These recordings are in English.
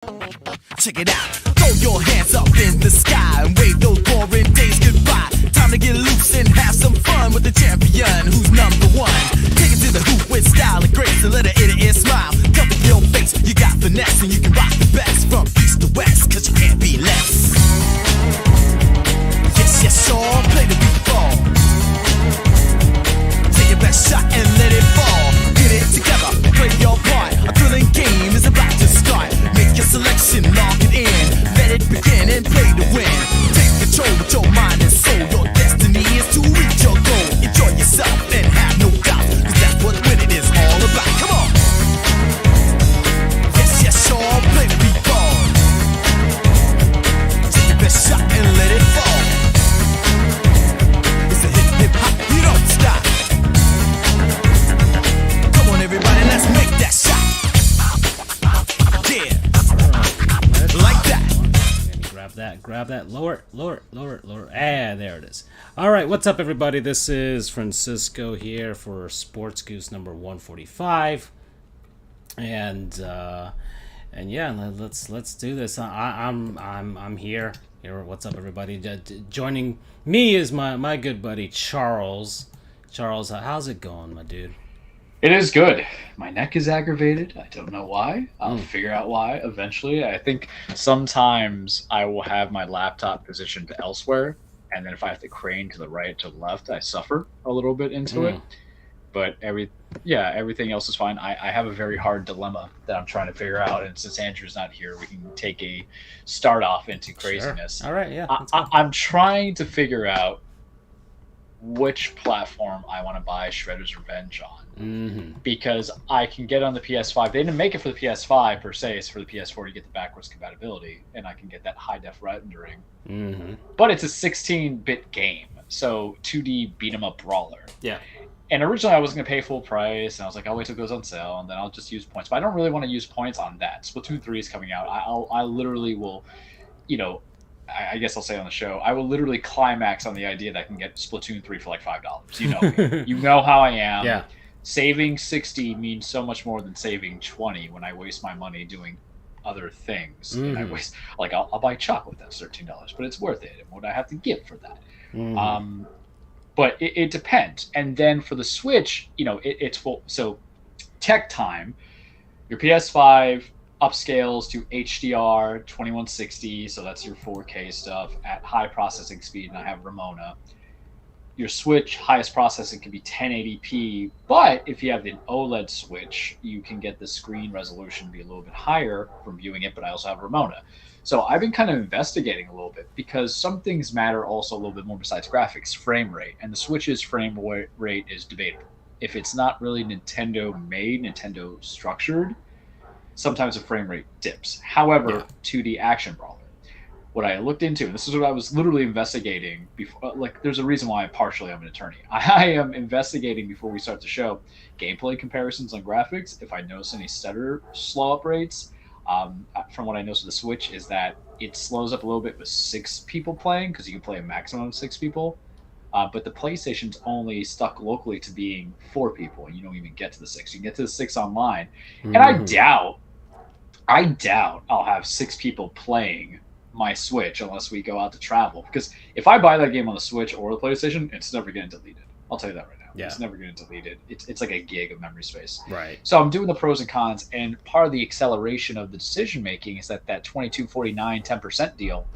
Check it out. Throw your hands up in the sky and wave those boring days goodbye. Time to get loose and have some fun with the champion who's number one. Take it to the hoop with style and grace and let her in and smile. Cover your face, you got finesse and you can rock the best from east to west, cause you can't be less. Yes, yes, sure, play the beat ball. Take your best shot and let it fall. Get it together, play your part. A thrilling game is about to start. Make your selection, lock it in. Let it begin and play to win. Take control with your mind and soul. Your destiny is to reach your goal. Enjoy yourself and have no doubt, cause that's what winning is all about. Come on. Yes, yes, sure, play the beat ball. Take your best shot and let it fall. It's a hip hop, you don't stop. Come on everybody, let's make that shot. Yeah, like that. Grab that, lower it. Ah, there it is. All right, what's up, everybody? This is Francisco here for Sports Goofs number 145, and yeah, let's do this. I'm here. What's up, everybody? Joining me is my good buddy Charles. Charles, how's it going, my dude? It is good. My neck is aggravated. I don't know why. I'll figure out why eventually. I think sometimes I will have my laptop positioned elsewhere, and then if I have to crane to the right, to the left, I suffer a little bit into it. But everything else is fine. I have a very hard dilemma that I'm trying to figure out, and since Andrew's not here, we can take a start off into craziness. Sure. All right, yeah. I'm trying to figure out which platform I want to buy Shredder's Revenge on. Because I can get on the PS5. They didn't make it for the PS5 per se. It's for the PS4 to get the backwards compatibility, and I can get that high def rendering. But it's a 16-bit game, so 2D beat 'em up brawler. Yeah. And originally I was going to pay full price, and I was like, I'll wait till it goes on sale, and then I'll just use points. But I don't really want to use points on that. Splatoon 3 is coming out. I literally will, I guess I'll say on the show, I will literally climax on the idea that I can get Splatoon 3 for like $5. You know me. You know how I am. Yeah. Saving 60 means so much more than saving 20 when I waste my money doing other things. And I waste, like, I'll buy chocolate that's $13, but it's worth it. And what I have to give for that? But it depends. And then for the Switch, it's full. So tech time, your PS5 upscales to HDR 2160, so that's your 4K stuff at high processing speed, and I have Ramona. Your Switch highest processing can be 1080p, but if you have an OLED Switch, you can get the screen resolution be a little bit higher from viewing it, but I also have Ramona. So I've been kind of investigating a little bit because some things matter also a little bit more besides graphics, frame rate, and the Switch's frame rate is debatable. If it's not really Nintendo made, Nintendo structured, sometimes the frame rate dips. However, 2D action brawler, what I looked into, and this is what I was literally investigating before, like, there's a reason why I'm an attorney. I am investigating before we start the show, gameplay comparisons on graphics. If I notice any stutter slow up rates, from what I noticed with the Switch is that it slows up a little bit with 6 people playing, because you can play a maximum of 6 people. But the PlayStation's only stuck locally to being 4 people, and you don't even get to the 6. You can get to the 6 online. And I doubt I'll have 6 people playing my Switch unless we go out to travel. Because if I buy that game on the Switch or the PlayStation, it's never getting deleted. I'll tell you that right now. Yeah. It's never getting deleted. It's like a gig of memory space. Right. So I'm doing the pros and cons, and part of the acceleration of the decision making is that $22.49 10% deal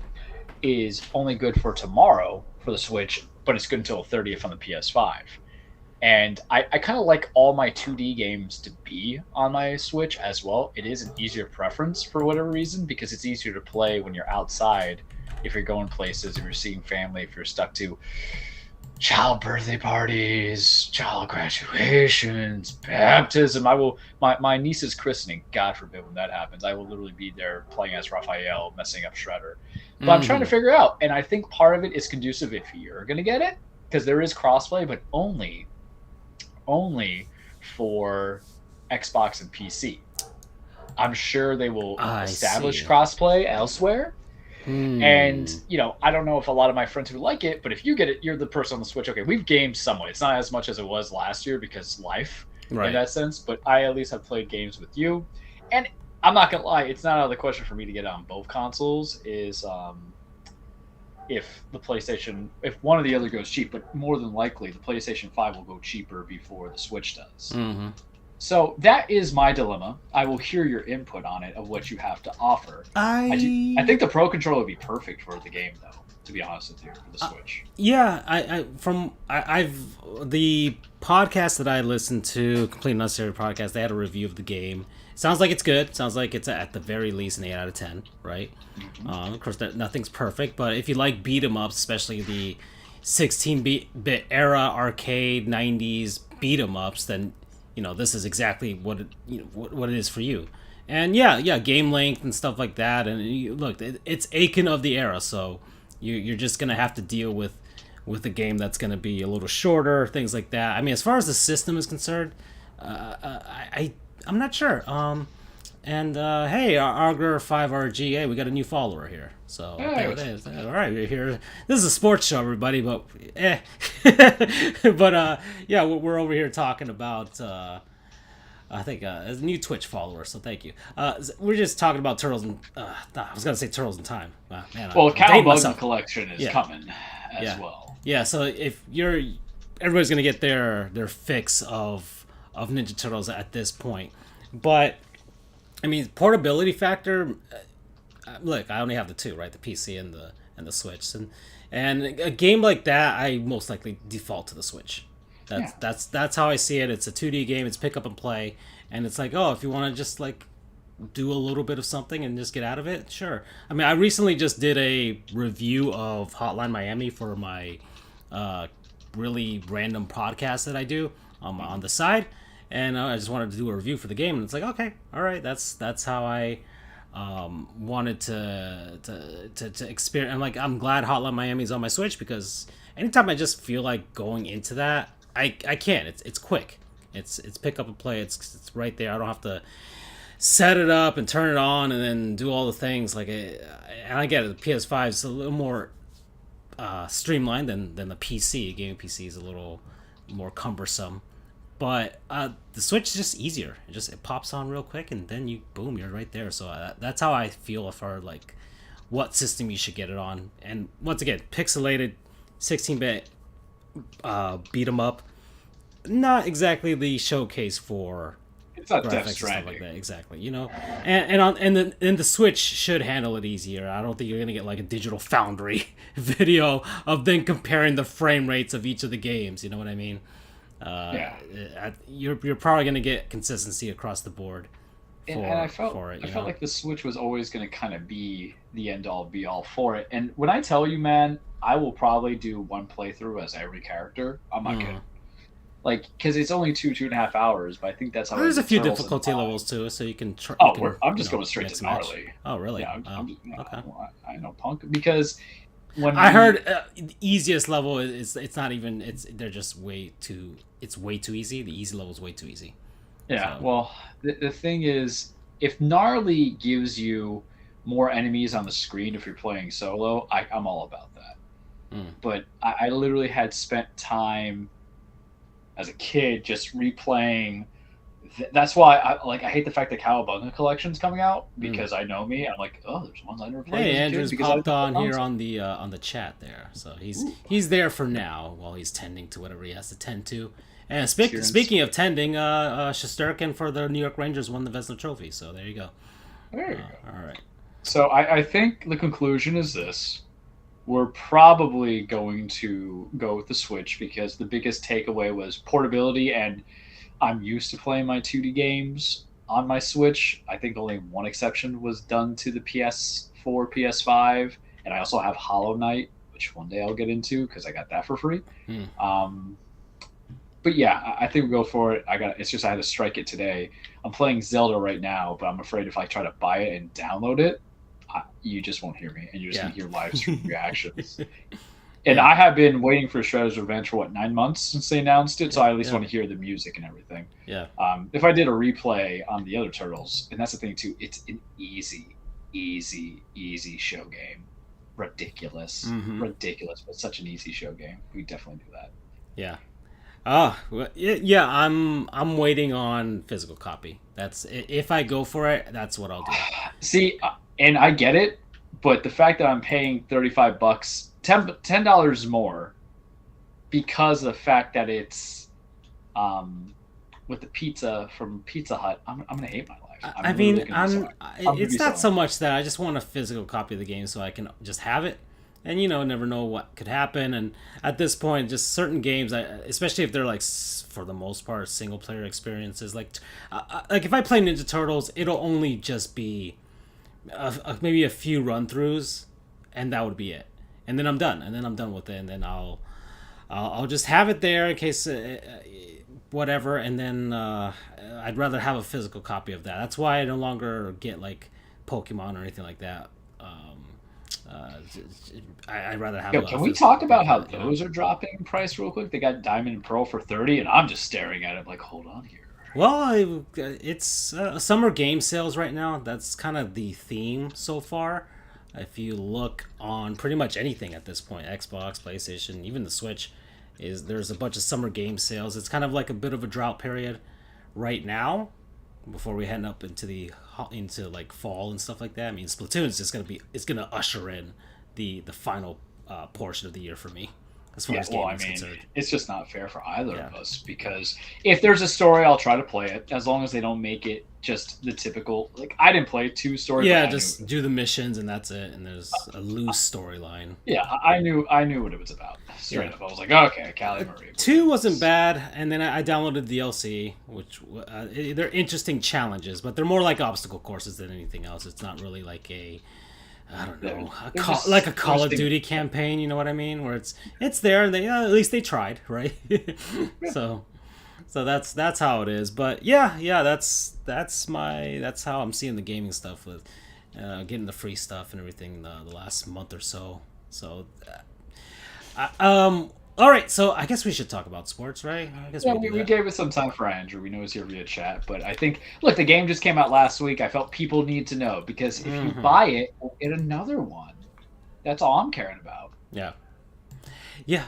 is only good for tomorrow for the Switch, but it's good until the 30th on the PS5. And I kind of like all my 2D games to be on my Switch as well. It is an easier preference for whatever reason, because it's easier to play when you're outside, if you're going places, if you're seeing family, if you're stuck to child birthday parties, child graduations, baptism. My niece's christening, God forbid when that happens, I will literally be there playing as Raphael, messing up Shredder. But I'm trying to figure out, and I think part of it is conducive if you're going to get it, because there is crossplay, but only for Xbox and PC. I'm sure they will establish crossplay elsewhere. And, I don't know if a lot of my friends who like it, but if you get it, you're the person on the Switch. Okay, we've gamed somewhat. It's not as much as it was last year because life, in that sense, but I at least have played games with you. And I'm not gonna lie, it's not out of the question for me to get it on both consoles. If one or the other goes cheap, but more than likely the PlayStation 5 will go cheaper before the Switch does. Mm-hmm. So that is my dilemma. I will hear your input on it of what you have to offer. I think the Pro Controller would be perfect for the game, though. To be honest with you, for the Switch. Yeah, I've the podcast that I listened to, Complete Unnecessary podcast. They had a review of the game. Sounds like it's good. Sounds like it's at the very least an 8 out of 10, right? Mm-hmm. Of course, nothing's perfect, but if you like beat 'em ups, especially the 16-bit era arcade 90s beat 'em ups, then this is exactly what it is for you. And yeah, game length and stuff like that. And look, it's Aiken of the era, so you're just gonna have to deal with a game that's gonna be a little shorter, things like that. I mean, as far as the system is concerned, I'm not sure. And hey, Arger5RGA, we got a new follower here. So there it is. All right, we're here. This is a sports show, everybody, but but yeah, we're over here talking about. I think a new Twitch follower, so thank you. We're just talking about Turtles and I was gonna say Turtles in Time. Man, well, Cowabunga collection is coming as well. Yeah, so if everybody's gonna get their fix of Ninja Turtles at this point. But I mean, portability factor. Look, I only have the two, right? The PC and the Switch, and a game like that, I most likely default to the Switch. That's how I see it. It's a 2D game. It's pick up and play, and it's like, oh, if you want to just like do a little bit of something and just get out of it, sure. I mean, I recently just did a review of Hotline Miami for my really random podcast that I do on the side, and I just wanted to do a review for the game, and it's like, okay, all right, that's how I wanted to experience. I'm glad Hotline Miami's on my Switch, because anytime I just feel like going into that, I can. It's quick. It's pick up and play. It's right there. I don't have to set it up and turn it on and then do all the things. And I get it. The PS5 is a little more streamlined than the PC. Gaming PC is a little more cumbersome. But the Switch is just easier. It pops on real quick, and then you're right there. So that's how I feel for like what system you should get it on. And once again, pixelated, 16-bit beat 'em up. Not exactly the showcase for. It's not graphics Death and stuff Stranding. like that, exactly. And the Switch should handle it easier. I don't think you're gonna get like a Digital Foundry video of then comparing the frame rates of each of the games. You know what I mean? You're probably gonna get consistency across the board. And I felt like the Switch was always going to kind of be the end all be all for it. And when I tell you, man, I will probably do one playthrough as every character. I'm not kidding. Like, because it's only 2.5 hours, but I think that's how. There's a few difficulty levels too, so you can. I'm just going straight to gnarly. Oh, really? Yeah, okay. I know Punk, because when I heard the easiest level is it's not even they're just way too easy. The easy level is way too easy. Yeah, so. Well, the thing is, if gnarly gives you more enemies on the screen if you're playing solo, I'm all about that. But I literally had spent time as a kid just replaying. That's why I hate the fact that Cowabunga Collection's coming out, because I know me. I'm like, oh, there's ones I never played. Hey, Andrew's popped on here on the chat there, so he's there for now while he's tending to whatever he has to tend to. And speaking of tending, Shesterkin for the New York Rangers won the Vezina Trophy, so there you go. There you go. All right. So I think the conclusion is this. We're probably going to go with the Switch, because the biggest takeaway was portability, and I'm used to playing my 2D games on my Switch. I think only one exception was done to the PS4, PS5, and I also have Hollow Knight, which one day I'll get into because I got that for free. But yeah, I think we'll go for it. It's just I had to strike it today. I'm playing Zelda right now, but I'm afraid if I try to buy it and download it, you just won't hear me, and you're just going to hear live stream reactions. And I have been waiting for Shredder's Revenge for 9 months since they announced it, so I at least want to hear the music and everything. Yeah. If I did a replay on the other Turtles, and that's the thing too, it's an easy show game. Ridiculous, but such an easy show game. We definitely do that. Yeah. Yeah. I'm waiting on physical copy. That's if I go for it. That's what I'll do. See, and I get it, but the fact that I'm paying $35, $10 more, because of the fact that it's with the pizza from Pizza Hut, I'm gonna hate my life. I literally mean, gonna be sorry. It's not so much that I just want a physical copy of the game so I can just have it, and never know what could happen. And at this point, just certain games, especially if they're like for the most part single player experiences, like if I play Ninja Turtles, it'll only just be maybe a few run throughs, and that would be it. And then I'm done. And then I'm done with it. And then I'll just have it there in case whatever. And then I'd rather have a physical copy of that. That's why I no longer get like Pokemon or anything like that. I'd rather have. Can we talk about how those are dropping in price real quick? They got Diamond and Pearl for 30, and I'm just staring at it like, hold on here. Well, it's summer game sales right now. That's kind of the theme so far. If you look on pretty much anything at this point, Xbox, PlayStation, even the Switch, there's a bunch of summer game sales. It's kind of like a bit of a drought period right now before we head up into like fall and stuff like that. I mean, Splatoon's just it's gonna usher in the final portion of the year for me. As far as gaming is concerned. It's just not fair for either of us, because if there's a story, I'll try to play it, as long as they don't make it just the typical, like, I didn't play 2 stories. Yeah, just do the missions and that's it, and there's a loose storyline. Yeah, I knew what it was about. Straight up. I was like, okay, Callie Marie. 2 wasn't bad, and then I downloaded the DLC, which they're interesting challenges, but they're more like obstacle courses than anything else. It's not really like I don't know, like a Call of Duty campaign, you know what I mean? Where it's there, and they at least they tried, right? So that's how it is. But yeah, that's how I'm seeing the gaming stuff with getting the free stuff and everything the last month or so. So, all right, so I guess we should talk about sports, right? I guess we gave it some time for Andrew. We know he's here via chat, but I think, look, the game just came out last week. I felt people need to know, because if you buy it, we'll get another one. That's all I'm caring about. Yeah.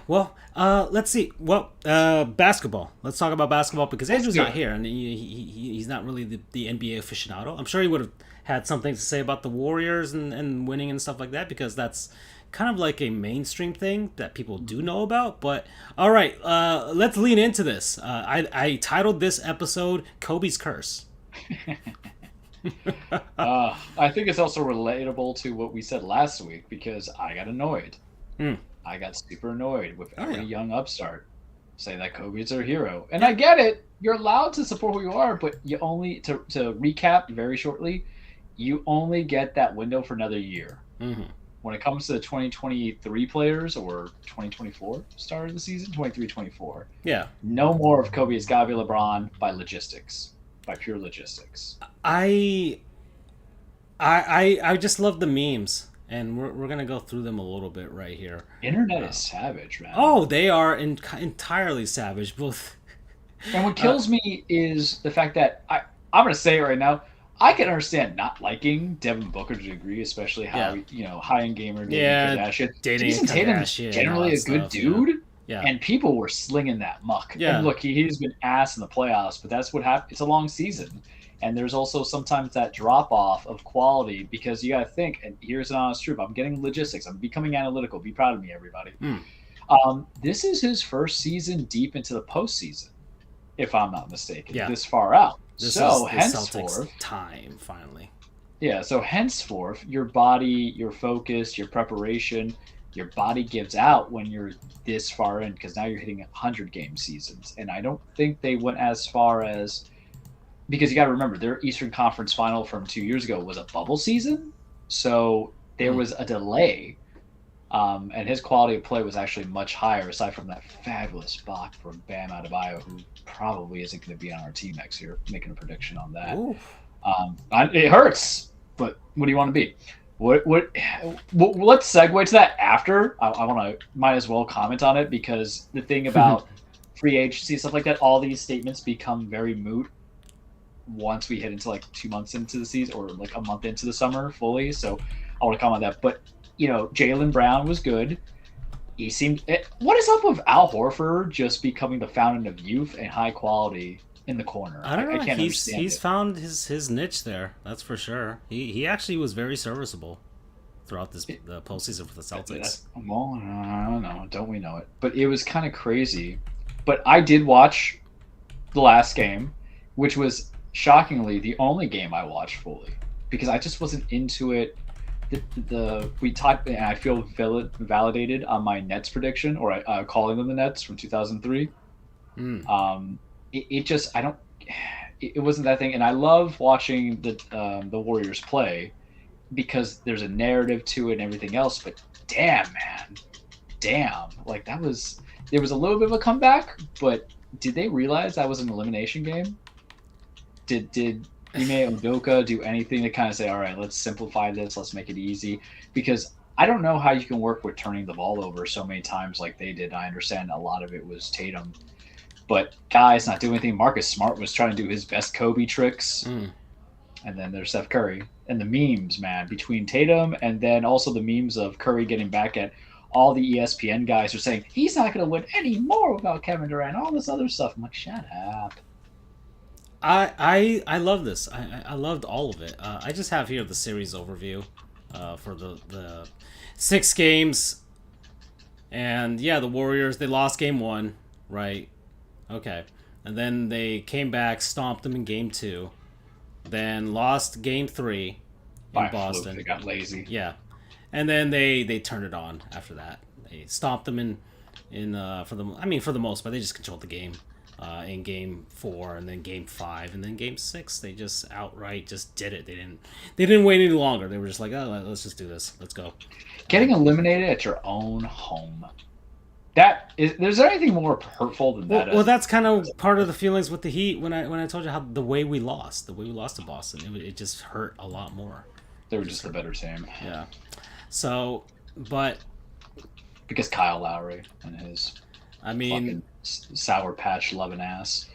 Well, let's see. Well, basketball. Let's talk about basketball, because Andrew's not here, and he's not really the NBA aficionado. I'm sure he would have had something to say about the Warriors and winning and stuff like that, because that's kind of like a mainstream thing that people do know about. But all right, let's lean into this. I titled this episode Kobe's Curse. I think it's also relatable to what we said last week, because I got annoyed. I got super annoyed with every young upstart saying that Kobe's their hero. And I get it. You're allowed to support who you are, but you only, to recap very shortly, you only get that window for another year. When it comes to the 2023 players, or 2024 start of the season, 23-24. Yeah. No more of Kobe. It's gotta be LeBron by pure logistics. I just love the memes, and we're gonna go through them a little bit right here. Internet is savage, man. Oh, they are entirely savage. Both. And what kills me is the fact that I'm gonna say it right now. I can understand not liking Devin Booker to a degree, especially how high-end gamer dating Kardashian. Jason Tatum is generally a good dude, and people were slinging that muck. And look, he's been ass in the playoffs, but that's what happened. It's a long season, and there's also sometimes that drop-off of quality, because you got to think. And here's an honest truth: I'm getting logistics. I'm becoming analytical. Be proud of me, everybody. This is his first season deep into the postseason, if I'm not mistaken. This far out. So henceforth, time finally. Yeah, so henceforth, your body, your focus, your preparation, your body gives out when you're this far in, because now you're hitting 100-game seasons. And I don't think they went as far as, because you got to remember, their Eastern Conference final from 2 years ago was a bubble season, so there was a delay. And his quality of play was actually much higher, aside from that fabulous block from Bam Adebayo, who probably isn't going to be on our team next year. Making a prediction on that. It hurts, but what do you want to be? Let's segue to that after. I might as well comment on it, because the thing about free agency, stuff like that, all these statements become very moot once we hit into like 2 months into the season, or like a month into the summer fully. So I want to comment on that. But Jaylen Brown was good. he seemed. What is up with Al Horford just becoming the fountain of youth and high quality in the corner? I don't know. I can't understand. He's found his niche there. That's for sure. He actually was very serviceable throughout the postseason for the Celtics. Well, I don't know. Don't we know it? But it was kind of crazy. But I did watch the last game, which was shockingly the only game I watched fully because I just wasn't into it. We talked, and I feel validated on my Nets prediction, or calling them the Nets from 2003. It just I don't. It wasn't that thing, and I love watching the Warriors play because there's a narrative to it and everything else. But damn, man, like there was a little bit of a comeback, but did they realize that was an elimination game? Did Ime Udoka do anything to kind of say, all right, let's simplify this, let's make it easy? Because I don't know how you can work with turning the ball over so many times like they did. I understand a lot of it was Tatum, but guys not doing anything. Marcus Smart was trying to do his best Kobe tricks. And then there's Steph Curry. And the memes, man, between Tatum and then also the memes of Curry getting back at all the ESPN guys are saying, he's not going to win any more without Kevin Durant, all this other stuff. I'm like, shut up. I love this. I loved all of it. I just have here the series overview for the 6 games. And yeah, the Warriors, they lost game 1, right? Okay. And then they came back, stomped them in game 2. Then lost game 3 in Boston. They got lazy. Yeah. And then they turned it on after that. They stomped them for the most part, they just controlled the game. In game 4 and then game 5 and then game 6 they just outright just did it. They didn't wait any longer. They were just like, oh, let's just do this, let's go. Getting eliminated at your own home, there's anything more hurtful than that? Well, that's kind of part of the feelings with the Heat when I told you how the way we lost to Boston, it just hurt a lot more. They were just a better team. Yeah. So but because Kyle Lowry and his fucking Sour Patch loving ass.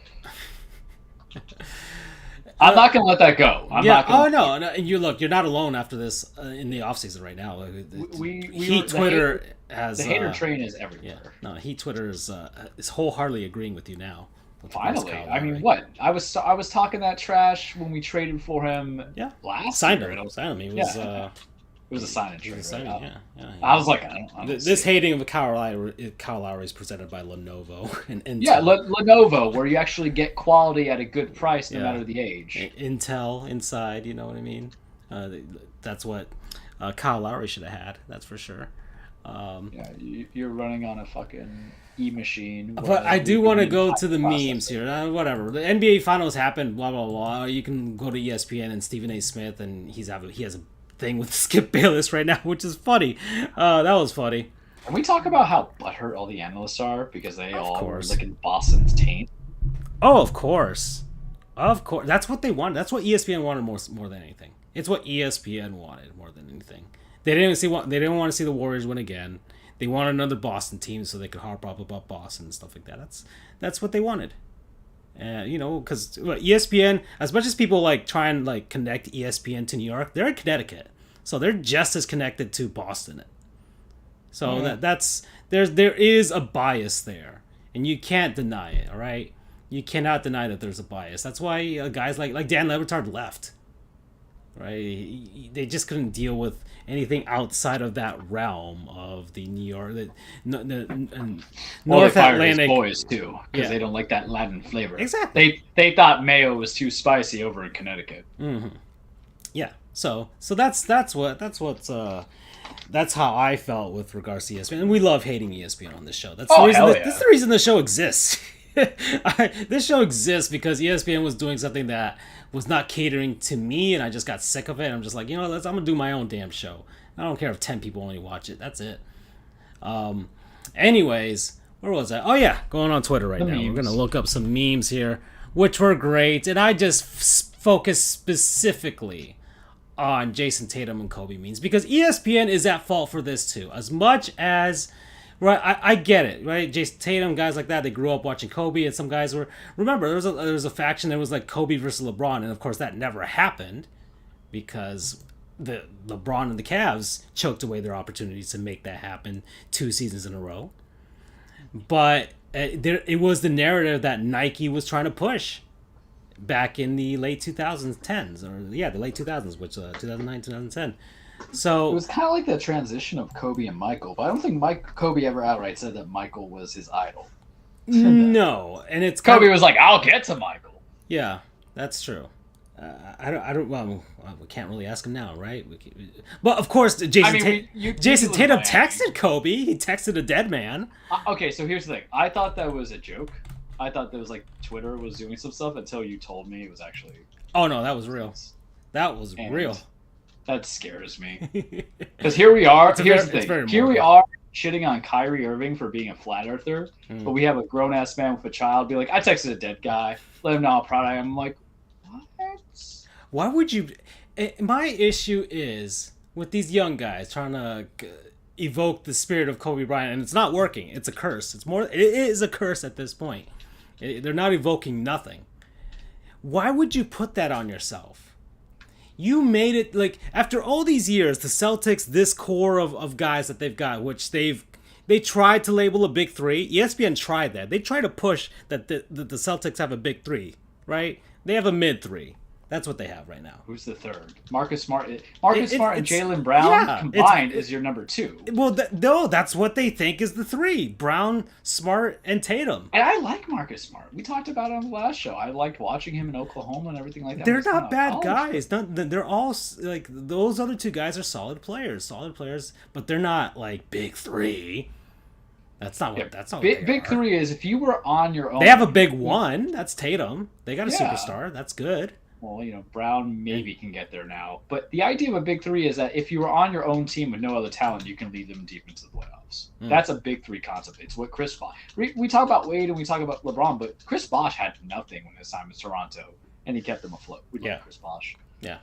I'm not gonna let that go. No. You're not alone after this in the offseason right now. Twitter has the hater train is everywhere. Yeah, no, Heat Twitter is wholeheartedly agreeing with you now. Finally, I mean, what I was talking that trash when we traded for him. Yeah, last signed year. him. It was a sign and trade. Yeah. I was like, I don't this hating of Kyle Lowry is presented by Lenovo and Intel. Yeah, Lenovo, where you actually get quality at a good price no matter the age. Intel inside, you know what I mean? That's what Kyle Lowry should have had. That's for sure. You're running on a fucking e-machine. But I do want to go to the memes here. Whatever. The NBA Finals happened. Blah blah blah. You can go to ESPN and Stephen A. Smith, and he has a thing with Skip Bayless right now, which is funny. That was funny. Can we talk about how butthurt all the analysts are because they all were licking Boston's taint? Oh, of course. That's what they wanted. That's what ESPN wanted more than anything. It's what ESPN wanted more than anything. They didn't want to see the Warriors win again. They wanted another Boston team so they could harp up about Boston and stuff like that. That's what they wanted. Because ESPN, as much as people try and connect ESPN to New York, they're in Connecticut, so they're just as connected to Boston. So there is a bias there, and you can't deny it. All right, you cannot deny that there's a bias. That's why guys like Dan Le Batard left. Right, they just couldn't deal with anything outside of that realm of the New York, North Atlantic boys too, because they don't like that Latin flavor. Exactly. They thought mayo was too spicy over in Connecticut. Mm-hmm. Yeah. So that's how I felt with regards to ESPN, and we love hating ESPN on this show. That's the reason the show exists. This show exists because ESPN was doing something that was not catering to me, and I just got sick of it. I'm just like, I'm gonna do my own damn show. I don't care if 10 people only watch it. That's it. Anyways, where was I? Oh yeah, going on Twitter right now. We're gonna look up some memes here, which were great, and I just focused specifically on Jason Tatum and Kobe memes because ESPN is at fault for this too. As much as I get it, right? Jason Tatum, guys like that, they grew up watching Kobe, and some guys were. Remember, there was a faction that was like Kobe versus LeBron, and of course that never happened because the LeBron and the Cavs choked away their opportunities to make that happen 2 seasons in a row. But it was the narrative that Nike was trying to push back in the late 2010s, or the late 2000s, which 2009, 2010. So It was kind of like the transition of Kobe and Michael, but I don't think Kobe ever outright said that Michael was his idol. no, and it's Kobe was like, "I'll get to Michael." yeah, that's true. I don't. Well, we can't really ask him now, right? But of course, Jason Tatum texted Kobe. He texted a dead man. Okay, so here's the thing. I thought that was a joke. I thought that was like Twitter was doing some stuff until you told me it was actually. Oh no, that was real. That was real. That scares me. Because here we are. Here's the thing. Here we are shitting on Kyrie Irving for being a flat earther, but we have a grown ass man with a child be like, "I texted a dead guy. Let him know how proud I am." I'm like, what? Why would you? My issue is with these young guys trying to evoke the spirit of Kobe Bryant, and it's not working. It's a curse. It is a curse at this point. They're not evoking nothing. Why would you put that on yourself? You made it, like, after all these years, the Celtics, this core of guys that they've got, which they tried to label a big three. ESPN tried that. They tried to push that the Celtics have a big three, right? They have a mid three. That's what they have right now. Who's the third? Marcus Smart. Smart and Jaylen Brown combined is your number two. Well, no, that's what they think is the three: Brown, Smart, and Tatum. And I like Marcus Smart. We talked about it on the last show. I liked watching him in Oklahoma and everything like that. They're not bad guys. They're all like those other two guys are solid players, but they're not like big three. That's not what. That's not big three is if you were on your own. They have a big one. That's Tatum. They got a superstar. That's good. Well, Brown maybe can get there now. But the idea of a big three is that if you were on your own team with no other talent, you can lead them deep into the playoffs. That's a big three concept. It's what Chris Bosh. We talk about Wade and we talk about LeBron, but Chris Bosh had nothing when his time in Toronto, and he kept them afloat. We love Chris Bosh. Yeah.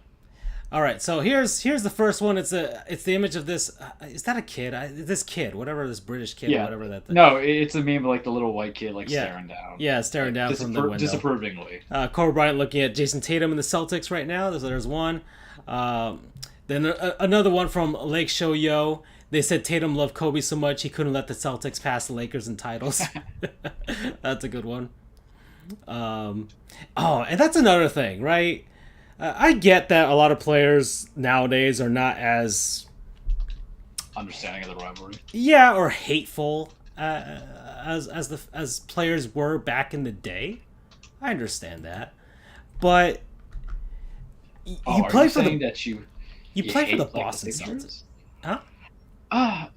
All right, so here's the first one. It's the image of this. Is that a kid? This kid, whatever, this British kid, or whatever that. No, it's a meme of like the little white kid staring down. Yeah, staring down from the window. Disapprovingly. Kobe Bryant looking at Jason Tatum and the Celtics right now. There's one. Then another one from Lake Show Yo. They said Tatum loved Kobe so much he couldn't let the Celtics pass the Lakers in titles. That's a good one. And that's another thing, right? I get that a lot of players nowadays are not as understanding of the rivalry. Yeah, or hateful as players were back in the day. I understand that, but you play for the Boston Celtics, huh? I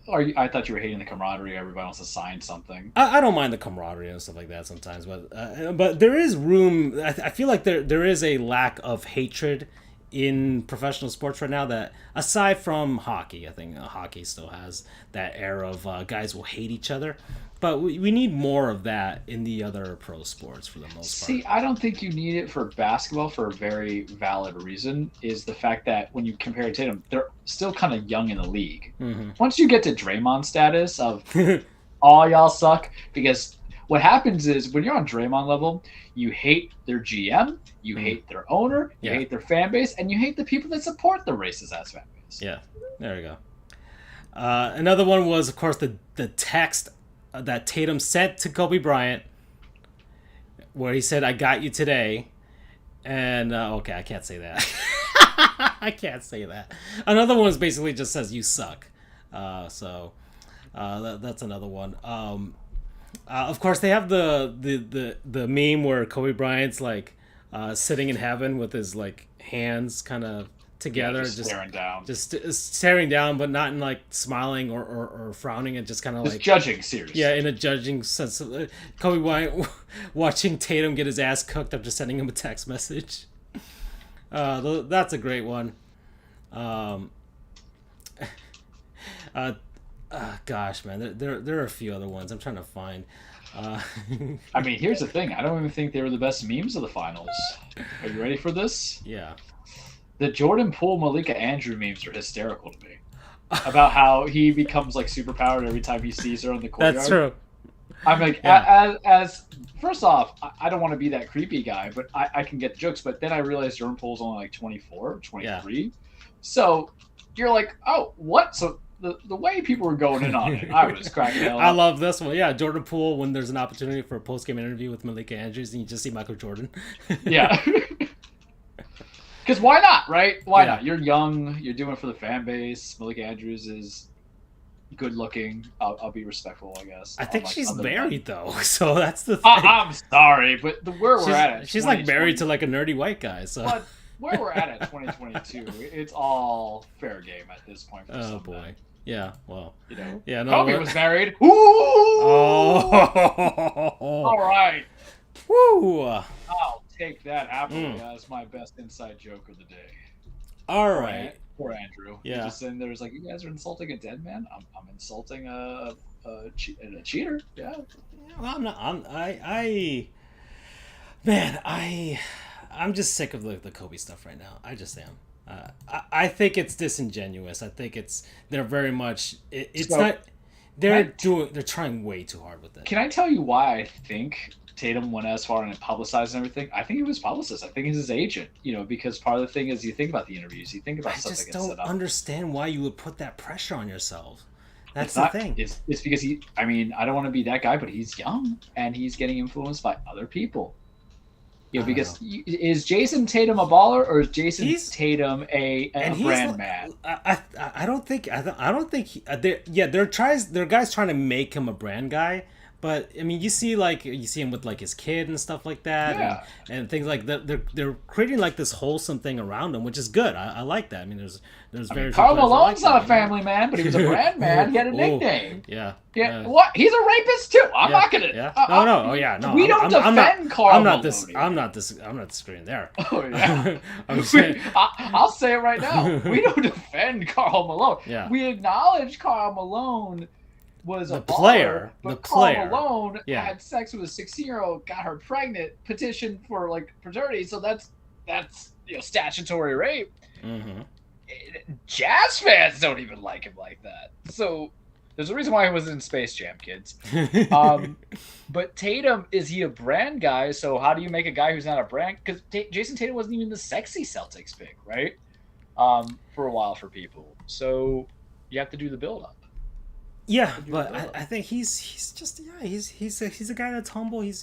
thought you were hating the camaraderie. Everybody else assigned something. I don't mind the camaraderie and stuff like that sometimes, but there is room. I feel like there is a lack of hatred in professional sports right now. That aside from hockey, I think hockey still has that era of guys will hate each other. But we need more of that in the other pro sports for the most part. See, I don't think you need it for basketball for a very valid reason, is the fact that when you compare Tatum, they're still kind of young in the league. Mm-hmm. Once you get to Draymond status of, all y'all suck, because what happens is when you're on Draymond level, you hate their GM, you hate their owner, you hate their fan base, and you hate the people that support the racist-ass fan base. Yeah, there we go. Another one was, of course, the text that Tatum sent to Kobe Bryant, where he said, "I got you today," and okay, I can't say that. I can't say that. Another one is basically just says, "You suck." That's another one. Of course, they have the meme where Kobe Bryant's like sitting in heaven with his like hands kind of together, just staring down, staring down, but not in like smiling or frowning, and just kind of like judging seriously. Yeah, in a judging sense. Of, Kobe Bryant watching Tatum get his ass cooked after sending him a text message. That's a great one. Gosh, man, there are a few other ones I'm trying to find. I mean, here's the thing. I don't even think they were the best memes of the finals. Are you ready for this? Yeah. The Jordan Poole Malika Andrew memes are hysterical to me. About how he becomes like superpowered every time he sees her on the courtyard. That's true. I'm like, as first off, I don't want to be that creepy guy, but I can get the jokes. But then I realized Jordan Poole's only like 24, 23. Yeah. So you're like, oh, what? So the way people were going in on it, I was cracking hell I up. love this one. Yeah, Jordan Poole, when there's an opportunity for a post game interview with Malika Andrews and you just see Michael Jordan. Yeah. Because why not, right? Why Yeah. not? You're young. You're doing it for the fan base. Malika Andrews is good looking. I'll be respectful, I guess. I think Unlike she's other married, men. though. So that's the thing. I'm sorry, but where we're at, She's like married to like a nerdy white guy. So. But where we're at 2022, it's all fair game at this point. For Oh some boy. men. Yeah. Well. You know, Yeah. No. Kobe was married. Ooh. Oh. All right. Woo. I'll take that happily as my best inside joke of the day. All right. Poor Andrew. Yeah. He's just sitting there, like, you guys are insulting a dead man. I'm insulting a cheater. Yeah. Well, I'm not. I'm just sick of the Kobe stuff right now. I just am. I think it's disingenuous. I think they're very much. It's So, not. They're trying way too hard with it. Can I tell you why I think Tatum went as far and publicized and everything? I think it was publicist. I think it's his agent. Because part of the thing is you think about the interviews, you think about I stuff that just gets don't set up. understand why you would put that pressure on yourself. That's It's the not, thing. It's because I don't want to be that guy, but he's young and he's getting influenced by other people. Because is Jason Tatum a baller or is Jason Tatum a brand man? I don't think they're guys trying to make him a brand guy. But I mean, you see him with like his kid and stuff like that, Yeah. and things like that. They're creating like this wholesome thing around him, which is good. I like that. I mean, there's very few Karl players that Malone's like not that, a family man, but he was a brand man. He had a Oh, nickname. Yeah. Yeah. What? He's a rapist too. I'm not gonna. Yeah. No. Oh yeah. No. We don't defend Karl Malone. I'm not disagreeing there. Oh yeah. I'm saying. I'll say it right now. We don't defend Karl Malone. Yeah. We acknowledge Karl Malone was a player, baller, but the Karl player. Malone Yeah. had sex with a 16-year-old, got her pregnant, petitioned for like paternity. So that's statutory rape. Mm-hmm. Jazz fans don't even like him like that. So there's a reason why he was in Space Jam, kids. But Tatum, is he a brand guy? So how do you make a guy who's not a brand? Because Jason Tatum wasn't even the sexy Celtics pick, right? For a while for people. So you have to do the build up. Yeah, but I think he's a guy that's humble. He's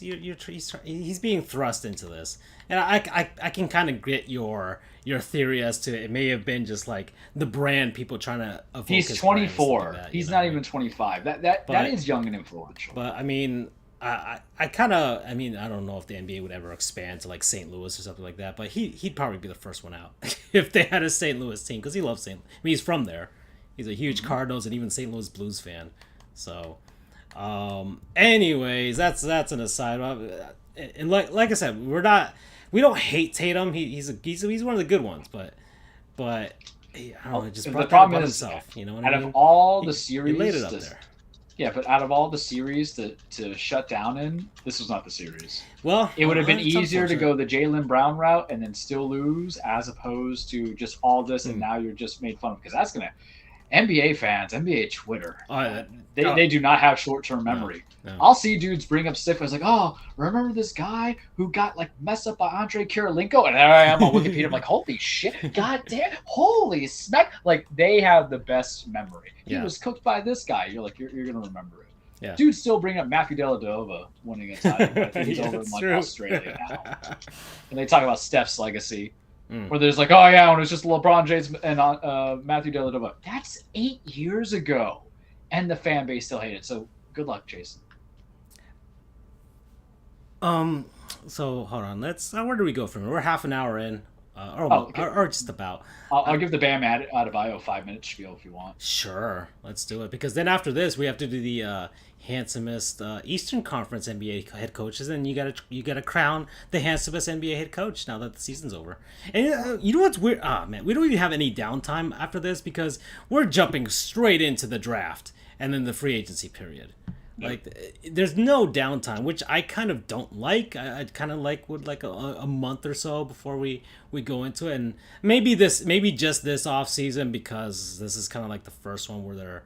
being thrust into this, and I can kind of get your theory as to it may have been just like the brand people trying to evoke. He's 24. He's not even 25. That is young and influential. But I mean, I don't know if the NBA would ever expand to like St. Louis or something like that. But he'd probably be the first one out if they had a St. Louis team because he loves St. I mean, he's from there. He's a huge Cardinals and even St. Louis Blues fan. So, anyways, that's an aside. And like I said, we don't hate Tatum. He's one of the good ones, but I don't know. Just the problem is himself. You know what out I mean? of all the series, he laid it up there. Yeah, but out of all the series to shut down in, this was not the series. Well, it would have been easier to go the Jaylen Brown route and then still lose, as opposed to just all this and now you're just made fun of, because that's gonna. NBA fans, NBA Twitter, they do not have short-term memory. No. I'll see dudes bring up stuff. I was like, oh, remember this guy who got like messed up by Andre Kirilenko? And there I am on Wikipedia. I'm like, holy shit, god damn, holy smack! Like they have the best memory. He was cooked by this guy. You're like, you're gonna remember it. Yeah. Dudes still bring up Matthew Dellavedova winning a title. I think he's over in like true. Australia now. And they talk about Steph's legacy. Where there's like, oh yeah, when it was just LeBron James and Matthew Dellavedova. That's 8 years ago, and the fan base still hated it. So good luck, Jason. So hold on. Where do we go from here? We're half an hour in, or just about. I'll give the Bam Adebayo 5 minute spiel if you want. Sure, let's do it, because then after this we have to do the handsomest Eastern Conference NBA head coaches, and you gotta crown the handsomest NBA head coach now that the season's over. And you know what's weird? Man, we don't even have any downtime after this because we're jumping straight into the draft and then the free agency period. Like, there's no downtime, which I kind of don't like. I kind of would like a month or so before we go into it, and maybe just this off season, because this is kind of like the first one where they're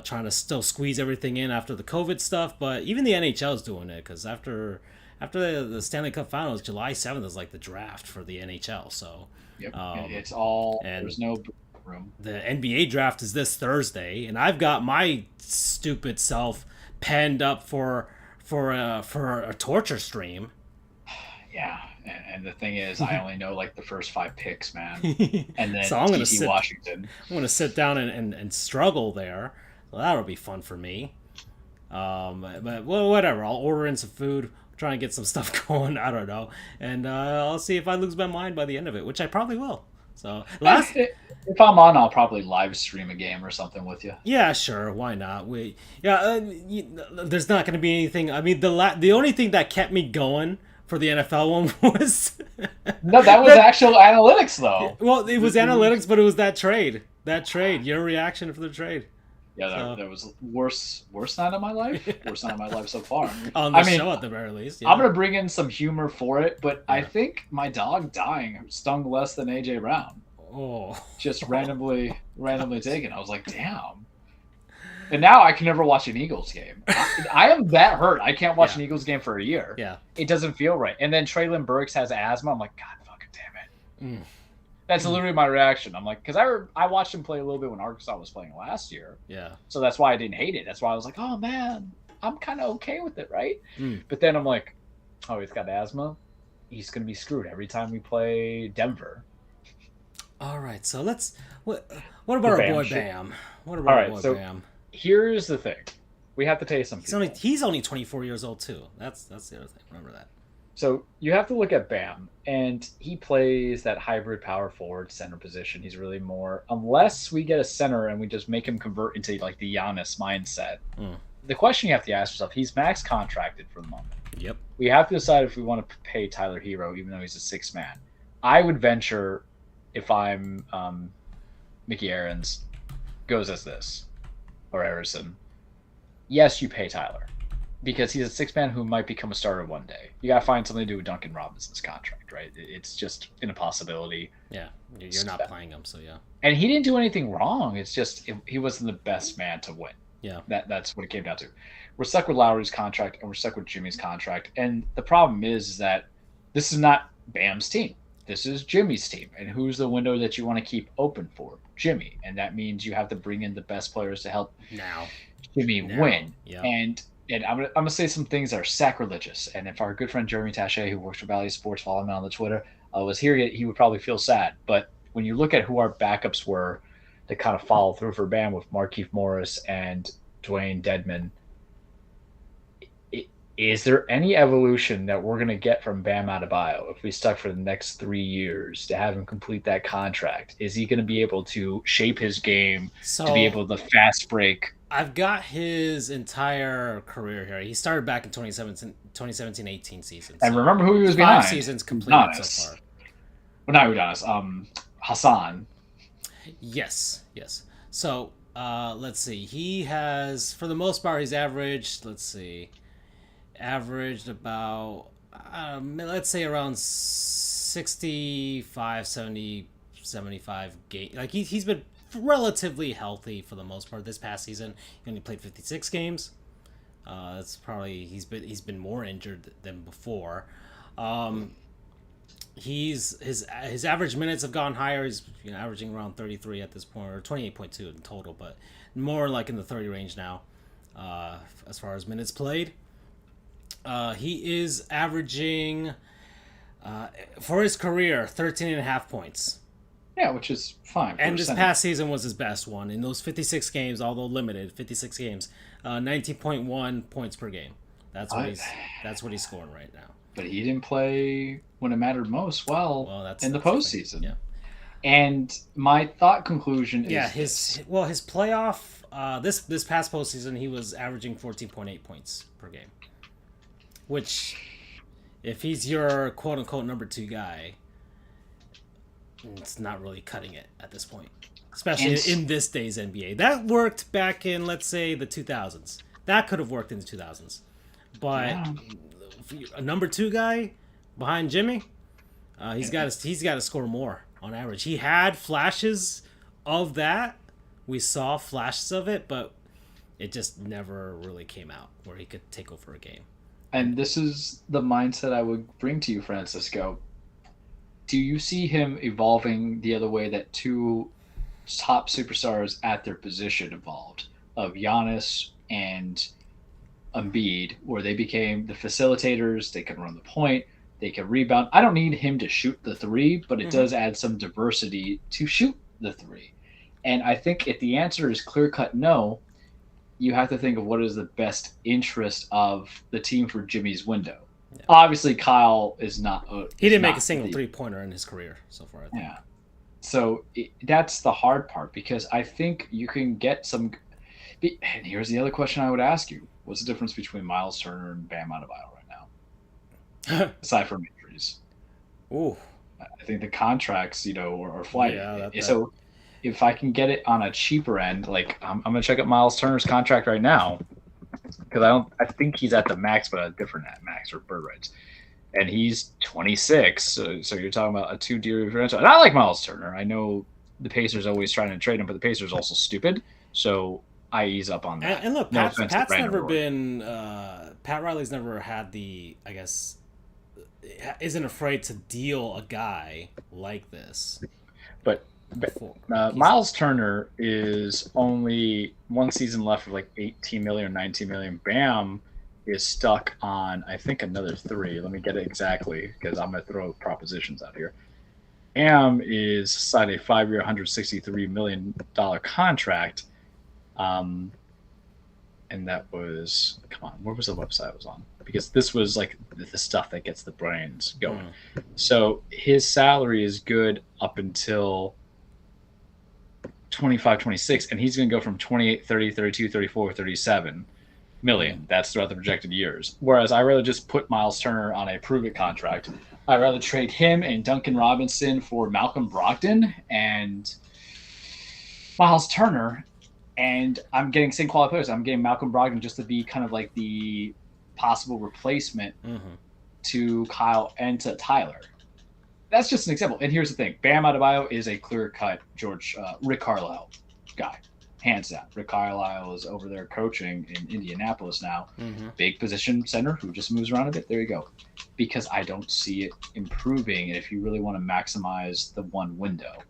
trying to still squeeze everything in after the COVID stuff. But even the NHL is doing it, because after after the Stanley Cup Finals, July 7th is like the draft for the NHL. So, Yep. It's all, and there's no room. the NBA draft is this Thursday, and I've got my stupid self penned up for a torture stream. Yeah. And the thing is, I only know like the first 5 picks, man. And then So I'm gonna TT Washington. I'm gonna sit down and struggle there. Well, that'll be fun for me. But well, whatever. I'll order in some food, try and get some stuff going. I don't know, and I'll see if I lose my mind by the end of it, which I probably will. So If I'm on, I'll probably live stream a game or something with you. Yeah, sure. Why not? There's not going to be anything. I mean, the only thing that kept me going for the NFL one was No, that was actual analytics, though. well, it was analytics, but it was that trade. Your reaction for the trade. Yeah, that was worst night of my life. Worst night of my life so far. On the show, at the very least. Yeah. I'm gonna bring in some humor for it, but I think my dog dying stung less than AJ Brown. Oh, Just randomly taken. I was like, damn. And now I can never watch an Eagles game. I am that hurt. I can't watch an Eagles game for a year. Yeah. It doesn't feel right. And then Traylon Burks has asthma. I'm like, God fucking damn it. That's literally my reaction. I'm like, because I watched him play a little bit when Arkansas was playing last year. Yeah. So that's why I didn't hate it. That's why I was like, oh man, I'm kind of okay with it, right? But then I'm like, oh, he's got asthma. He's gonna be screwed every time we play Denver. All right. So what about our boy Bam? What about our boy Bam? Here's the thing. We have to tell you something. He's only 24 years old too. That's the other thing. Remember that. So you have to look at Bam, and he plays that hybrid power forward center position. He's really more, unless we get a center and we just make him convert into like the Giannis mindset. The question you have to ask yourself, he's max contracted for the moment. Yep. We have to decide if we want to pay Tyler Hero, even though he's a 6th man. I would venture, if I'm Mickey Aarons, goes as this, or Harrison. Yes, you pay Tyler, because he's a 6th man who might become a starter one day. You got to find something to do with Duncan Robinson's contract, right? It's just an impossibility. Yeah, you're not playing him, so yeah. And he didn't do anything wrong. It's just he wasn't the best man to win. Yeah. That's what it came down to. We're stuck with Lowry's contract, and we're stuck with Jimmy's contract. And the problem is that this is not Bam's team. This is Jimmy's team. And who's the window that you want to keep open for? Jimmy. And that means you have to bring in the best players to help Jimmy win. Yeah. And I'm gonna say some things that are sacrilegious. And if our good friend Jeremy Taché, who works for Valley Sports, follow him on the Twitter, was here, he would probably feel sad. But when you look at who our backups were to kind of follow through for Bam with Markieff Morris and Dwayne Dedman, is there any evolution that we're going to get from Bam Adebayo if we stuck for the next 3 years to have him complete that contract? Is he going to be able to shape his game to be able to fast break? I've got his entire career here. He started back in 2017-18 season. And remember who he was behind? 5 seasons completed so far. Well, not Udonis. Hassan. Yes. So, let's see. He has, for the most part, he's averaged about, let's say around 65, 70, 75 games. Like, he's been relatively healthy for the most part this past season. He only played 56 games. That's probably, he's been more injured than before. His average minutes have gone higher. He's averaging around 33 at this point, or 28.2 in total, but more like in the 30 range now as far as minutes played. He is averaging for his career 13.5 points. Yeah, which is fine. And this past season was his best one. In those 56 games, although limited, 56 games, 19.1 points per game. That's what he's scoring right now. But he didn't play when it mattered most that's in the postseason. Yeah. And my thought conclusion is his playoff this past postseason he was averaging 14.8 points per game. Which, if he's your quote unquote number 2 guy, it's not really cutting it at this point. Especially in this day's NBA. That worked back in, let's say, the 2000s. That could have worked in the 2000s. But a number 2 guy behind Jimmy, he's got to score more on average. He had flashes of that. We saw flashes of it, but it just never really came out where he could take over a game. And this is the mindset I would bring to you, Francisco. Do you see him evolving the other way that two top superstars at their position evolved, of Giannis and Embiid, where they became the facilitators? They can run the point, they can rebound. I don't need him to shoot the three, but it does add some diversity to shoot the three. And I think if the answer is clear cut no, you have to think of what is the best interest of the team for Jimmy's window. Yeah. Obviously, Kyle is not. He didn't make a single 3-pointer in his career so far. I think. Yeah. So that's the hard part, because I think you can get some. And here's the other question I would ask you: what's the difference between Miles Turner and Bam Adebayo right now, aside from injuries? Ooh, I think the contracts, are flying. Yeah, so if I can get it on a cheaper end, like I'm gonna check out Miles Turner's contract right now, because I think he's at the max, but a different max or bird rights, and he's 26. So you're talking about a 2-year differential. And I like Miles Turner. I know the Pacers always trying to trade him, but the Pacers are also stupid. So I ease up on that. And look, Pat's never been. Pat Riley's never had the, I guess, isn't afraid to deal a guy like this. But Miles Turner is only one season left of like 18 million or 19 million. Bam is stuck on, I think, another 3. Let me get it exactly, because I'm going to throw propositions out here. Bam is signed a 5-year, $163 million contract. And that was, come on, where was the website I was on? Because this was like the stuff that gets the brains going. So his salary is good up until 25, 26, and he's going to go from 28, 30, 32, 34, 37 million. That's throughout the projected years. Whereas I rather just put Miles Turner on a prove-it contract. I'd rather trade him and Duncan Robinson for Malcolm Brogdon and Miles Turner, and I'm getting same quality players. I'm getting Malcolm Brogdon just to be kind of like the possible replacement to Kyle and to Tyler. That's just an example. And here's the thing. Bam Adebayo is a clear-cut Rick Carlisle guy. Hands down. Rick Carlisle is over there coaching in Indianapolis now. Big position center who just moves around a bit. There you go. Because I don't see it improving. And if you really want to maximize the one window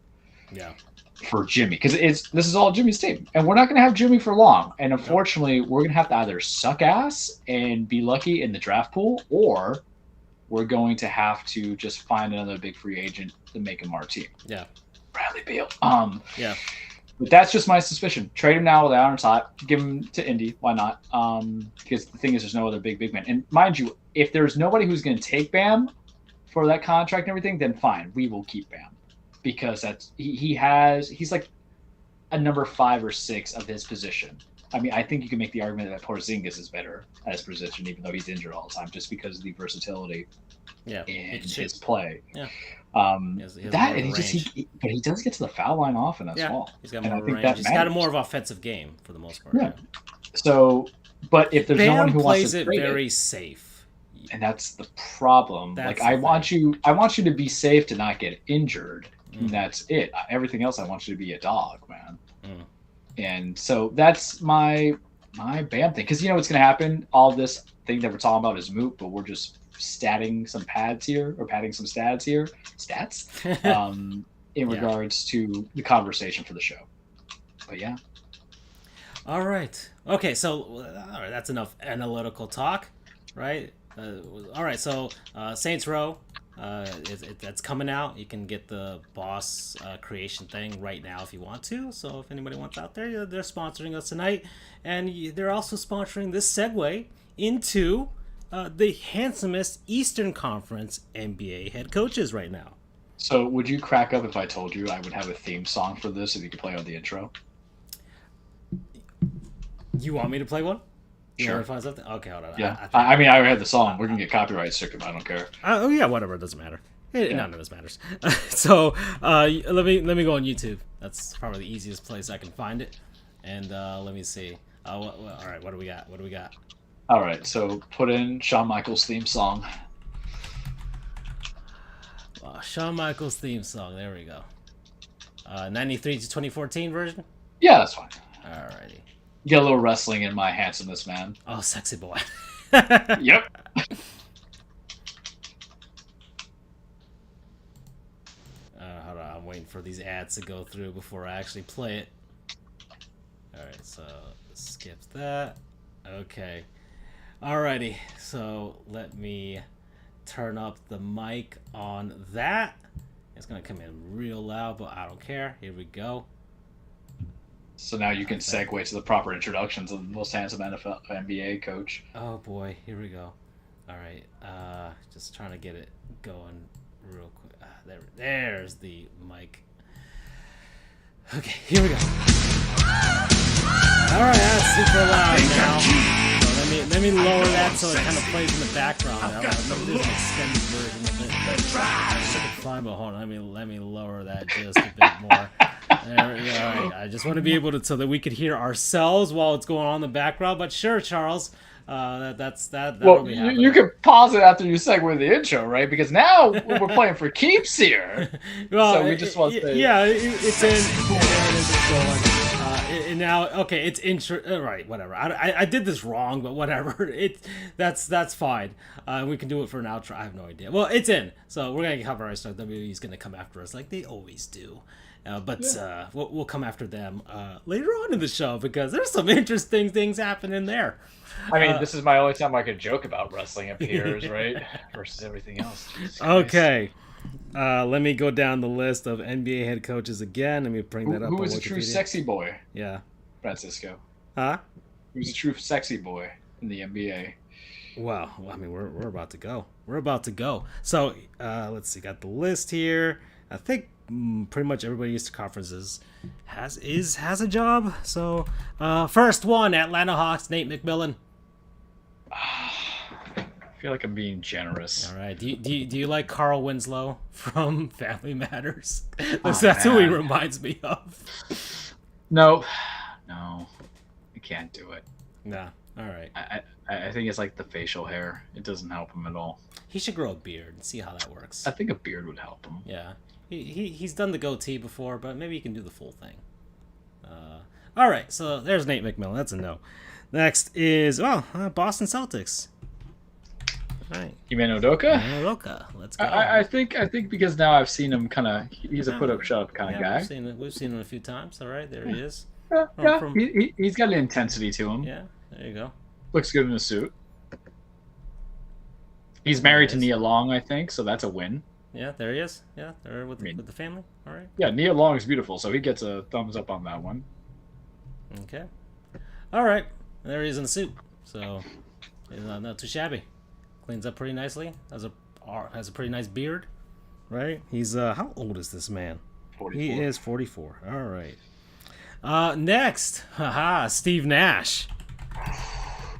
for Jimmy. Because this is all Jimmy's team. And we're not going to have Jimmy for long. And unfortunately, we're going to have to either suck ass and be lucky in the draft pool, or we're going to have to just find another big free agent to make him our team. Yeah. Bradley Beal. Yeah. But that's just my suspicion. Trade him now while the iron's hot. Give him to Indy. Why not? Because the thing is, there's no other big man. And mind you, if there's nobody who's going to take Bam for that contract and everything, then fine. We will keep Bam. Because he's like a number 5 or 6 of his position. I mean, I think you can make the argument that Porzingis is better at his position, even though he's injured all the time, just because of the versatility in his play. Yeah. But he does get to the foul line often as well. He's got more range. He's got a more of an offensive game for the most part. Yeah. So, but if there's no one who wants to play it very safe, and that's the problem. I want you to be safe to not get injured. And that's it. Everything else, I want you to be a dog, man. And so that's my Bam thing. Because you know what's going to happen? All this thing that we're talking about is moot, but we're just padding some stats here. In regards to the conversation for the show. But yeah. All right. Okay, so that's enough analytical talk, right? All right, so Saints Row, that's coming out. You can get the Boss Creation thing right now if you want to. So if anybody wants out there, they're sponsoring us tonight. And they're also sponsoring this segue into the handsomest Eastern Conference NBA head coaches right now. So would you crack up if I told you I would have a theme song for this if you could play on the intro? You want me to play one? Sure. You want to find something? Okay, hold on. Yeah. I mean, I already had the song. We're going to get copyright stricken. I don't care. Oh, yeah, whatever. It doesn't matter. None of this matters. So let me go on YouTube. That's probably the easiest place I can find it. And let me see. All right, what do we got? All right, so put in Shawn Michaels' theme song. Shawn Michaels' theme song. There we go. 93 to 2014 version? Yeah, that's fine. Alrighty. Get a little wrestling in my handsomeness, man. Oh, sexy boy. Yep. Hold on, I'm waiting for these ads to go through before I actually play it. Alright, so skip that. Okay. Alrighty, so let me turn up the mic on that. It's gonna come in real loud, but I don't care. Here we go. So now you can segue to the proper introductions of the most handsome NBA coach. Oh boy, here we go. Alright, just trying to get it going real quick. There's the mic. Okay, here we go. Alright, that's super loud now. So let me lower that so it kind of plays in the background. Maybe there's an extended version of it. Fine, but hold on, let me lower that just a bit more. There we go. Alright, I just want to be able to so that we could hear ourselves while it's going on in the background. But sure, Charles, that. Well, you can pause it after you segue the intro, right? Because now we're playing for keeps here. Well, so we just want to say, yeah, it's in. It's going. And now, okay, it's intro. Right, whatever. I did this wrong, but whatever. That's fine. We can do it for an outro. I have no idea. Well, it's in, so we're gonna cover our stuff. WWE's gonna come after us like they always do. We'll come after them later on in the show because there's some interesting things happening there. I mean, this is my only time I could joke about wrestling appears, right? Versus everything else. Okay. Let me go down the list of NBA head coaches again. Let me bring that up. Who on was a Wikipedia. true sexy boy? Yeah. Francisco. Huh? Who was a true sexy boy in the NBA? Well, I mean, we're about to go. We're about to go. So, let's see. Got the list here. I think pretty much everybody used to conferences has a job. So, first one, Atlanta Hawks, Nate McMillan. I feel like I'm being generous. All right. Do you like Carl Winslow from Family Matters? Oh, That's who he reminds me of. No, I can't do it. Nah. All right. I think it's like the facial hair. It doesn't help him at all. He should grow a beard and see how that works. I think a beard would help him. Yeah. He's done the goatee before, but maybe he can do the full thing. All right, so there's Nate McMillan. That's a no. Next is Boston Celtics. All right, Ime Udoka. Udoka. Let's go. I think because now I've seen him kind of. He's a put up shut up kind of guy. We've seen him a few times. All right, there he is. Yeah. He's got an intensity to him. Yeah, there you go. Looks good in a suit. He's married to Nia Long, I think, so that's a win. Yeah, there he is. Yeah, they're with the family. All right. Yeah, Nia Long is beautiful, so he gets a thumbs up on that one. Okay. All right. There he is in the suit. So, he's not too shabby. Cleans up pretty nicely. Has a pretty nice beard. Right? He's how old is this man? 44. He is 44. All right. Next, Steve Nash.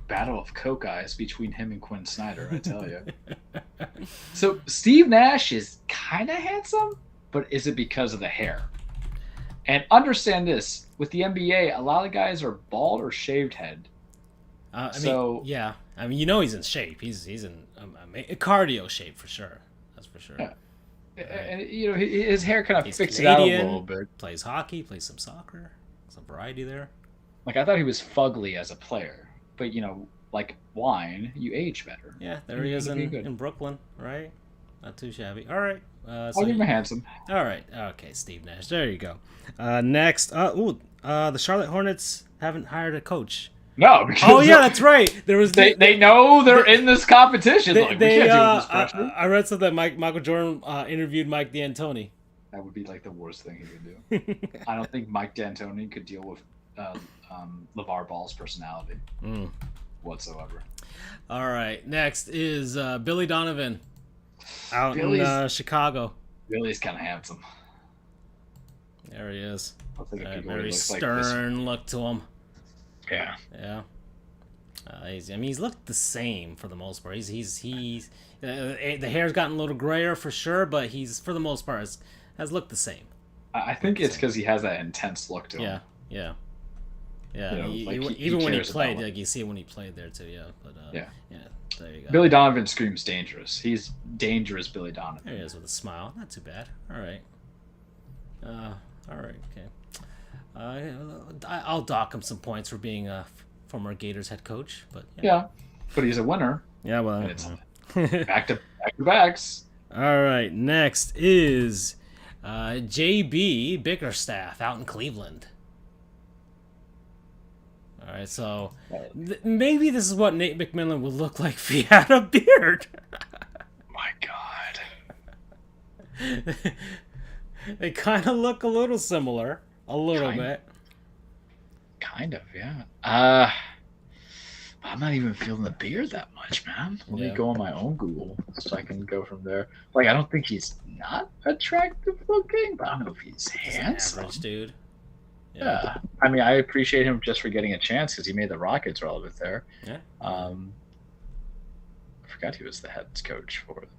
Battle of coke eyes between him and Quinn Snyder, I tell you. So Steve Nash is kind of handsome, but is it because of the hair? And understand this, with the NBA, a lot of guys are bald or shaved head. I mean, he's in shape. He's in cardio shape for sure. That's for sure. Yeah. And his hair kind of He's fixes Canadian, it out a little bit. Plays hockey, plays some soccer. Some variety there. Like I thought he was fugly as a player, but like wine, you age better. Yeah, there he is in Brooklyn, right? Not too shabby. All right. I'll give him a handsome. All right. Okay, Steve Nash. There you go. Next, the Charlotte Hornets haven't hired a coach. No, because that's right. There was they know they're in this competition. We can't do this pressure. I read something that Michael Jordan interviewed Mike D'Antoni. That would be like the worst thing he could do. I don't think Mike D'Antoni could deal with LeVar Ball's personality whatsoever. All right. Next is Billy Donovan out in Chicago. Billy's kind of handsome. There he is. Very stern look to him. Yeah. Yeah. He's looked the same for the most part. He's the hair's gotten a little grayer for sure, but he's for the most part has looked the same. I think it's because he has that intense look to him. Yeah. He even when he played, like you see it when he played there too. Yeah, but yeah. There you go. Billy Donovan screams dangerous. He's dangerous, Billy Donovan. There he is with a smile. Not too bad. All right. Okay. I'll dock him some points for being a former Gators head coach, but yeah. but he's a winner. Yeah, well. And it's back to backs. All right, next is JB Bickerstaff out in Cleveland. All right, so maybe this is what Nate McMillan would look like if he had a beard. My God. They kind of look a little similar, a little bit. Kind of, yeah. I'm not even feeling the beard that much, man. Let me go on my own Google so I can go from there. Like, I don't think he's not attractive looking, but I don't know if he's handsome. Average dude. Yeah. I mean, I appreciate him just for getting a chance because he made the Rockets relevant there. Yeah. I forgot he was the head coach for them.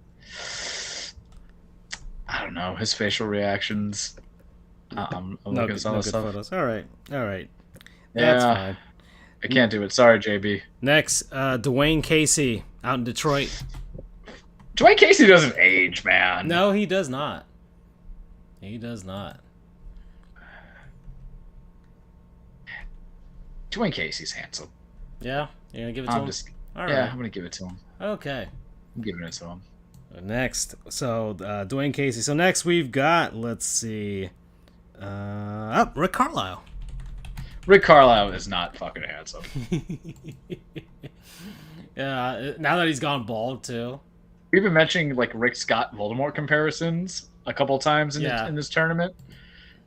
I don't know. His facial reactions. I'm looking at some of the stuff. Photos. All right. Yeah. That's fine. I can't do it. Sorry, JB. Next, Dwayne Casey out in Detroit. Dwayne Casey doesn't age, man. No, he does not. He does not. Dwayne Casey's handsome. Yeah? You're going to give it to him? All right. Yeah, I'm going to give it to him. Okay. I'm giving it to him. Next, so Dwayne Casey. So next we've got, let's see, Rick Carlisle. Rick Carlisle is not fucking handsome. Yeah, now that he's gone bald too. We've been mentioning like Rick Scott Voldemort comparisons a couple times in this tournament,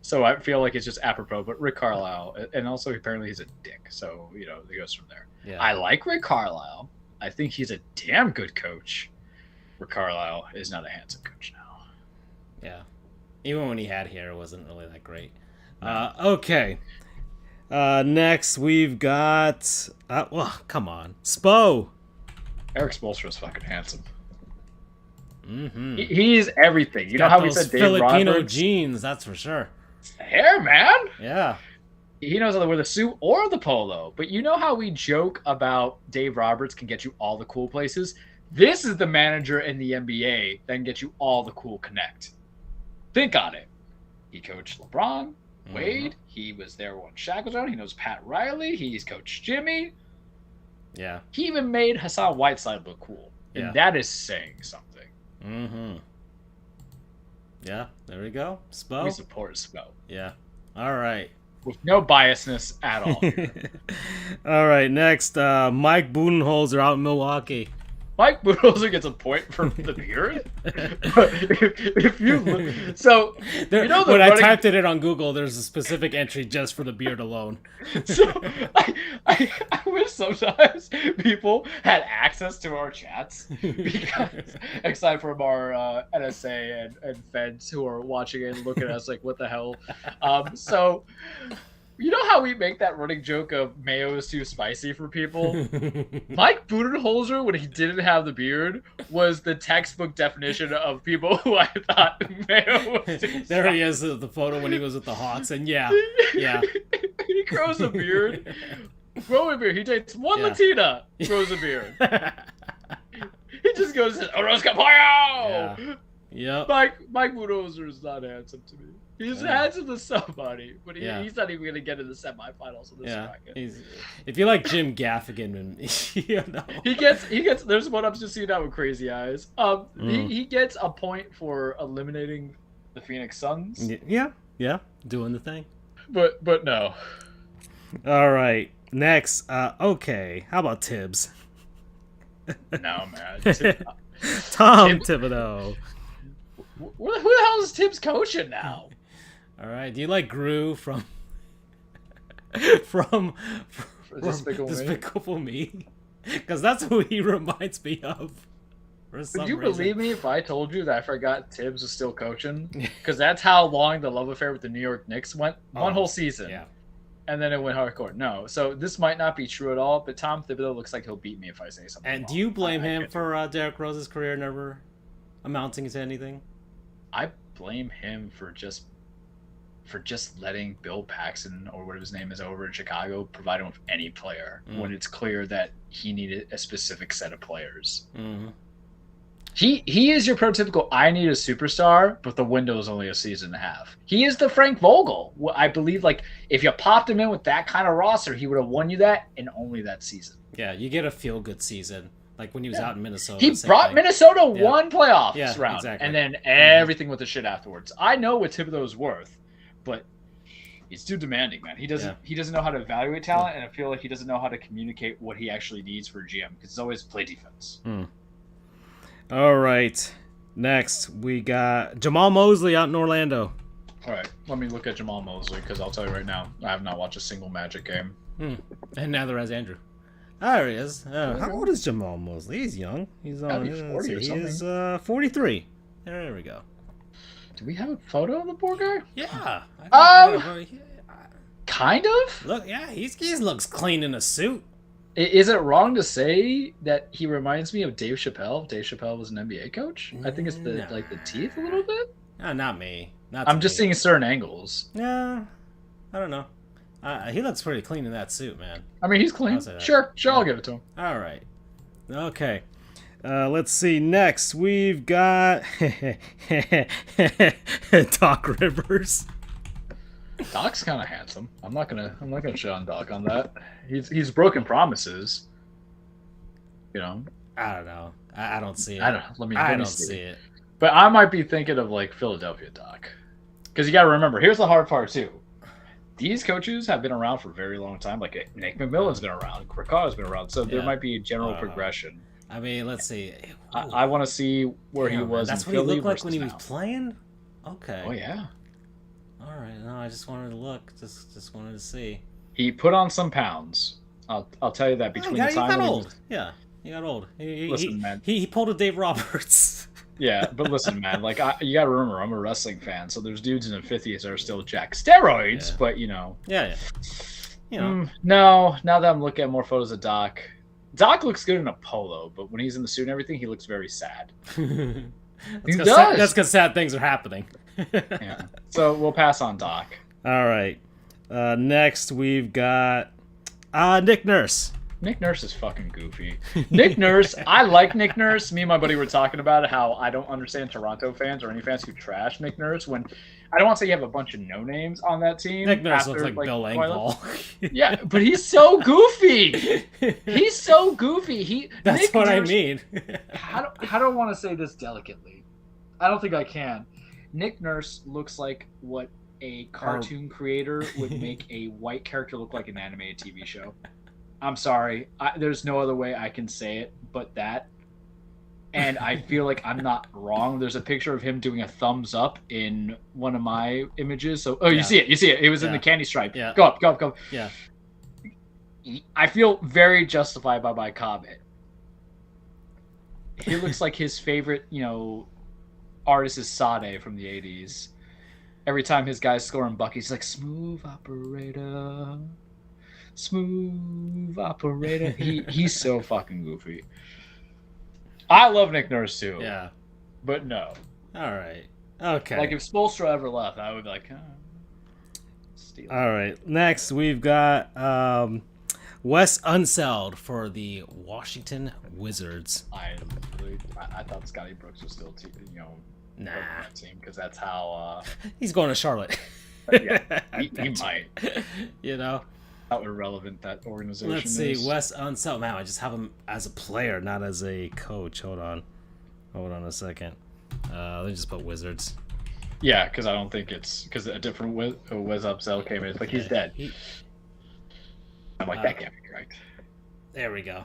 so I feel like it's just apropos. But Rick Carlisle, and also apparently he's a dick, so it goes from there. Yeah. I like Rick Carlisle. I think he's a damn good coach. Rick Carlisle is not a handsome coach now. Yeah, even when he had hair, it wasn't really that great. Okay. Next we've got come on, Spo. Eric Spoelstra is fucking handsome. Mm-hmm. He's everything. You know how we said Dave Filipino Roberts? jeans, that's for sure. Hair, man. Yeah. He knows how to wear the suit or the polo. But you know how we joke about Dave Roberts can get you all the cool places? This is the manager in the NBA that can get you all the cool connect. Think on it. He coached LeBron, Wade. Mm-hmm. He was there when Shaq was around. He knows Pat Riley. He's coached Jimmy. Yeah. He even made Hassan Whiteside look cool. And that is saying something. Mm-hmm. Yeah, there we go. Spo. We support Spo. Yeah. All right. With no biasness at all. All right, next, Mike Budenholzer out in Milwaukee. Mike Budenholzer gets a point for the beard. if you look, so when I typed it in on Google, there's a specific entry just for the beard alone. So I wish sometimes people had access to our chats because, aside from our NSA and feds who are watching it and looking at us like, what the hell? So. You know how we make that running joke of mayo is too spicy for people? Mike Budenholzer, when he didn't have the beard, was the textbook definition of people who I thought mayo was too spicy. There he is, the photo when he was with the Hawks, and yeah. He grows a beard. Growing beard. He dates one Latina, grows a beard. He just goes, Oroz Capoyo! Yeah. Mike Budenholzer is not handsome to me. He's handsome to somebody, but he's not even going to get in the semifinals of this bracket. If you like Jim Gaffigan, he gets. There's one I'm just seeing out with crazy eyes. He gets a point for eliminating the Phoenix Suns. Yeah, doing the thing. But no. All right, next. Okay, how about Tibbs? No, man. Tom Thibodeau. Who the hell is Tibbs coaching now? All right. Do you like Gru from Despicable Me? Because that's who he reminds me of. Would you believe me if I told you that I forgot Tibbs was still coaching? Because that's how long the love affair with the New York Knicks went. One whole season. Yeah. And then it went hardcore. No. So this might not be true at all, but Tom Thibodeau looks like he'll beat me if I say something. And do you blame him for Derrick Rose's career never amounting to anything? I blame him for just letting Bill Paxton or whatever his name is over in Chicago provide him with any player when it's clear that he needed a specific set of players. Mm-hmm. He is your prototypical I need a superstar, but the window is only a season and a half. He is the Frank Vogel. I believe like if you popped him in with that kind of roster, he would have won you that and only that season. Yeah, you get a feel good season. Like when he was out in Minnesota. He same brought thing. Minnesota one playoffs round, exactly. and then everything with the shit afterwards. I know what Thibodeau's worth, but he's too demanding, man. He doesn't know how to evaluate talent, and I feel like he doesn't know how to communicate what he actually needs for a GM because it's always play defense. All right. Next, we got Jamal Mosley out in Orlando. All right, let me look at Jamal Mosley because I'll tell you right now, I have not watched a single Magic game. And neither has Andrew. There he is. How old is Jamal Mosley? He's young. He's on. 40 or something. He is 43. There we go. Do we have a photo of the poor guy? Yeah. Kind of. Look, yeah, he looks clean in a suit. Is it wrong to say that he reminds me of Dave Chappelle? Dave Chappelle was an NBA coach. I think it's the teeth a little bit. No, not me. I'm just seeing certain angles. Yeah, I don't know. He looks pretty clean in that suit, man. I mean, he's clean. Sure, I'll give it to him. All right. Okay. Let's see. Next, we've got Doc Rivers. Doc's kind of handsome. I'm not gonna shit on Doc on that. He's broken promises. You know. I don't know. I don't see it. I don't see it. But I might be thinking of like Philadelphia Doc, because you got to remember. Here's the hard part too. These coaches have been around for a very long time. Like Nick McMillan's been around, Ricardo's been around, so there might be a general progression. I mean, let's see. I want to see where he was. That's in what he Philly looked like when he now. was playing. Okay. Oh yeah. All right. No, I just wanted to look. Just wanted to see. He put on some pounds. I'll tell you that between the time he got when old. Yeah, he got old. Listen, man. He pulled a Dave Roberts. Yeah, but listen, man. Like you got to remember, I'm a wrestling fan, so there's dudes in their 50s that are still jack steroids, but you know. Yeah. You know. No, now that I'm looking at more photos of Doc looks good in a polo, but when he's in the suit and everything, he looks very sad. That's because sad things are happening. Yeah. So we'll pass on Doc. All right. Next, we've got Nick Nurse. Nick Nurse is fucking goofy. Nick Nurse, I like Nick Nurse. Me and my buddy were talking about how I don't understand Toronto fans or any fans who trash Nick Nurse when I don't want to say you have a bunch of no names on that team. Nick Nurse looks like Bill Engvall. Yeah, but he's so goofy. He's so goofy. That's Nick what Nurse, I mean. How do I want to say this delicately? I don't think I can. Nick Nurse looks like what a cartoon creator would make a white character look like an animated TV show. I'm sorry. There's no other way I can say it but that. And I feel like I'm not wrong. There's a picture of him doing a thumbs up in one of my images. So, you see it. It was in the candy stripe. Yeah. Go up. Yeah. I feel very justified by my comment. He looks like his favorite, artist is Sade from the 80s. Every time his guys score in Bucky, he's like, smooth operator. Smooth operator. He's so fucking goofy. I love Nick Nurse too. Yeah. But no. All right. Okay. Like if Spoelstra ever left, I would be like, steal. All right. Next, we've got Wes Unseld for the Washington Wizards. I thought Scotty Brooks was still, Nah. team because that's how. He's going to Charlotte. Yeah, he might. How irrelevant that organization is. Let's see, Wes Unseld. Man, I just have him as a player, not as a coach. Hold on a second. Let me just put Wizards. Yeah, because I don't think it's because a different Wes Unseld came in. It's like he's dead. I'm like that can't be correct. There we go.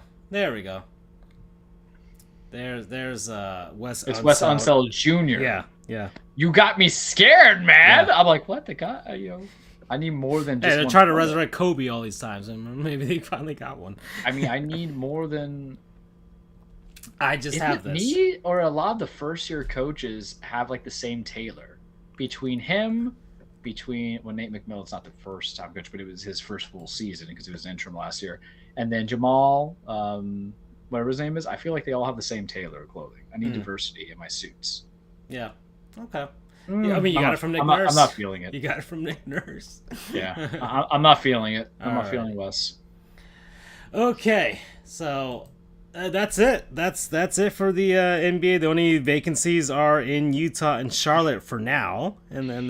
There's Wes. It's Wes Unseld Jr. Yeah. You got me scared, man. Yeah. I'm like, what the guy? I need more than just. Hey, they're trying to resurrect Kobe all these times, and maybe they finally got one. I mean, I need more than. I just have this. Me or a lot of the first-year coaches have like the same tailor between well, Nate McMillan's not the first time coach, but it was his first full season because it was an interim last year, and then Jamal, whatever his name is. I feel like they all have the same tailor of clothing. I need diversity in my suits. Yeah. Okay. Yeah, I mean, you got it from Nick Nurse. I'm not feeling it. You got it from Nick Nurse. Yeah, I'm not feeling it. I'm not feeling Wes. Okay, so that's it. That's it for the NBA. The only vacancies are in Utah and Charlotte for now, and then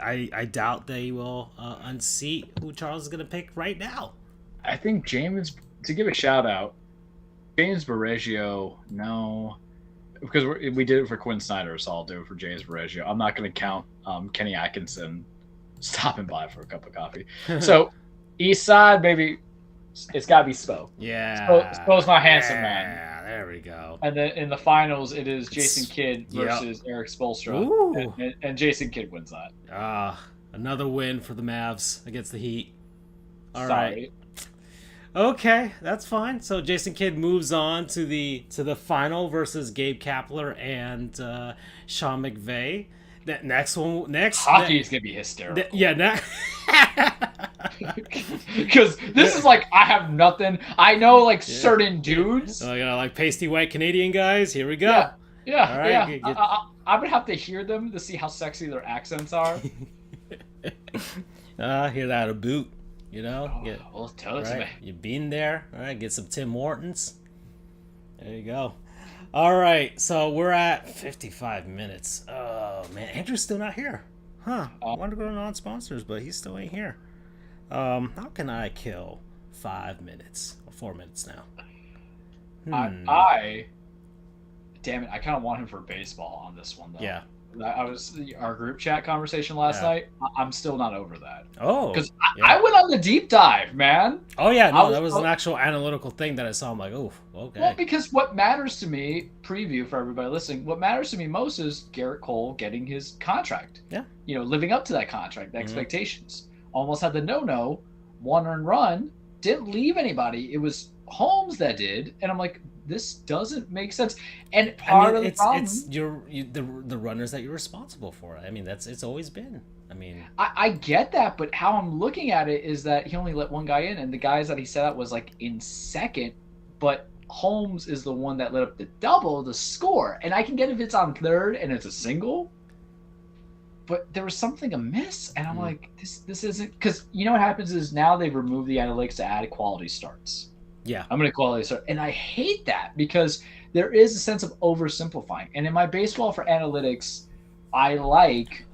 I doubt they will unseat who Charles is going to pick right now. I think James to give a shout out, James Borregio, no, because we did it for Quinn Snyder, so I'll do it for James Borregio. I'm not going to count Kenny Atkinson stopping by for a cup of coffee. So East Side, baby, it's got to be Spo. Yeah. Spo's my handsome man. Yeah, there we go. And then in the finals, it is Jason Kidd versus Eric Spoelstra, and Jason Kidd wins that. Another win for the Mavs against the Heat. All Sorry. right. Okay, that's fine. So Jason Kidd moves on to the final versus Gabe Kapler and Sean McVay. That next Hockey is gonna be hysterical. Because this is like I have nothing. I know like certain dudes. Like pasty white Canadian guys. Here we go. Yeah. All right, I would have to hear them to see how sexy their accents are. Hear that a boot. You know, tell it to me. You've been there. All right, get some Tim Hortons. There you go. All right, so we're at 55 minutes. Oh, man. Andrew's still not here. Huh. I wanted to go to non-sponsors, but he still ain't here. How can I kill 5 minutes? Or 4 minutes now? Damn it, I kind of want him for baseball on this one, though. Yeah. Our group chat conversation last night. I'm still not over that. Oh, because I went on the deep dive, man. Oh yeah, no, that was an actual analytical thing that I saw. I'm like, oh, okay. Well, because what matters to me, preview for everybody listening, what matters to me most is Garrett Cole getting his contract. Yeah. Living up to that contract, the expectations. Almost had the no, one earned run, didn't leave anybody. It was Holmes that did, and I'm like, this doesn't make sense. And part of the problem, it's the runners that you're responsible for. I mean, it's always been. I mean, I get that, but how I'm looking at it is that he only let one guy in, and the guys that he set up was like in second, but Holmes is the one that lit up the double, the score. And I can get if it's on third and it's a single, but there was something amiss, and I'm like, this isn't, because you know what happens is now they've removed the analytics to add quality starts. Yeah, I'm going to quality start. And I hate that because there is a sense of oversimplifying. And in my baseball for analytics, I like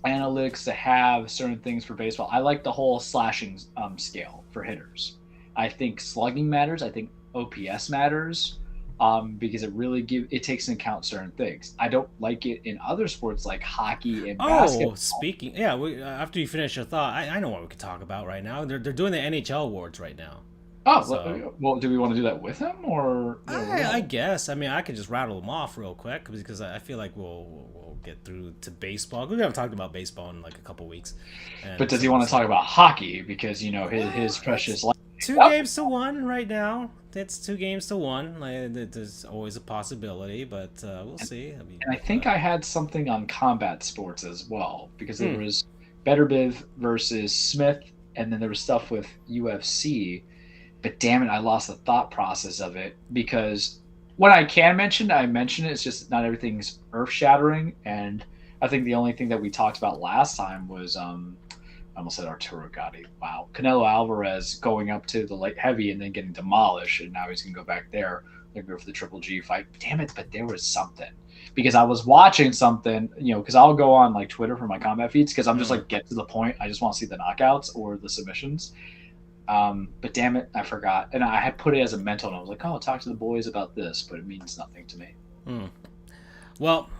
analytics to have certain things for baseball. I like the whole slashing scale for hitters. I think slugging matters. I think OPS matters because it takes into account certain things. I don't like it in other sports like hockey and basketball. Speaking, after you finish your thought, I know what we could talk about right now. They're doing the NHL awards right now. Oh, so, well, do we want to do that with him, or? I guess. I mean, I could just rattle them off real quick because I feel like we'll get through to baseball. We haven't talked about baseball in like a couple weeks. But does he want to talk about hockey? Because his precious life. 2-1 right now. It's 2-1. Like, there's always a possibility, but we'll see. I mean, and I think I had something on combat sports as well because there was Better Biv versus Smith, and then there was stuff with UFC. But damn it, I lost the thought process of it because when I can mention it, I mention it. It's just not everything's earth-shattering. And I think the only thing that we talked about last time was, I almost said Arturo Gatti. Wow. Canelo Alvarez going up to the light heavy and then getting demolished. And now he's going to go back there. They're going to go for the Triple G fight. Damn it, but there was something. Because I was watching something, because I'll go on like Twitter for my combat feeds because I'm just like, get to the point. I just want to see the knockouts or the submissions. But damn it, I forgot. And I had put it as a mental, and I was like, oh, talk to the boys about this, but it means nothing to me. Well,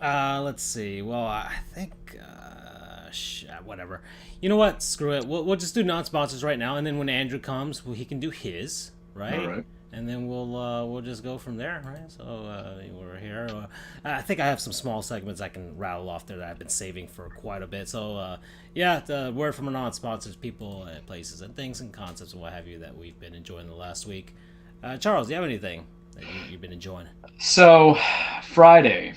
let's see. Well, I think, whatever. You know what? Screw it. We'll just do non-sponsors right now, and then when Andrew comes, he can do his, right? All right. And then we'll just go from there, right? So we're here. I think I have some small segments I can rattle off there that I've been saving for quite a bit. So the word from our non-sponsors, people, places, and things and concepts and what have you that we've been enjoying the last week. Charles, do you have anything that you've been enjoying? So Friday,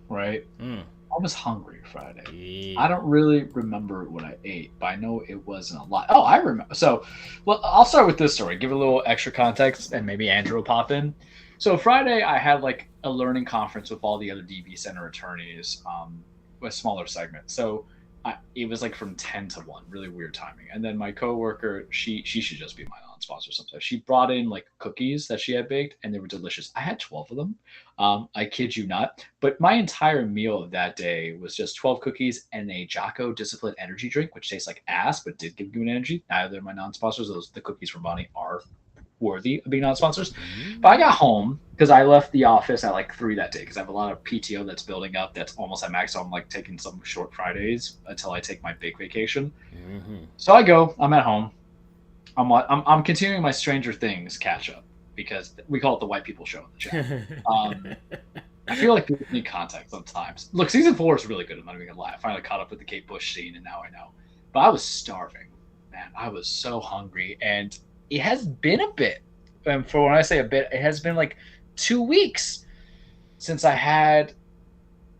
right? I was hungry Friday. Yeah. I don't really remember what I ate, but I know it wasn't a lot. Oh, I remember. So, well, I'll start with this story. Give a little extra context, and maybe Andrew will pop in. So Friday, I had like a learning conference with all the other DB Center attorneys, a smaller segment. So it was like from 10 to 1, really weird timing. And then my coworker, she should just be my non-sponsor sometimes. She brought in like cookies that she had baked, and they were delicious. I had 12 of them. I kid you not. But my entire meal of that day was just 12 cookies and a Jocko Discipline energy drink, which tastes like ass, but did give you an energy. Neither of my non-sponsors, the cookies from Bonnie, are worthy of being on sponsors. But I got home because I left the office at like 3 that day because I have a lot of PTO that's building up that's almost at max. So I'm like taking some short Fridays until I take my big vacation. So I go, I'm at home. I'm continuing my Stranger Things catch up because we call it the white people show in the chat. I feel like people need context sometimes. Look, season 4 is really good. I'm not even gonna lie. I finally caught up with the Kate Bush scene, and now I know. But I was starving, man. I was so hungry, and it has been a bit. And for when I say a bit, it has been like 2 weeks since I had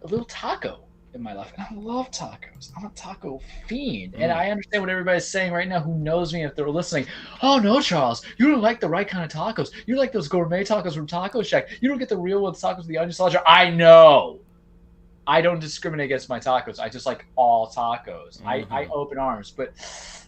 a little taco in my life. And I love tacos. I'm a taco fiend. And I understand what everybody's saying right now who knows me if they're listening. Oh, no, Charles. You don't like the right kind of tacos. You like those gourmet tacos from Taco Shack. You don't get the real ones tacos with the onion cilantro. I know. I don't discriminate against my tacos. I just like all tacos. I open arms. But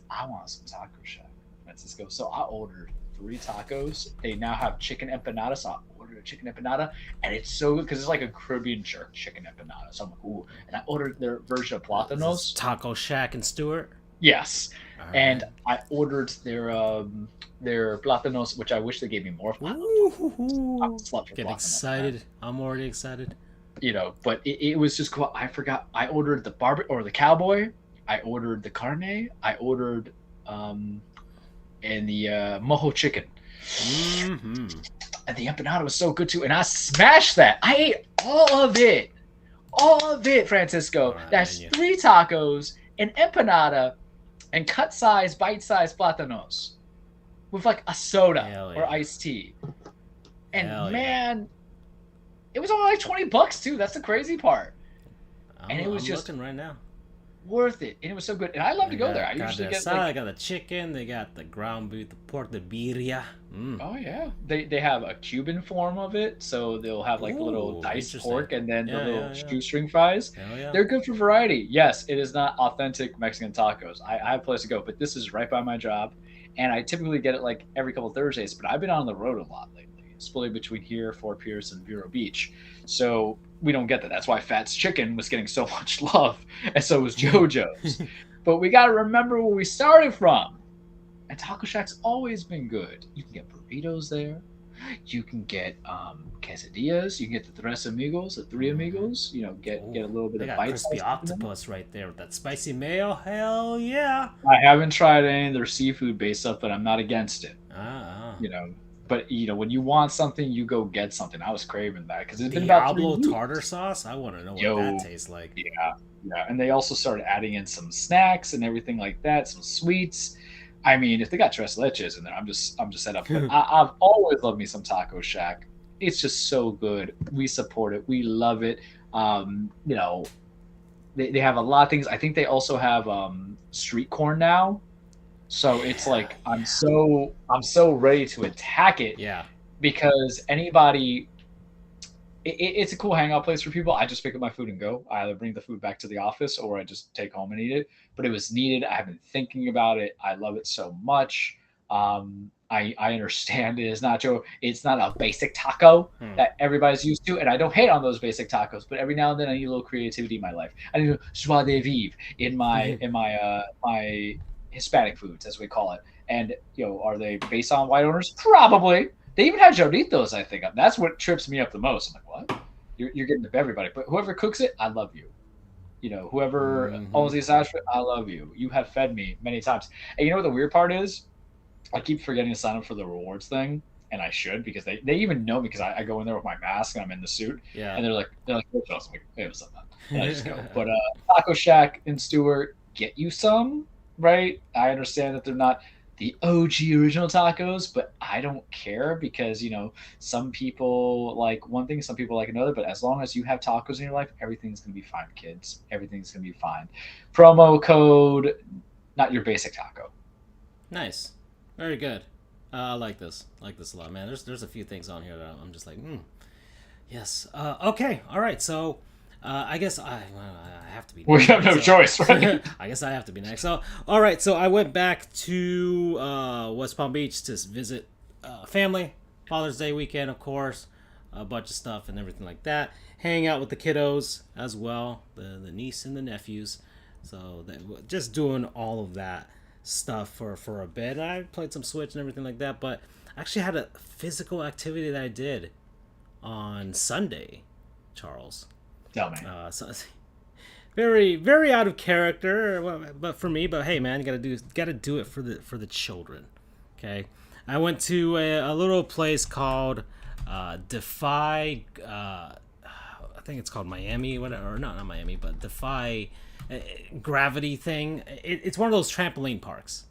I want some Taco Shack, Francisco. So I ordered 3 tacos. They now have chicken empanada. So I ordered a chicken empanada, and it's so good because it's like a Caribbean jerk chicken empanada. So I'm like, ooh. And I ordered their version of platanos. Taco Shack and Stewart. Yes, and I ordered their platanos, which I wish they gave me more. Get excited! I'm already excited. You know, but it was just cool. I forgot. I ordered the the cowboy. I ordered the carne. I ordered and the mojo chicken. And the empanada was so good too. And I smashed that. I ate all of it. All of it, Francisco. Right, that's 3 tacos, an empanada, and cut-sized, bite-sized platanos with like a soda or iced tea. And man, it was only like $20 too. That's the crazy part. And it was just looking right now. Worth it, and it was so good. And I love to go there. I usually get salad. They got the chicken. They got the ground beef, the pork, the birria. Oh yeah, they have a Cuban form of it, so they'll have like little diced pork and then the little shoestring fries. They're good for variety. Yes, it is not authentic Mexican tacos. I have a place to go, but this is right by my job, and I typically get it like every couple of Thursdays. But I've been on the road a lot lately, splitting between here, Fort Pierce, and Vero Beach. So we don't get that. That's why Fat's Chicken was getting so much love, and so was JoJo's. But we got to remember where we started from. And Taco Shack's always been good. You can get burritos there. You can get quesadillas. You can get the Tres Amigos, the Three Amigos. You know, get a little bit of bite. Crispy octopus right there with that spicy mayo. Hell yeah! I haven't tried any of their seafood-based stuff, but I'm not against it. You know. But you know, when you want something, you go get something. I was craving that because it's been about 3 weeks. Tartar sauce. I want to know what that tastes like. Yeah. And they also started adding in some snacks and everything like that, some sweets. I mean, if they got tres leches in there, I'm just set up. But I've always loved me some Taco Shack. It's just so good. We support it. We love it. You know, they have a lot of things. I think they also have street corn now. So it's like I'm so ready to attack it. Yeah. Because anybody, it's a cool hangout place for people. I just pick up my food and go. I either bring the food back to the office or I just take home and eat it. But it was needed. I have been thinking about it. I love it so much. I understand it's not a basic taco that everybody's used to, and I don't hate on those basic tacos. But every now and then I need a little creativity in my life. I need a joie de vivre in my my Hispanic foods, as we call it. And you know, are they based on white owners? Probably. They even have Jarditos, I think. That's what trips me up the most. I'm like, what? You're getting to everybody, but whoever cooks it, I love you. You know, whoever owns the establishment, I love you. You have fed me many times. And you know what the weird part is? I keep forgetting to sign up for the rewards thing, and I should because they even know me because I go in there with my mask and I'm in the suit. Yeah. And they're like, what's else? I'm like, hey, what's up, man? And I just go. But Taco Shack and Stewart, get you some, right? I understand that they're not the OG original tacos, but I don't care because, you know, some people like one thing, some people like another, but as long as you have tacos in your life, everything's going to be fine, kids. Everything's going to be fine. Promo code, not your basic taco. Nice. Very good. I like this. I like this a lot, man. There's a few things on here that I'm just like, yes. Okay. All right. So, I guess I have to be next. We have no choice, right? I guess I have to be next. So, all right. So I went back to West Palm Beach to visit family. Father's Day weekend, of course. A bunch of stuff and everything like that. Hang out with the kiddos as well, the niece and the nephews. So just doing all of that stuff for a bit. I played some Switch and everything like that, but I actually had a physical activity that I did on Sunday, Charles. Tell me. So, very very out of character, but for me. But hey, man, you gotta do it for the children. Okay, I went to a little place called Defy. I think it's called Miami, whatever. Or not Miami, but Defy Gravity thing. It's one of those trampoline parks.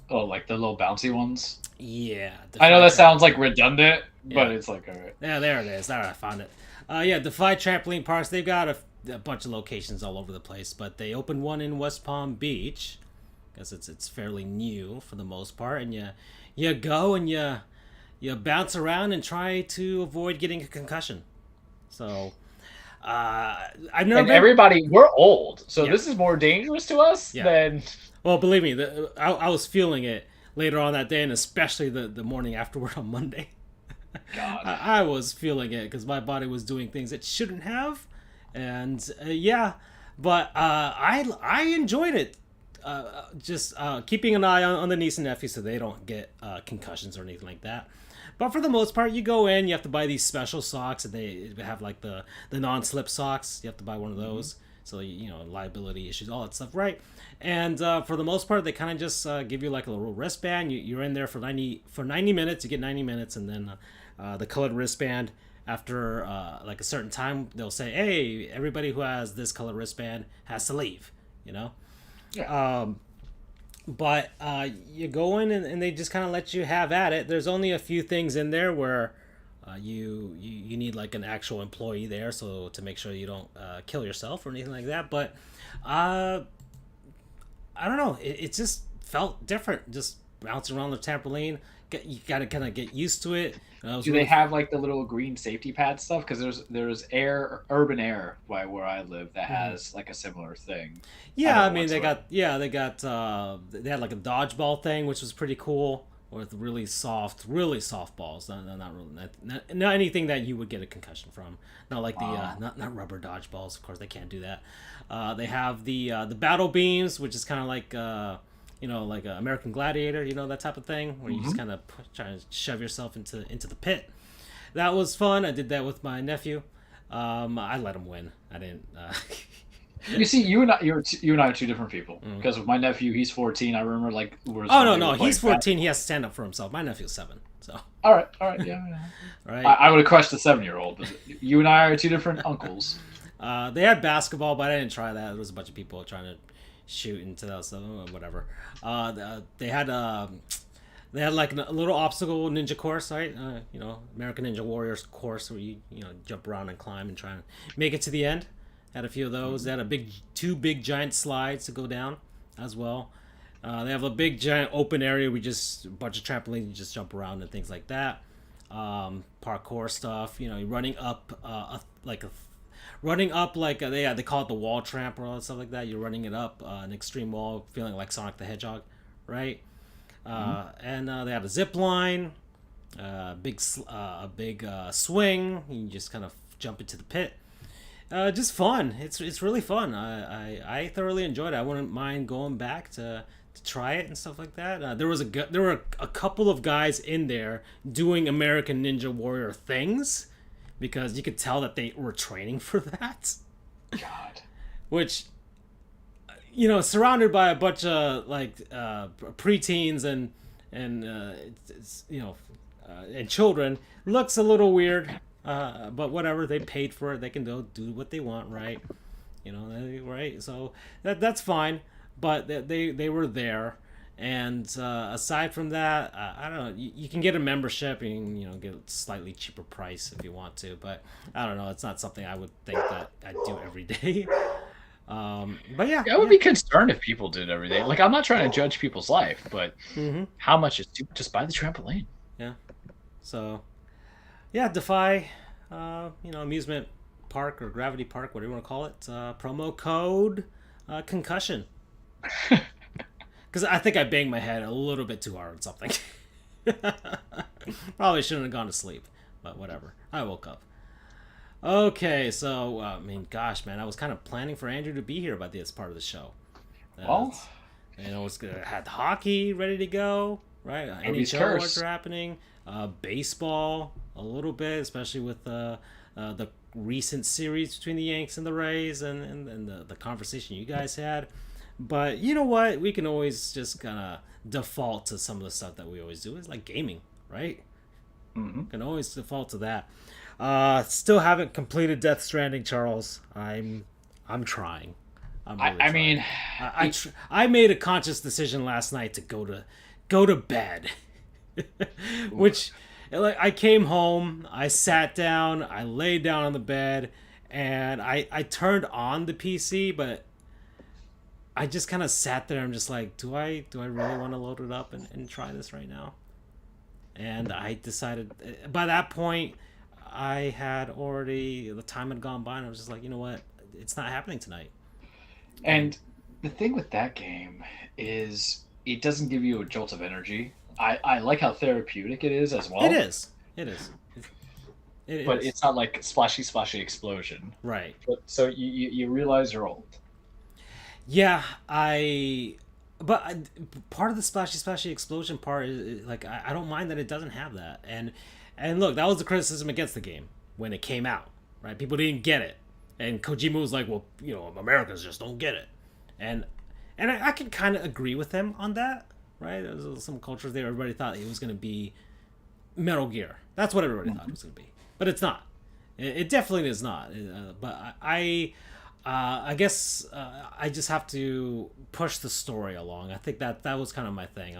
Oh, like the little bouncy ones? Yeah. I know that Defy sounds like redundant, but Yeah. it's like, all right. Yeah, there it is. There, I found it. Yeah, Defy Trampoline Parks. They've got a bunch of locations all over the place, but they opened one in West Palm Beach because it's fairly new for the most part, and you go and you bounce around and try to avoid getting a concussion. So I've never And been. everybody, we're old, so Yeah. this is more dangerous to us Yeah. than. Well, believe me, I was feeling it later on that day, and especially the morning afterward on Monday. God. I was feeling it because my body was doing things it shouldn't have, and yeah, but I enjoyed it. Just keeping an eye on the niece and nephew so they don't get concussions or anything like that. But for the most part, you go in, you have to buy these special socks, and they have like the non-slip socks. You have to buy one of those, so you know, liability issues, all that stuff, right? And for the most part, they kind of just give you like a little wristband. You're in there for 90 minutes. You get 90 minutes, and then the colored wristband. After like a certain time, they'll say, "Hey, everybody who has this colored wristband has to leave." You know. Yeah. But you go in and they just kind of let you have at it. There's only a few things in there where you need like an actual employee there, so to make sure you don't kill yourself or anything like that. But I don't know. It just felt different. Just bouncing around the trampoline. You got to kind of get used to it. Do they have like the little green safety pad stuff? Because there's urban air by where I live that has like a similar thing. Yeah, I don't know mean what's they right. got they had like a dodgeball thing, which was pretty cool, with really soft balls. Not really not anything that you would get a concussion from. Not like the Wow. not rubber dodgeballs. Of course, they can't do that. They have the battle beams, which is kind of like you know, like American Gladiator, you know, that type of thing, where you just kind of try to shove yourself into the pit. That was fun. I did that with my nephew. I let him win. I didn't. You see, you and I are two different people. Because with my nephew, he's 14. I remember like was Oh when no, they no, were playing he's 14. He has to stand up for himself. My nephew's 7, so All right, yeah. right. I would have crushed the 7-year-old, but you and I are two different uncles. They had basketball, but I didn't try that. There was a bunch of people trying to shoot into that stuff, whatever. They had like a little obstacle ninja course, right? You know, American Ninja Warriors course where you jump around and climb and try and make it to the end. Had a few of those. They had two big giant slides to go down as well. They have a big giant open area. We just a bunch of trampolines, you just jump around and things like that. Parkour stuff. You know, you're running up they call it the wall tramp or all that stuff like that. You're running it up an extreme wall, feeling like Sonic the Hedgehog, right? And they had a zip line, a big swing. You just kind of jump into the pit. Just fun. It's really fun. I thoroughly enjoyed it. I wouldn't mind going back to try it and stuff like that. There were a couple of guys in there doing American Ninja Warrior things, because you could tell that they were training for that. God. Which, you know, surrounded by a bunch of like preteens and and children, looks a little weird. But whatever, they paid for it. They can do what they want, right? You know, right? So that's fine. But they were there. And aside from that, I don't know. You can get a membership and get a slightly cheaper price if you want to, but I don't know. It's not something I would think that I'd do every day. But yeah, I would be concerned if people did every day. Like, I'm not trying to judge people's life, but how much is just buy the trampoline? Yeah. So yeah, Defy, amusement park or Gravity Park, whatever you want to call it. Promo code concussion. Because I think I banged my head a little bit too hard on something. Probably shouldn't have gone to sleep, but whatever. I woke up. Okay, so, gosh, man, I was kind of planning for Andrew to be here by this part of the show. Well, You know, it's good. Had hockey ready to go, right? Nobody's NHL cursed. awards are happening. Baseball a little bit, especially with the recent series between the Yanks and the Rays, and the conversation you guys had. But you know what? We can always just kind of default to some of the stuff that we always do. It's like gaming, right? Mm-hmm. Can always default to that. Still haven't completed Death Stranding, Charles. I'm trying. I'm really I trying. mean, I made a conscious decision last night to go to bed, which like I came home, I sat down, I laid down on the bed, and I turned on the PC, but I just kind of sat there. I'm just like, do I really want to load it up and try this right now? And I decided by that point, I had already the time had gone by, and I was just like, you know what, it's not happening tonight. and the thing with that game is it doesn't give you a jolt of energy. I like how therapeutic it is as well. It is. It is. It But is. it's not like splashy, splashy explosion. Right. But, so you realize you're old. Yeah, part of the splashy explosion part is like I don't mind that it doesn't have that. And look, that was the criticism against the game when it came out, right? People didn't get it, and Kojima was like, well, you know, Americans just don't get it, and I can kind of agree with him on that, right? There was some cultures there, everybody thought it was going to be Metal Gear. That's what everybody thought it was going to be, but it's not. It definitely is not. But I guess I just have to push the story along. I think that was kind of my thing.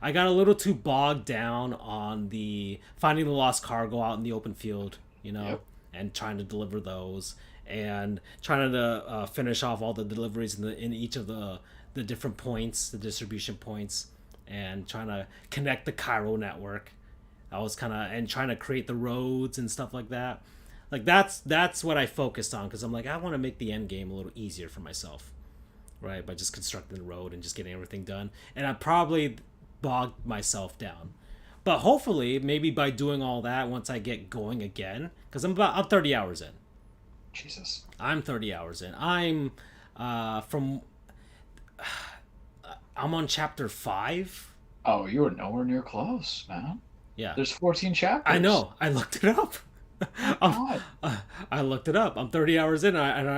I got a little too bogged down on the finding the lost cargo out in the open field, you know, Yep. and trying to deliver those, and trying to finish off all the deliveries in each of the different points, the distribution points, and trying to connect the Cairo network. I was kind of and trying to create the roads and stuff like that. Like that's what I focused on, because I'm like, I want to make the end game a little easier for myself, right? By just constructing the road and just getting everything done. And I probably bogged myself down, but hopefully maybe by doing all that, once I get going again, because I'm 30 hours in. Jesus. I'm 30 hours in. I'm on chapter 5. Oh, you were nowhere near close, man. Yeah, There's 14 chapters. I know. I looked it up. God. I looked it up. I'm 30 hours in, and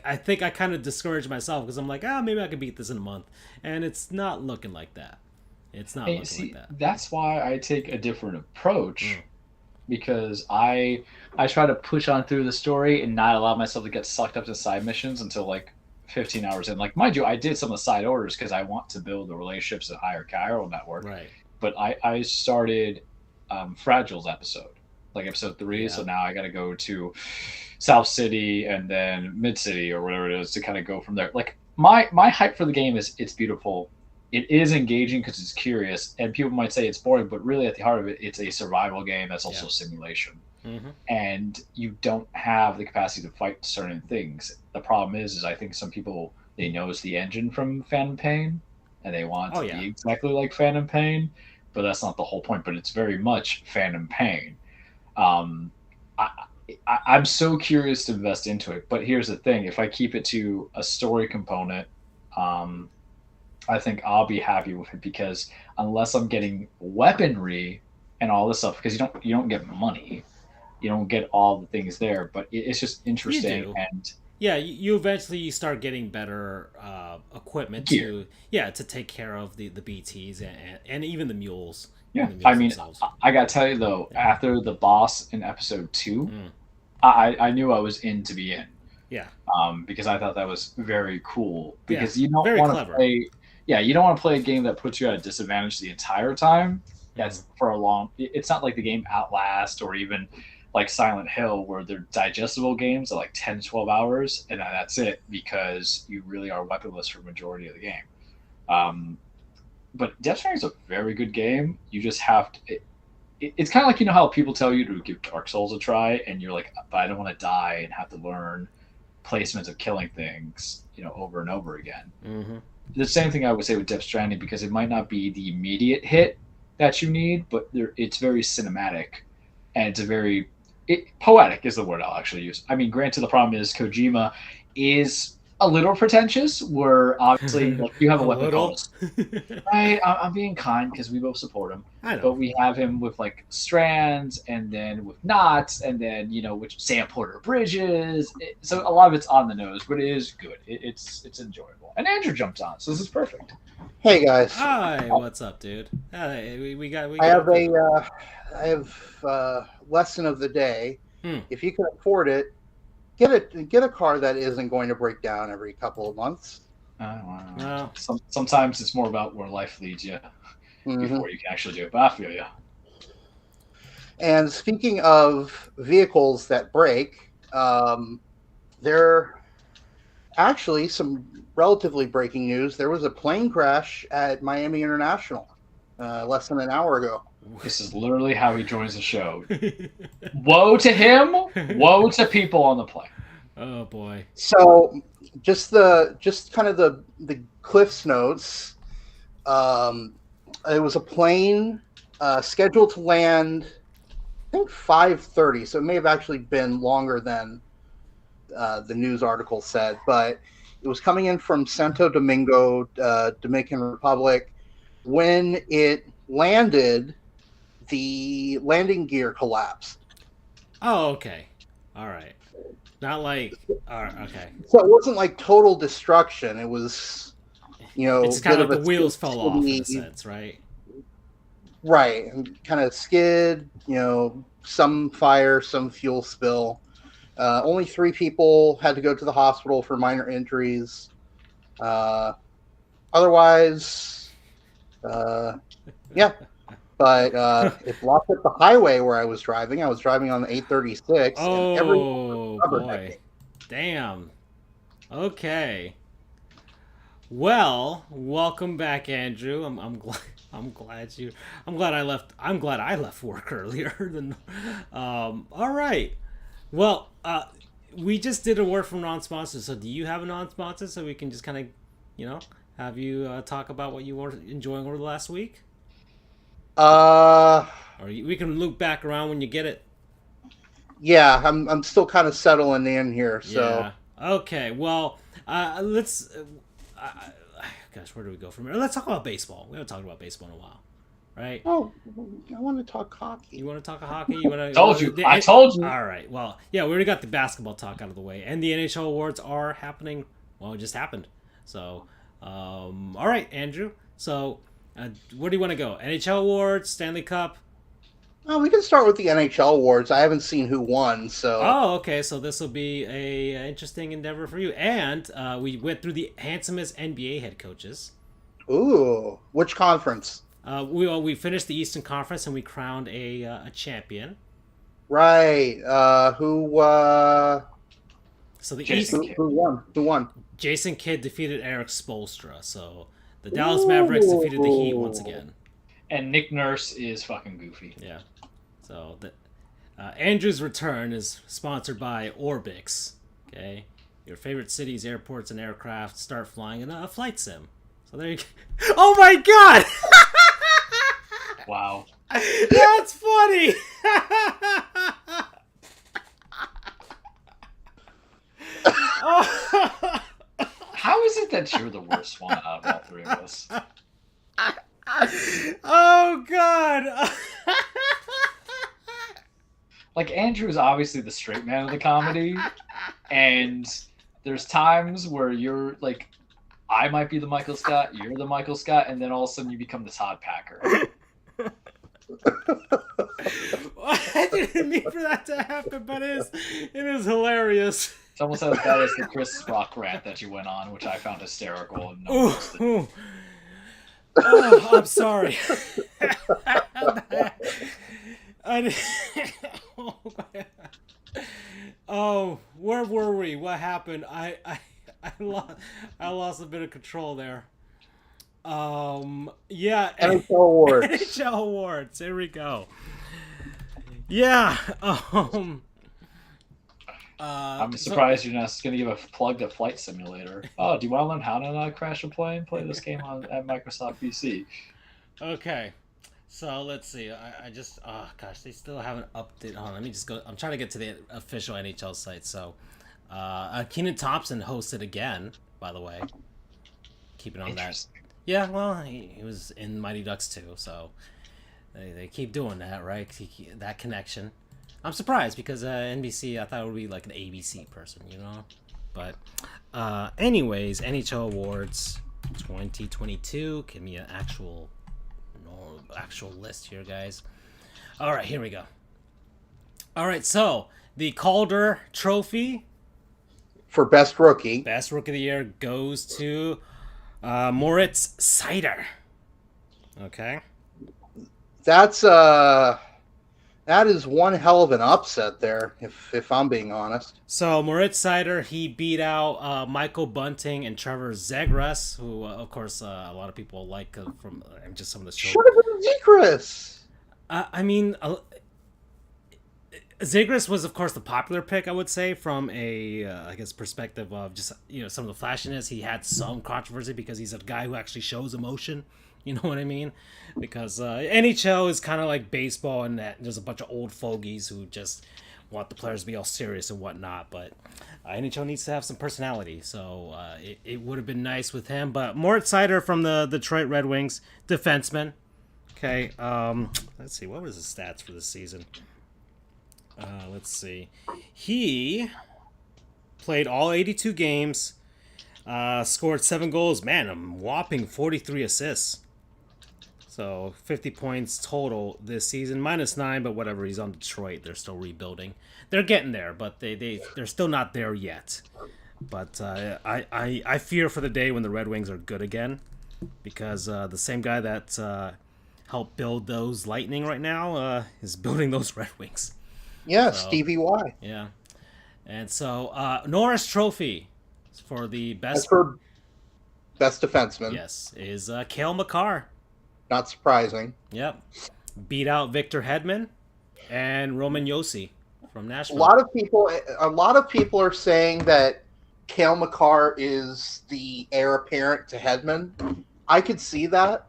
I think I kind of discouraged myself because I'm like, maybe I could beat this in a month, and it's not looking like that. It's not Hey, looking see, like that. that's why I take a different approach because I try to push on through the story and not allow myself to get sucked up to side missions until like 15 hours in. Like, mind you, I did some of the side orders because I want to build the relationships at higher Cairo network. Right. But I started Fragile's episode, like episode 3. Yeah. So now I got to go to South City and then Mid City or whatever it is to kind of go from there. Like my hype for the game is it's beautiful. It is engaging because it's curious, and people might say it's boring, but really at the heart of it, it's a survival game that's also simulation. Mm-hmm. And you don't have the capacity to fight certain things. The problem is I think some people, they know it's the engine from Phantom Pain, and they want it to be exactly like Phantom Pain, but that's not the whole point. But it's very much Phantom Pain. I'm so curious to invest into it, but here's the thing: if I keep it to a story component, I think I'll be happy with it, because unless I'm getting weaponry and all this stuff, because you don't get money, you don't get all the things there, but it's just interesting. And yeah, you eventually start getting better equipment gear. to take care of the BTs and even the mules. Yeah, the mules I mean, themselves. I gotta tell you though, after the boss in episode 2, I knew I was in to be in. Yeah. Because I thought that was very cool. Because you don't very want to clever. play. Yeah, you don't want to play a game that puts you at a disadvantage the entire time. That's for a long. It's not like the game Outlast or even like Silent Hill, where they're digestible games at like 10, 12 hours, and that's it, because you really are weaponless for the majority of the game. But Death Stranding is a very good game. You just have to. It's kind of like, you know how people tell you to give Dark Souls a try, and you're like, but I don't want to die and have to learn placements of killing things, over and over again. Mm-hmm. The same thing I would say with Death Stranding, because it might not be the immediate hit that you need, but it's very cinematic, and it's a very poetic is the word I'll actually use. I mean, granted, the problem is Kojima is a little pretentious. Where obviously, like, you have a weapon little. called right. I'm being kind because we both support him, I know. but we have him with like strands, and then with knots, and then which Sam Porter bridges. So a lot of it's on the nose, but it is good. It's enjoyable. And Andrew jumps on, so this is perfect. Hey guys, Hi, what's up, dude? We got. I have lesson of the day. If you can afford it, get a car that isn't going to break down every couple of months. No. Sometimes it's more about where life leads you before you can actually do it. But I feel you. And speaking of vehicles that break, there actually some relatively breaking news. There was a plane crash at Miami International less than an hour ago. This is literally how he joins the show. Woe to him! Woe to people on the plane. Oh boy. So just kind of the Cliff's notes. It was a plane scheduled to land, I think 5:30. So it may have actually been longer than the news article said, but it was coming in from Santo Domingo, Dominican Republic. When it landed, the landing gear collapsed. Oh, okay. All right. Not like. Okay. So it wasn't like total destruction. It was, It's kind of like the wheels fell off in a sense, right? Right. Kind of skid. Some fire, some fuel spill. Only 3 people had to go to the hospital for minor injuries. Otherwise, yeah. But it blocked up the highway where I was driving. I was driving on the 836. Oh, boy. Damn. Okay. Well, welcome back, Andrew. I'm glad I left work earlier than. All right. Well, we just did a word from non-sponsor. So, do you have a non-sponsor so we can just kind of, have you talk about what you were enjoying over the last week? Or we can loop back around when you get it. Yeah, I'm still kind of settling in here. So. Yeah. Okay. Well, let's. Gosh, where do we go from here? Let's talk about baseball. We haven't talked about baseball in a while, right? Oh, I want to talk hockey. You want to talk hockey? You want to? I told you. All right. Well, yeah, we already got the basketball talk out of the way, and the NHL awards are happening. Well, it just happened. So, all right, Andrew. So, where do you want to go? NHL awards, Stanley Cup. Oh, we can start with the NHL awards. I haven't seen who won, so. Oh, okay. So this will be a interesting endeavor for you. And we went through the handsomest NBA head coaches. Ooh, which conference? We finished the Eastern Conference and we crowned a champion. Right. Who? So the Who won? Who won? Jason Kidd defeated Eric Spoelstra. So the Dallas Mavericks defeated the Heat once again. And Nick Nurse is fucking goofy. Yeah. So Andrew's return is sponsored by Orbix. Okay, your favorite cities, airports, and aircraft start flying in a flight sim. So there you go. Oh my god! Wow. That's funny. How is it that you're the worst one out of all 3 of us? Oh god. Like, Andrew is obviously the straight man of the comedy, and there's times where you're like, I might be the Michael Scott, you're the Michael Scott, and then all of a sudden you become the Todd Packer. I didn't mean for that to happen, but it is hilarious. It's almost as bad as the Chris Rock rant that you went on, which I found hysterical. And no Oh, I'm sorry. Oh, where were we? What happened? I lost a bit of control there. Yeah. NHL awards. NHL awards. There we go. Yeah. I'm surprised you're not going to give a plug to Flight Simulator. Oh, do you want to learn how to not crash a plane? Play this game at Microsoft PC. Okay. So let's see. I just gosh, they still haven't updated. Let me just go. I'm trying to get to the official NHL site. So Keenan Thompson hosted again, by the way. Keeping on that. Interesting. Yeah, well, he was in Mighty Ducks too, so they keep doing that, right? That connection. I'm surprised because NBC, I thought it would be like an ABC person, you know? But anyways, NHL Awards 2022. Give me an actual list here, guys. All right, here we go. All right, so the Calder Trophy For best rookie. Best Rookie of the Year goes to Moritz Seider. Okay. That is one hell of an upset there, if I'm being honest. So Moritz Seider, he beat out Michael Bunting and Trevor Zegras, who, of course, a lot of people like from just some of the shows. Should have been Zegras. I mean, Zegras was, of course, the popular pick, I would say, from a, I guess, perspective of just, some of the flashiness. He had some controversy because he's a guy who actually shows emotion. You know what I mean? Because NHL is kind of like baseball in that there's a bunch of old fogies who just want the players to be all serious and whatnot. But NHL needs to have some personality. So it would have been nice with him. But Moritz Seider from the Detroit Red Wings, defenseman. Okay, let's see. What was his stats for this season? Let's see. He played all 82 games, scored 7 goals. Man, a whopping 43 assists. So 50 points total this season, -9, but whatever. He's on Detroit. They're still rebuilding. They're getting there, but they're still not there yet. But I fear for the day when the Red Wings are good again, because the same guy that helped build those Lightning right now is building those Red Wings. Yeah, So, Stevie Y. Yeah, and so Norris Trophy for the As best. for best defenseman. Yes, is Cale Makar. Not surprising. Yep. Beat out Victor Hedman and Roman Josi from A Nashville. lot of people are saying that Cale Makar is the heir apparent to Hedman. I could see that.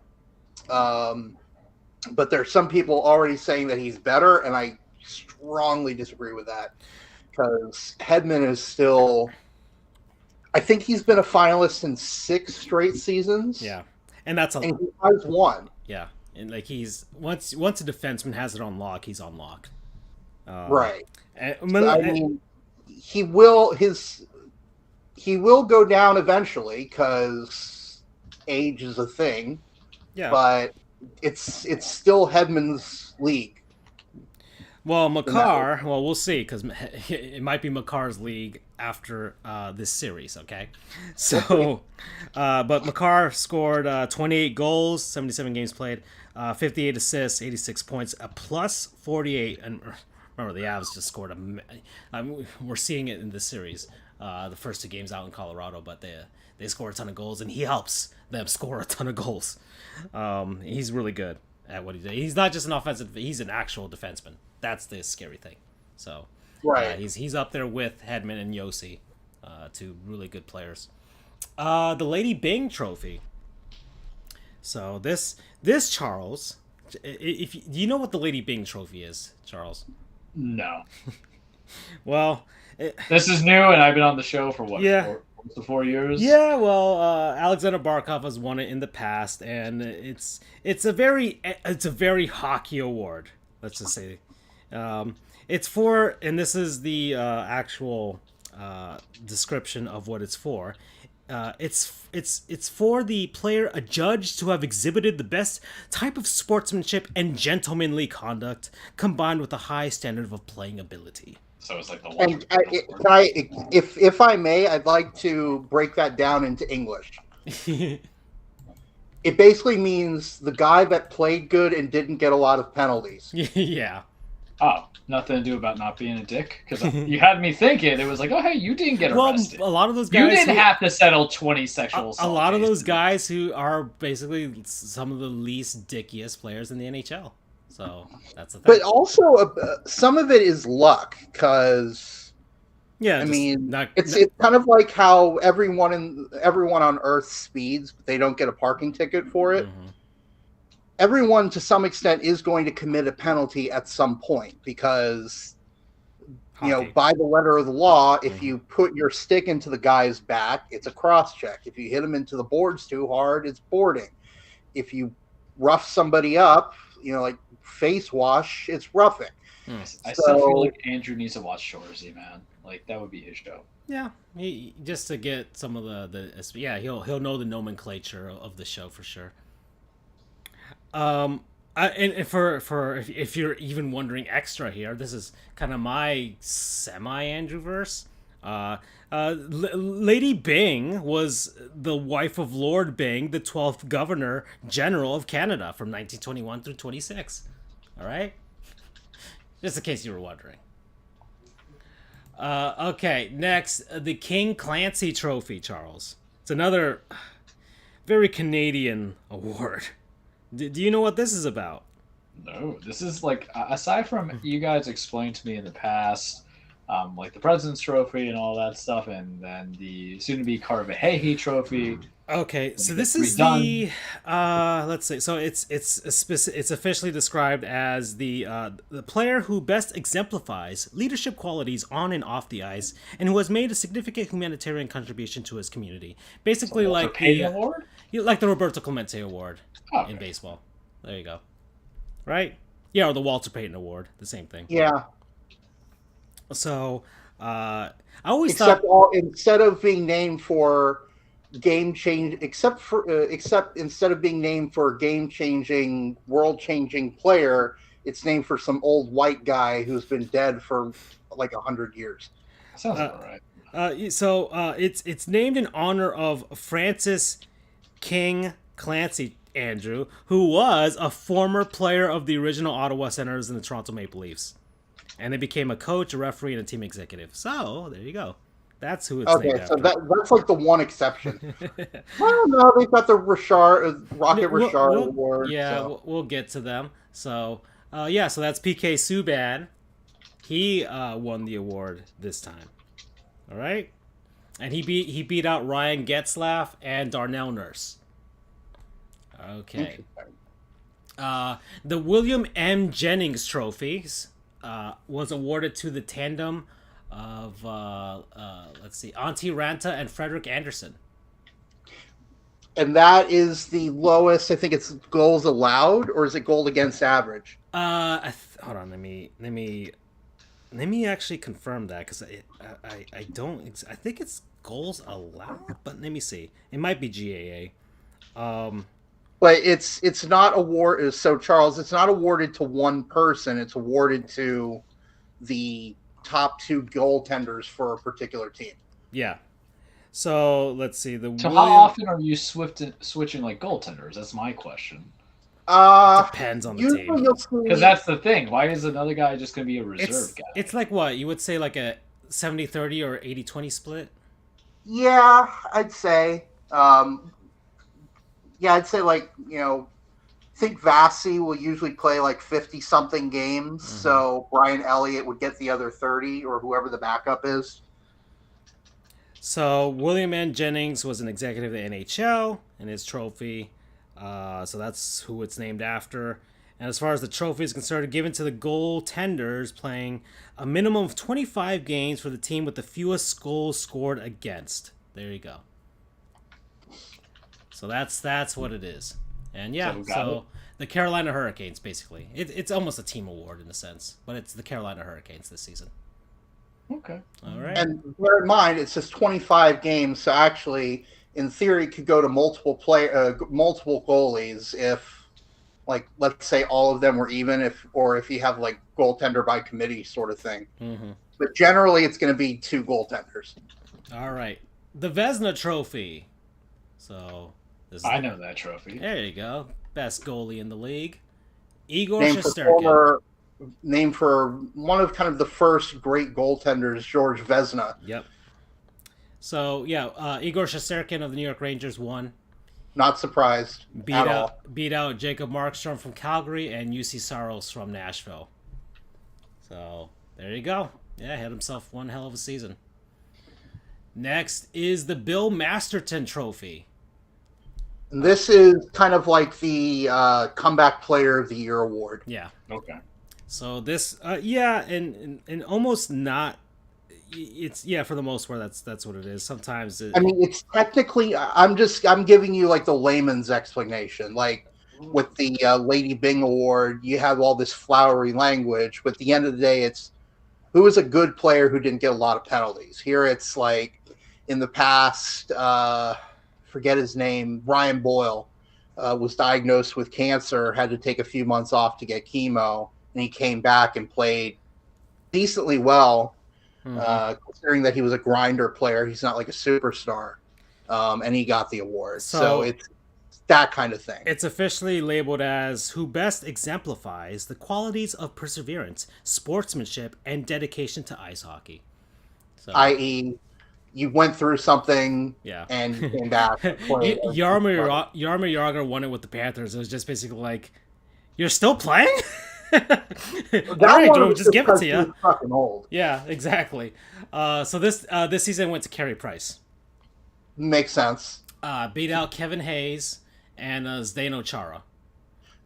But there's some people already saying that he's better, and I strongly disagree with that. Because Hedman is still... I think he's been a finalist in 6 straight seasons. Yeah. And that's a And he has won. yeah. And like he's once a defenseman has it on lock, he's on lock. Right. And, I mean, he will go down eventually because age is a thing. yeah. But it's still Hedman's league. Well, Makar, well, we'll see, because it might be Makar's league after this series, okay? So, but Makar scored 28 goals, 77 games played, 58 assists, 86 points, a plus 48. And remember, the Avs just scored we're seeing it in this series, the first 2 games out in Colorado, but they score a ton of goals, and he helps them score a ton of goals. He's really good at what he does. He's not just an offensive, he's an actual defenseman. That's the scary thing. So, Right. he's up there with Hedman and Josi, 2 really good players. The Lady Byng Trophy. So this Charles, do you know what the Lady Byng Trophy is, Charles? No. Well, This is new, and I've been on the show for what? Yeah. 4 years? yeah, well, Alexander Barkov has won it in the past, and it's a very hockey award. Let's just say, it's for, and this is the actual description of what it's for. It's for the player adjudged to have exhibited the best type of sportsmanship and gentlemanly conduct, combined with a high standard of playing ability. So it's like the And one. if I may, I'd like to break that down into English. It basically means the guy that played good and didn't get a lot of penalties. Yeah. Oh, nothing to do about not being a dick? Because you had me thinking. It was like, oh, hey, you didn't get Well, arrested. a lot of those guys You didn't have to settle 20 sexual assault a lot of those cases. guys who are basically some of the least dickiest players in the NHL. So that's the thing. But also, some of it is luck, because yeah, I just mean, not- it's kind of like how everyone on Earth speeds, but they don't get a parking ticket for it. Mhm. Everyone, to some extent, is going to commit a penalty at some point, because Hockey. by the letter of the law, if you put your stick into the guy's back, it's a cross check. If you hit him into the boards too hard, it's boarding. If you rough somebody up, like face wash, it's roughing. I still feel like Andrew needs to watch Shoresy, man. Like, that would be his show. Yeah, just to get some of he'll know the nomenclature of the show for sure. And if you're even wondering extra here, this is kind of my semi-Andrew verse. Lady Byng was the wife of Lord Byng, the 12th Governor General of Canada from 1921 through 26. All right, just in case you were wondering. Okay, next, the King Clancy Trophy, Charles. It's another very Canadian award. Do you know what this is about? No, this is like, aside from you guys explained to me in the past, like the President's Trophy and all that stuff, and then the soon-to-be Carvajal Trophy. Okay, so this is the let's see. So it's officially described as the player who best exemplifies leadership qualities on and off the ice, and who has made a significant humanitarian contribution to his community. Basically, like the award, like the Roberto Clemente Award in baseball. There you go. Right? Yeah, or the Walter Payton Award, the same thing. Yeah. So I always except thought instead of being named for except instead of being named for a game-changing, world-changing player, it's named for some old white guy who's been dead for like 100 years. Sounds about right. It's named in honor of Francis King Clancy, Andrew, who was a former player of the original Ottawa Senators and the Toronto Maple Leafs, and they became a coach, a referee, and a team executive. So there you go. That's who it's named after. Okay, so that's like the one exception. Well, no, they've got the Rocket Richard Award. Yeah, so. we'll get to them. So, so that's PK Subban. He won the award this time. All right, and he beat out Ryan Getzlaff and Darnell Nurse. Okay. The William M. Jennings trophies was awarded to the tandem of Antti Ranta and Frederick Anderson. And that is the lowest. I think it's goals allowed, or is it goal against average? Hold on. Let me actually confirm that, because I don't. I think it's goals allowed, but let me see. It might be GAA. But it's not award. So Charles, it's not awarded to one person. It's awarded to the top two goaltenders for a particular team. Yeah. So let's see. How often are you switching like goaltenders? That's my question. Depends on the team. Because that's the thing. Why is another guy just going to be a reserve guy? It's like what? You would say like a 70-30 or 80-20 split? Yeah, I'd say. I'd say like, I think Vasi will usually play like 50-something games. Mm-hmm. So Brian Elliott would get the other 30, or whoever the backup is. So William N. Jennings was an executive of the NHL, and his trophy, so that's who it's named after. And as far as the trophy is concerned, given to the goaltenders playing a minimum of 25 games for the team with the fewest goals scored against. There you go. So that's what it is. And so the Carolina Hurricanes, basically. It's almost a team award in a sense, but it's the Carolina Hurricanes this season. Okay. All right. And bear in mind, it's just 25 games, so actually, in theory, it could go to multiple goalies if, like, let's say all of them were even, if you have like goaltender by committee sort of thing. Mm-hmm. But generally, it's going to be two goaltenders. All right. The Vezina Trophy. So I know that trophy. There you go. Best goalie in the league. Igor Shesterkin. Named for one of kind of the first great goaltenders, George Vezina. Yep. So, Igor Shesterkin of the New York Rangers won. Not surprised Beat out Jacob Markstrom from Calgary and UC Saros from Nashville. So, there you go. Yeah, had himself one hell of a season. Next is the Bill Masterton Trophy. And this is kind of like the Comeback Player of the Year award. Yeah. Okay. So this, yeah, and almost not. It's for the most part that's what it is. Sometimes I mean, it's technically. I'm giving you like the layman's explanation. Like with the Lady Bing Award, you have all this flowery language, but at the end of the day, it's who is a good player who didn't get a lot of penalties. Here, it's like in the past, forget his name, Ryan Boyle was diagnosed with cancer, had to take a few months off to get chemo, and he came back and played decently well. Considering that he was a grinder player, he's not like a superstar, and he got the award. So it's that kind of thing. It's officially labeled as who best exemplifies the qualities of perseverance, sportsmanship, and dedication to ice hockey. So, i.e., you went through something and you came back. Jaromir Jagr won it with the Panthers. It was just basically like, you're still playing? All right, Joe, just give it to you. Fucking old. Yeah, exactly. So this season went to Carey Price. Makes sense. Beat out Kevin Hayes and Zdeno Chara.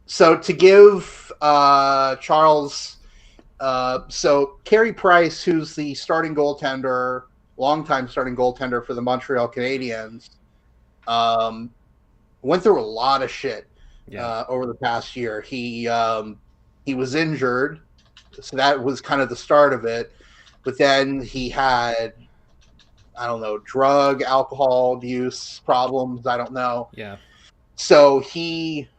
So to give Charles, so Carey Price, who's the longtime starting goaltender for the Montreal Canadiens, went through a lot of shit over the past year. He was injured, so that was kind of the start of it. But then he had, I don't know, drug, alcohol abuse problems. I don't know. Yeah. So he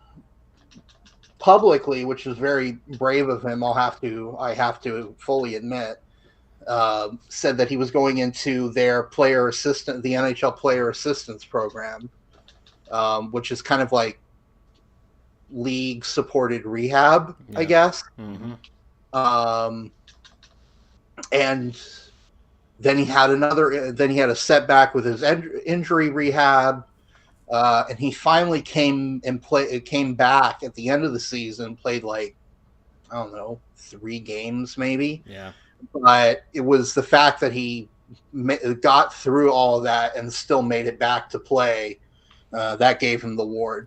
publicly, which was very brave of him, I have to fully admit, said that he was going into their the NHL player assistance program, which is kind of like league supported rehab, I guess. And then he had a setback with his injury rehab, and he finally came back at the end of the season, played like, I don't know, 3 games maybe. Yeah. But it was the fact that he got through all of that and still made it back to play that gave him the award.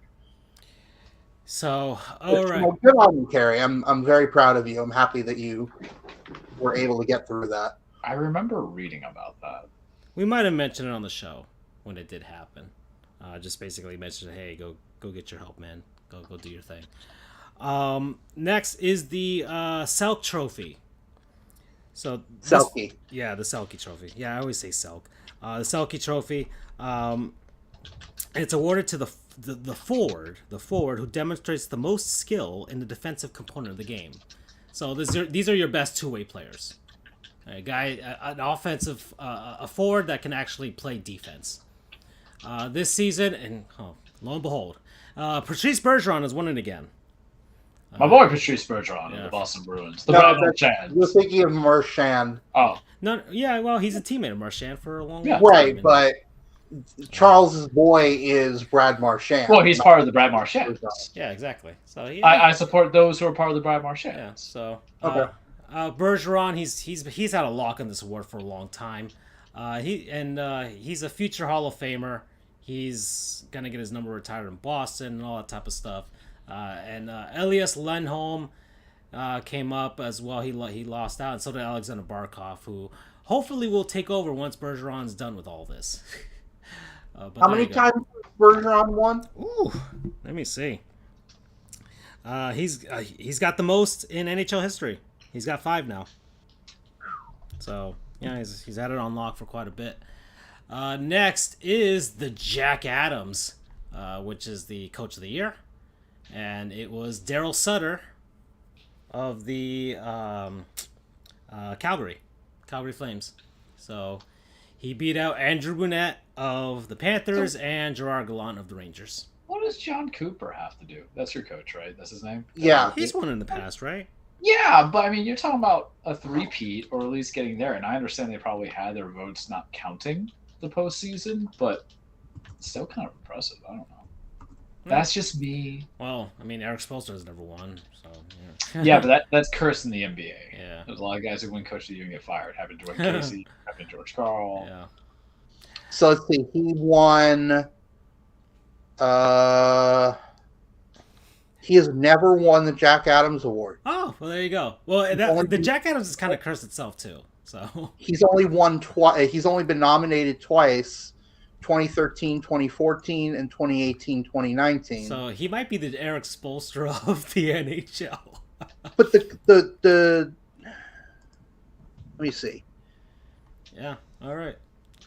So, all right. Well, good on you, Carey. I'm very proud of you. I'm happy that you were able to get through that. I remember reading about that. We might have mentioned it on the show when it did happen. Just basically mentioned, hey, go get your help, man. Go do your thing. Next is the Selk Trophy. So Selkie. Yeah, the Selkie Trophy. Yeah, I always say Selk. The Selkie Trophy. It's awarded to the forward who demonstrates the most skill in the defensive component of the game. So these are your best two-way players. A guy, an offensive, a forward that can actually play defense. This season, and lo and behold, Patrice Bergeron has won it again. My boy Patrice Bergeron of the Boston Bruins. You're thinking of Marchand. Oh. No, yeah, well, he's a teammate of Marchand for a long Yeah. time. Right, but Charles's boy is Brad Marchand. Well, he's part of the Brad Marchand. Yeah, exactly. So I support those who are part of the Brad Marchand. Yeah, so Okay. Bergeron, he's had a lock on this award for a long time. He's a future Hall of Famer. He's gonna get his number retired in Boston and all that type of stuff. Elias Lindholm came up as well. He lost out, and so did Alexander Barkov, who hopefully will take over once Bergeron's done with all this. How many times has Bergeron won? Ooh, let me see. He's got the most in NHL history. He's got 5 now. So yeah, he's had it on lock for quite a bit. Next is the Jack Adams, which is the Coach of the Year, and it was Daryl Sutter of the Calgary Flames. So he beat out Andrew Brunette of the Panthers and Gerard Gallant of the Rangers. What does John Cooper have to do? That's your coach, right? That's his name? Yeah. He's won in the past, right? Yeah, but I mean, you're talking about a three-peat, or at least getting there. And I understand they probably had their votes not counting the postseason, but it's still kind of impressive. I don't know. That's just me. Well, I mean, Eric Spoelstra has never won, so yeah. Yeah, but that's cursed in the NBA. Yeah. There's a lot of guys who win Coach of the Year and get fired. Happened to Dwayne Casey, happened to George Karl. Yeah. So let's see. He He has never won the Jack Adams Award. Oh, well, there you go. Well, the Jack Adams has kind of cursed itself too. So He's only won twice. He's only been nominated twice, 2013, 2014, and 2018, 2019. So he might be the Eric Spoelstra of the NHL. But the let me see. Yeah. All right.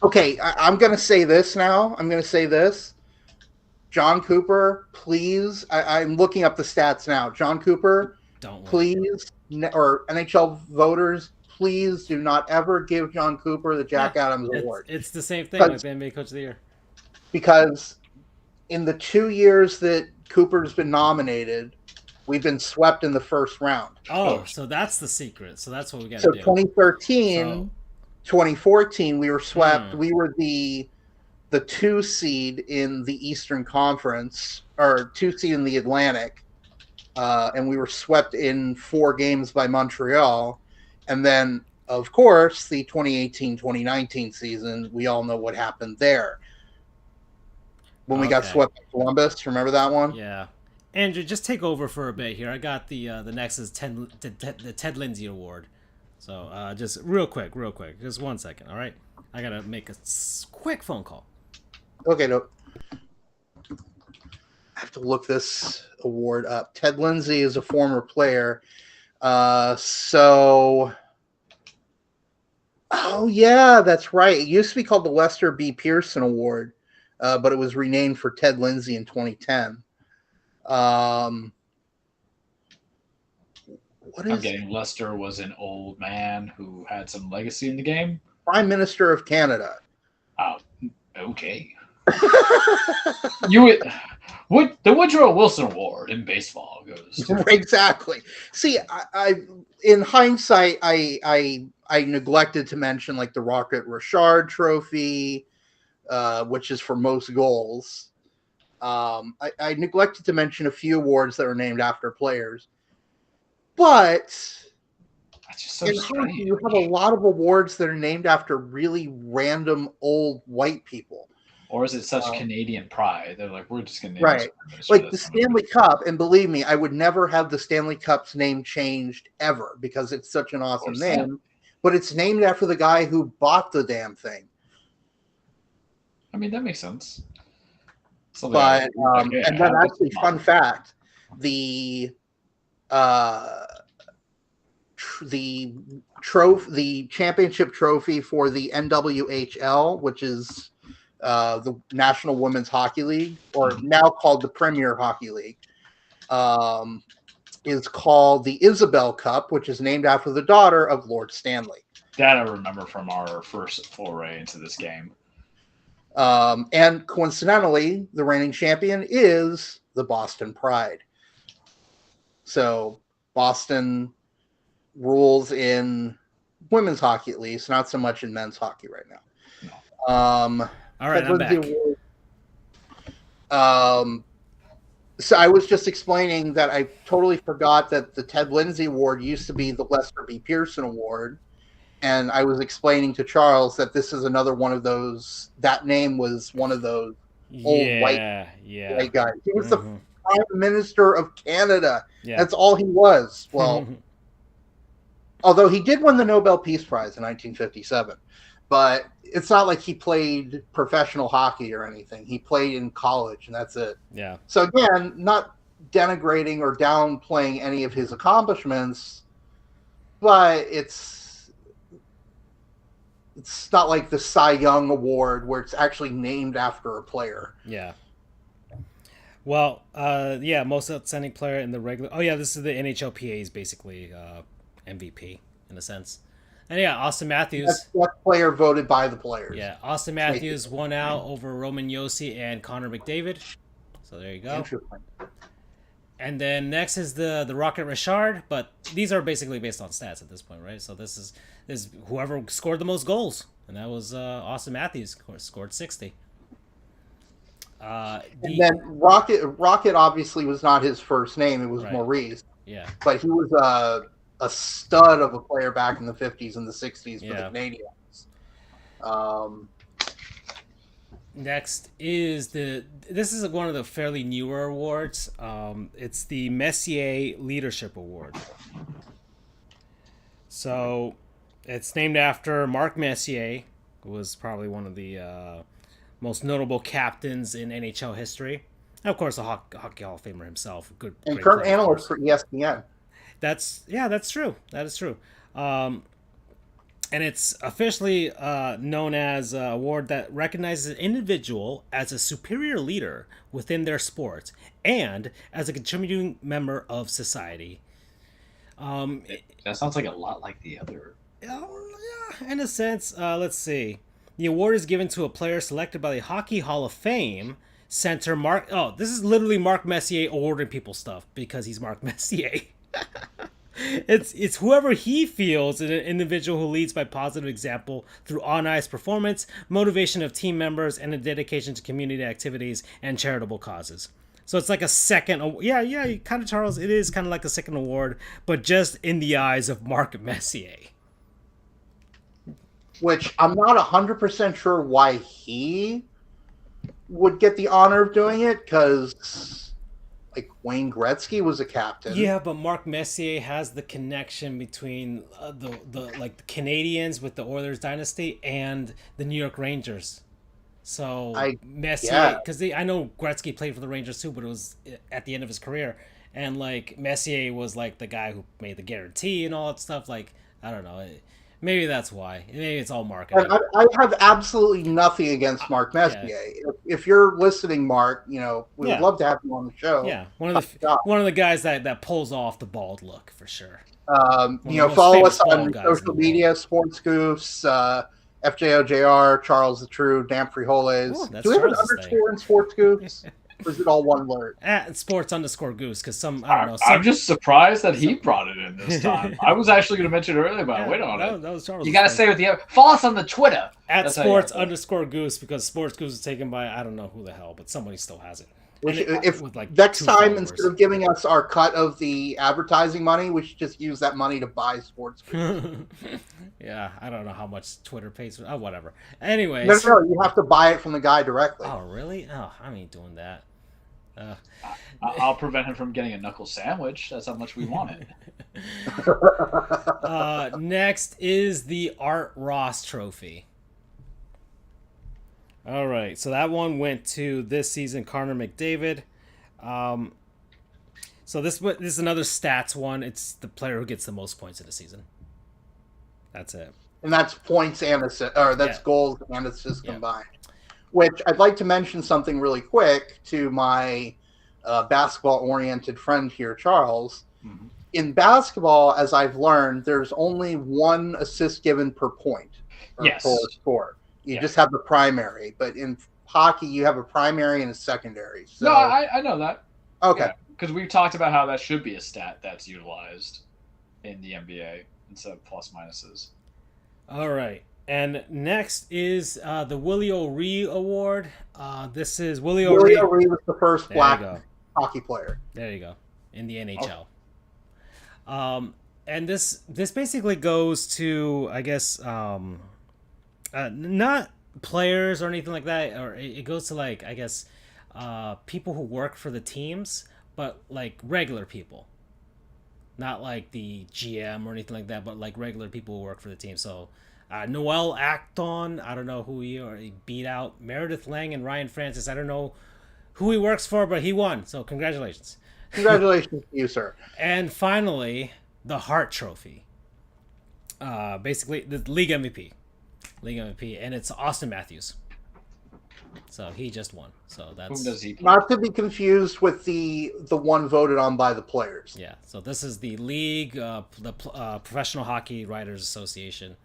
Okay, I'm going to say this now. I'm going to say this. John Cooper, please. I'm looking up the stats now. John Cooper, Don't please, or NHL voters, please do not ever give John Cooper the Jack Adams Award. It's the same thing like the NBA Coach of the Year. Because in the 2 years that Cooper's been nominated, we've been swept in the first round. Oh, so that's the secret. So that's what we got to So do. 2013, 2014, we were swept. We were the 2 seed in the Eastern Conference, or 2 seed in the Atlantic, and we were swept in 4 games by Montreal. And then, of course, the 2018-2019 season, we all know what happened there. When we got swept by Columbus, remember that one? Yeah. Andrew, just take over for a bit here. I got the next is the Ted Lindsay Award. So just real quick, just 1 second, all right? I gotta make a quick phone call. Okay, no. I have to look this award up. Ted Lindsay is a former player. Oh yeah, that's right. It used to be called the Lester B. Pearson Award, but it was renamed for Ted Lindsay in 2010. I'm getting Lester was an old man who had some legacy in the game. Prime Minister of Canada. Oh, okay. The Woodrow Wilson Award in baseball goes to... Exactly. See, I in hindsight, I neglected to mention like the Rocket Richard Trophy, which is for most goals. I neglected to mention a few awards that are named after players, but That's just so in strange. hockey, you have a lot of awards that are named after really random old white people. Or is it such Canadian pride? They're like, we're just going to Right. Like the Stanley Cup, and believe me, I would never have the Stanley Cup's name changed ever because it's such an awesome name. But it's named after the guy who bought the damn thing. I mean, that makes sense. But and then actually, fun fact: the championship trophy for the NWHL, which is the National Women's Hockey League, or now called the Premier Hockey League, is called the Isabel Cup, which is named after the daughter of Lord Stanley. That I remember from our first foray into this game. And coincidentally, the reigning champion is the Boston Pride. So Boston rules in women's hockey, at least, not so much in men's hockey right now. No. All right, I'm back. So I was just explaining that I totally forgot that the Ted Lindsay Award used to be the Lester B. Pearson Award. And I was explaining to Charles that this is another one of those, that name was one of those old white guys. He was the Prime Minister of Canada. Yeah. That's all he was. Well, although he did win the Nobel Peace Prize in 1957. But it's not like he played professional hockey or anything. He played in college, and that's it. Yeah. So again, not denigrating or downplaying any of his accomplishments, but it's not like the Cy Young Award where it's actually named after a player. Yeah. Well, most outstanding player in the regular... Oh, yeah, this is the NHLPA's basically MVP, in a sense. And yeah, Austin Matthews. That's what player voted by the players. Yeah, Austin Matthews won out over Roman Josi and Connor McDavid. So there you go. Interesting. And then next is the Rocket Richard, but these are basically based on stats at this point, right? So this is whoever scored the most goals, and that was Austin Matthews, scored 60. And then Rocket obviously was not his first name; it was Maurice. Yeah, but he was a stud of a player back in the 50s and the 60s for the Canadiens. Next is this is one of the fairly newer awards. It's the Messier Leadership Award. So it's named after Marc Messier, who was probably one of the most notable captains in NHL history. And of course, a Hockey Hall of Famer himself. And Great current player, of analyst course. for ESPN. That's true. That is true. And it's officially known as an award that recognizes an individual as a superior leader within their sport and as a contributing member of society. That sounds like a lot like the other. Yeah, in a sense. Let's see. The award is given to a player selected by the Hockey Hall of Fame center. This is literally Marc Messier awarding people stuff because he's Marc Messier. It's whoever he feels is an individual who leads by positive example through on-ice performance, motivation of team members, and a dedication to community activities and charitable causes. So it's like a second, yeah, kind of, Charles. It is kind of like a second award, but just in the eyes of Marc Messier. Which I'm not 100% sure why he would get the honor of doing it, because like Wayne Gretzky was a captain. Yeah, but Marc Messier has the connection between the Canadians with the Oilers dynasty and the New York Rangers. So Messier, because I know Gretzky played for the Rangers too, but it was at the end of his career, and like Messier was like the guy who made the guarantee and all that stuff. Like, I don't know, maybe that's why. Maybe it's all marketing. And I have absolutely nothing against Marc Messier. Yeah. If you're listening, Mark, we would love to have you on the show. Yeah, one of the guys that pulls off the bald look for sure. Follow us on social media, Sports Goofs, FJOJR, Charles the True, Dan Frijoles. Do we have an underscore in Sports Goofs? Or is it all one word? At sports_goose, because I don't know. I'm just surprised that he brought it in this time. I was actually going to mention it earlier, but wait on it. That was Charles. You got to say with the follow us on the Twitter at sports_goose, because Sports Goose is taken by I don't know who the hell, but somebody still has it. If next time, instead of giving us our cut of the advertising money, we should just use that money to buy Sports Goofs. Yeah, I don't know how much Twitter pays for. Oh, whatever. Anyways. No, you have to buy it from the guy directly. Oh, really? Oh, I ain't doing that. I'll prevent him from getting a knuckle sandwich. That's how much we want it. Next is the Art Ross Trophy. All right, so that one went to this season Connor McDavid. So this is another stats one. It's the player who gets the most points in the season. That's it. And that's points and assists, or that's goals and assists combined. Which I'd like to mention something really quick to my basketball-oriented friend here, Charles. Mm-hmm. In basketball, as I've learned, there's only one assist given per point or per score. You just have the primary. But in hockey, you have a primary and a secondary. So... No, I know that. Okay. Because we've talked about how that should be a stat that's utilized in the NBA instead of plus minuses. All right. And next is the Willie O'Ree Award. This is Willie O'Ree. Willie O'Ree was the first black hockey player. There you go. In the NHL. Oh. And this basically goes to, I guess, not players or anything like that. Or it goes to, like, I guess, people who work for the teams, but, like, regular people. Not like the GM or anything like that, but, like, regular people who work for the team. So... Noel Acton, I don't know who he beat out Meredith Lang and Ryan Francis. I don't know who he works for, but he won. So congratulations. Congratulations to you, sir. And finally, the Hart Trophy. Basically, the league MVP. And it's Austin Matthews. So he just won. So that's who does he play? Not to be confused with the one voted on by the players. Yeah. So this is the league, the Professional Hockey Writers Association.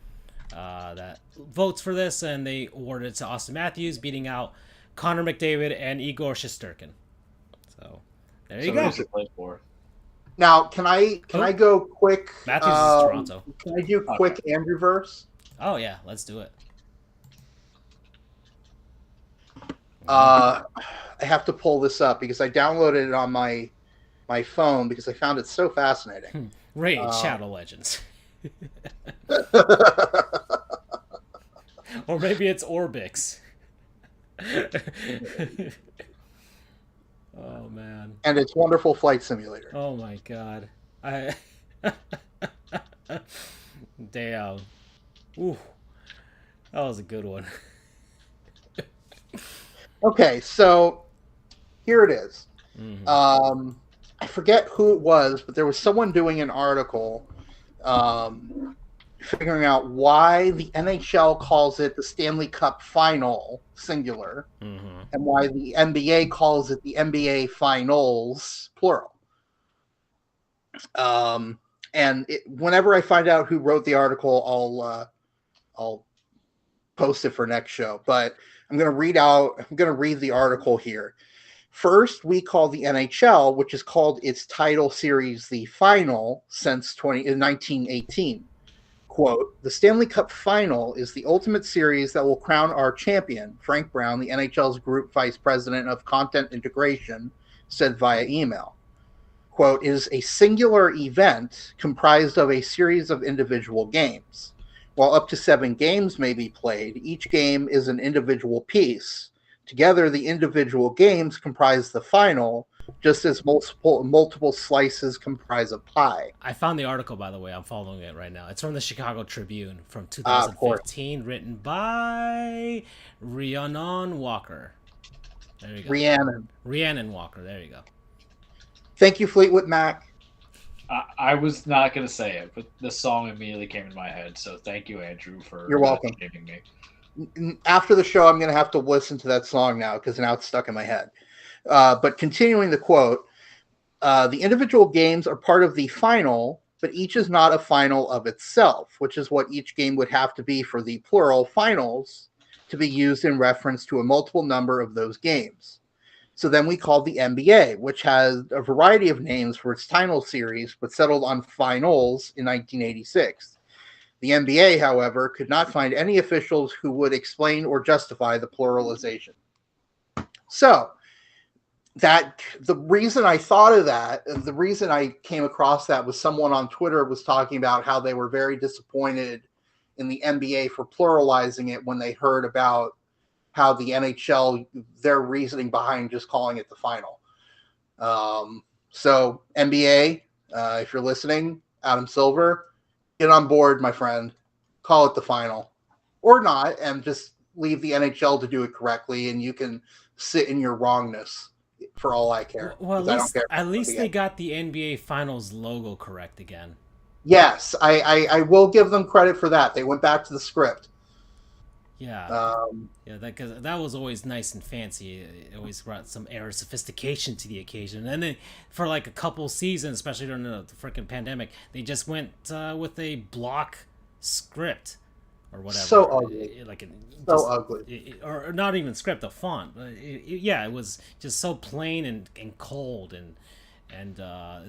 That votes for this, and they awarded it to Austin Matthews, beating out Connor McDavid and Igor Shesterkin. So there you go. For? Now, can I go quick? Matthews is Toronto. Can I do quick Andrew verse? Oh yeah, let's do it. I have to pull this up because I downloaded it on my phone because I found it so fascinating. Raid Shadow Legends. Or maybe it's Orbix. Oh man. And it's Wonderful Flight Simulator. Oh my god. I Damn. Ooh. That was a good one. Okay, so here it is. Mhm. I forget who it was, but there was someone doing an article figuring out why the NHL calls it the Stanley Cup Final, singular, Mhm. and why the NBA calls it the NBA Finals, plural. Whenever I find out who wrote the article, I'll post it for next show. But I'm going to read the article here. First, we call the NHL, which has called its title series the Final since 1918. Quote, the Stanley Cup Final is the ultimate series that will crown our champion, Frank Brown, the NHL's Group Vice President of Content Integration, said via email. Quote, is a singular event comprised of a series of individual games. While up to 7 games may be played, each game is an individual piece. Together, the individual games comprise the final, just as multiple slices comprise a pie. I found the article, by the way. I'm following it right now. It's from the Chicago Tribune from Of course. 2015, written by Rhiannon Walker. There you go. Rhiannon Walker. There you go. Thank you, Fleetwood Mac. I was not going to say it, but the song immediately came in my head. So thank you, Andrew, for You're welcome. shaming me. After the show, I'm going to have to listen to that song now because now it's stuck in my head. But continuing the quote, the individual games are part of the final, but each is not a final of itself, which is what each game would have to be for the plural finals to be used in reference to a multiple number of those games. So then we call the NBA, which has a variety of names for its title series, but settled on finals in 1986. The NBA, however, could not find any officials who would explain or justify the pluralization. So that the reason I thought of that, the reason I came across that was someone on Twitter was talking about how they were very disappointed in the NBA for pluralizing it when they heard about how the NHL, their reasoning behind just calling it the final. So NBA, if you're listening, Adam Silver, get on board, my friend. Call it the final. Or not, and just leave the NHL to do it correctly, and you can sit in your wrongness for all I care. Well, I don't care at least they got the NBA Finals logo correct again. Yes, I will give them credit for that. They went back to the script. Yeah, because that was always nice and fancy. It always brought some air of sophistication to the occasion. And then for like a couple seasons, especially during the freaking pandemic, they just went with a block script or whatever. So ugly. Ugly. Or not even script, a font. It was just so plain and cold, and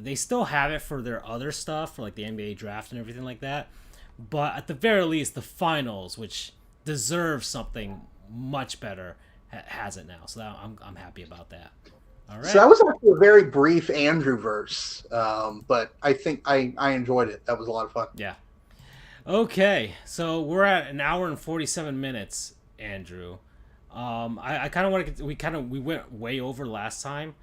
they still have it for their other stuff, for like the NBA draft and everything like that. But at the very least, the finals, which deserves something much better, has it now. So I'm happy about that. All right. So that was actually a very brief Andrew verse, but I think I enjoyed it. That was a lot of fun. Yeah. Okay, so we're at an hour and 47 minutes, Andrew. I kind of want to we went way over last time,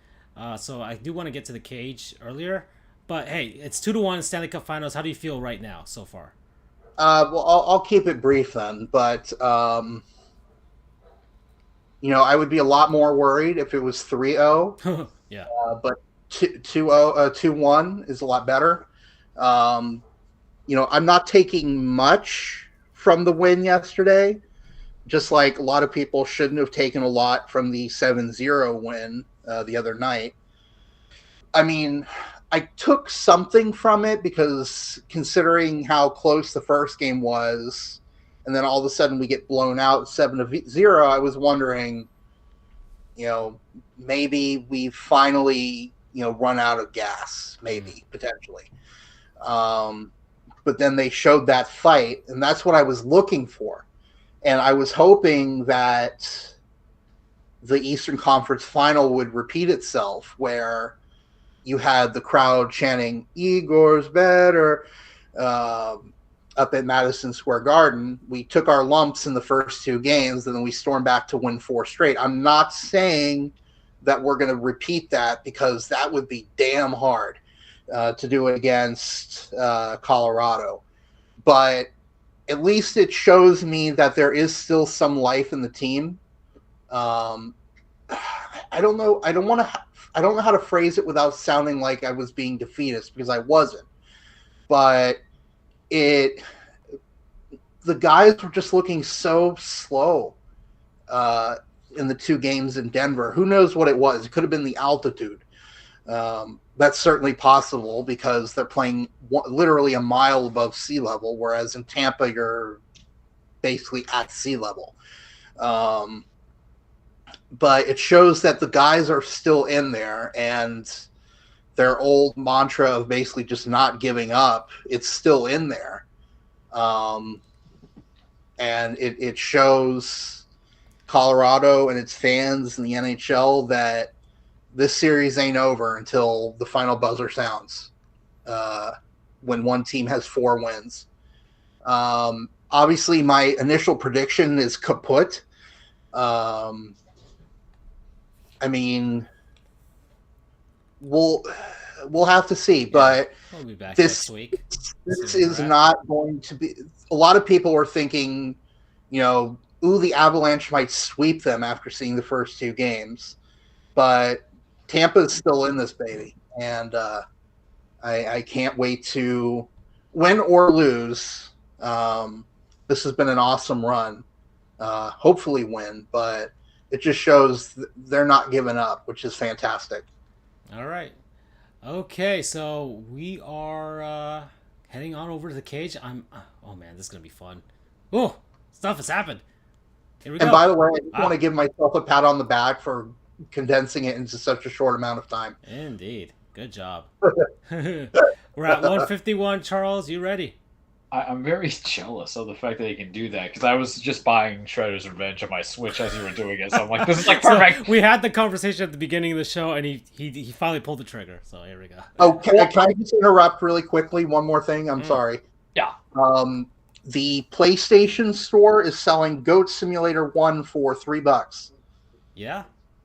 so I do want to get to the cage earlier. But hey, it's 2-1 Stanley Cup Finals. How do you feel right now so far? Well, I'll keep it brief then, but I would be a lot more worried if it was 3-0. Yeah. But 2-1 is a lot better. I'm not taking much from the win yesterday, just like a lot of people shouldn't have taken a lot from the 7-0 win the other night. I mean, I took something from it because considering how close the first game was, and then all of a sudden we get blown out 7-0, I was wondering, maybe we finally, run out of gas, maybe, potentially. But then they showed that fight, and that's what I was looking for. And I was hoping that the Eastern Conference Final would repeat itself, where you had the crowd chanting "Igor's better," up at Madison Square Garden. We took our lumps in the first 2 games, and then we stormed back to win 4 straight. I'm not saying that we're going to repeat that, because that would be damn hard to do it against Colorado. But at least it shows me that there is still some life in the team. I don't know. I don't know how to phrase it without sounding like I was being defeatist, because I wasn't. But the guys were just looking so slow in the 2 games in Denver. Who knows what it was? It could have been the altitude. That's certainly possible, because they're playing literally a mile above sea level, whereas in Tampa you're basically at sea level. But it shows that the guys are still in there, and their old mantra of basically just not giving up, it's still in there. And it shows Colorado and its fans and the NHL that this series ain't over until the final buzzer sounds, when one team has 4 wins. Obviously, my initial prediction is kaput. I mean, we'll have to see, but We'll be back this next week. this is not going to be. A lot of people were thinking, the Avalanche might sweep them after seeing the first 2 games, but Tampa's still in this baby, and I can't wait to win or lose. This has been an awesome run. Hopefully win, but it just shows they're not giving up, which is fantastic. All right. Okay, so we are heading on over to the cage. Oh man, this is gonna be fun. Oh, stuff has happened. Here we go. And by the way, I just want to give myself a pat on the back for condensing it into such a short amount of time. Indeed, good job. We're at 151. Charles, you ready? I'm very jealous of the fact that he can do that, because I was just buying Shredder's Revenge on my Switch as you were doing it. So I'm like, this is like perfect. So we had the conversation at the beginning of the show, and he finally pulled the trigger. So here we go. Oh, can I just interrupt really quickly? One more thing. I'm sorry. Yeah. The PlayStation Store is selling Goat Simulator 1 for $3. Yeah.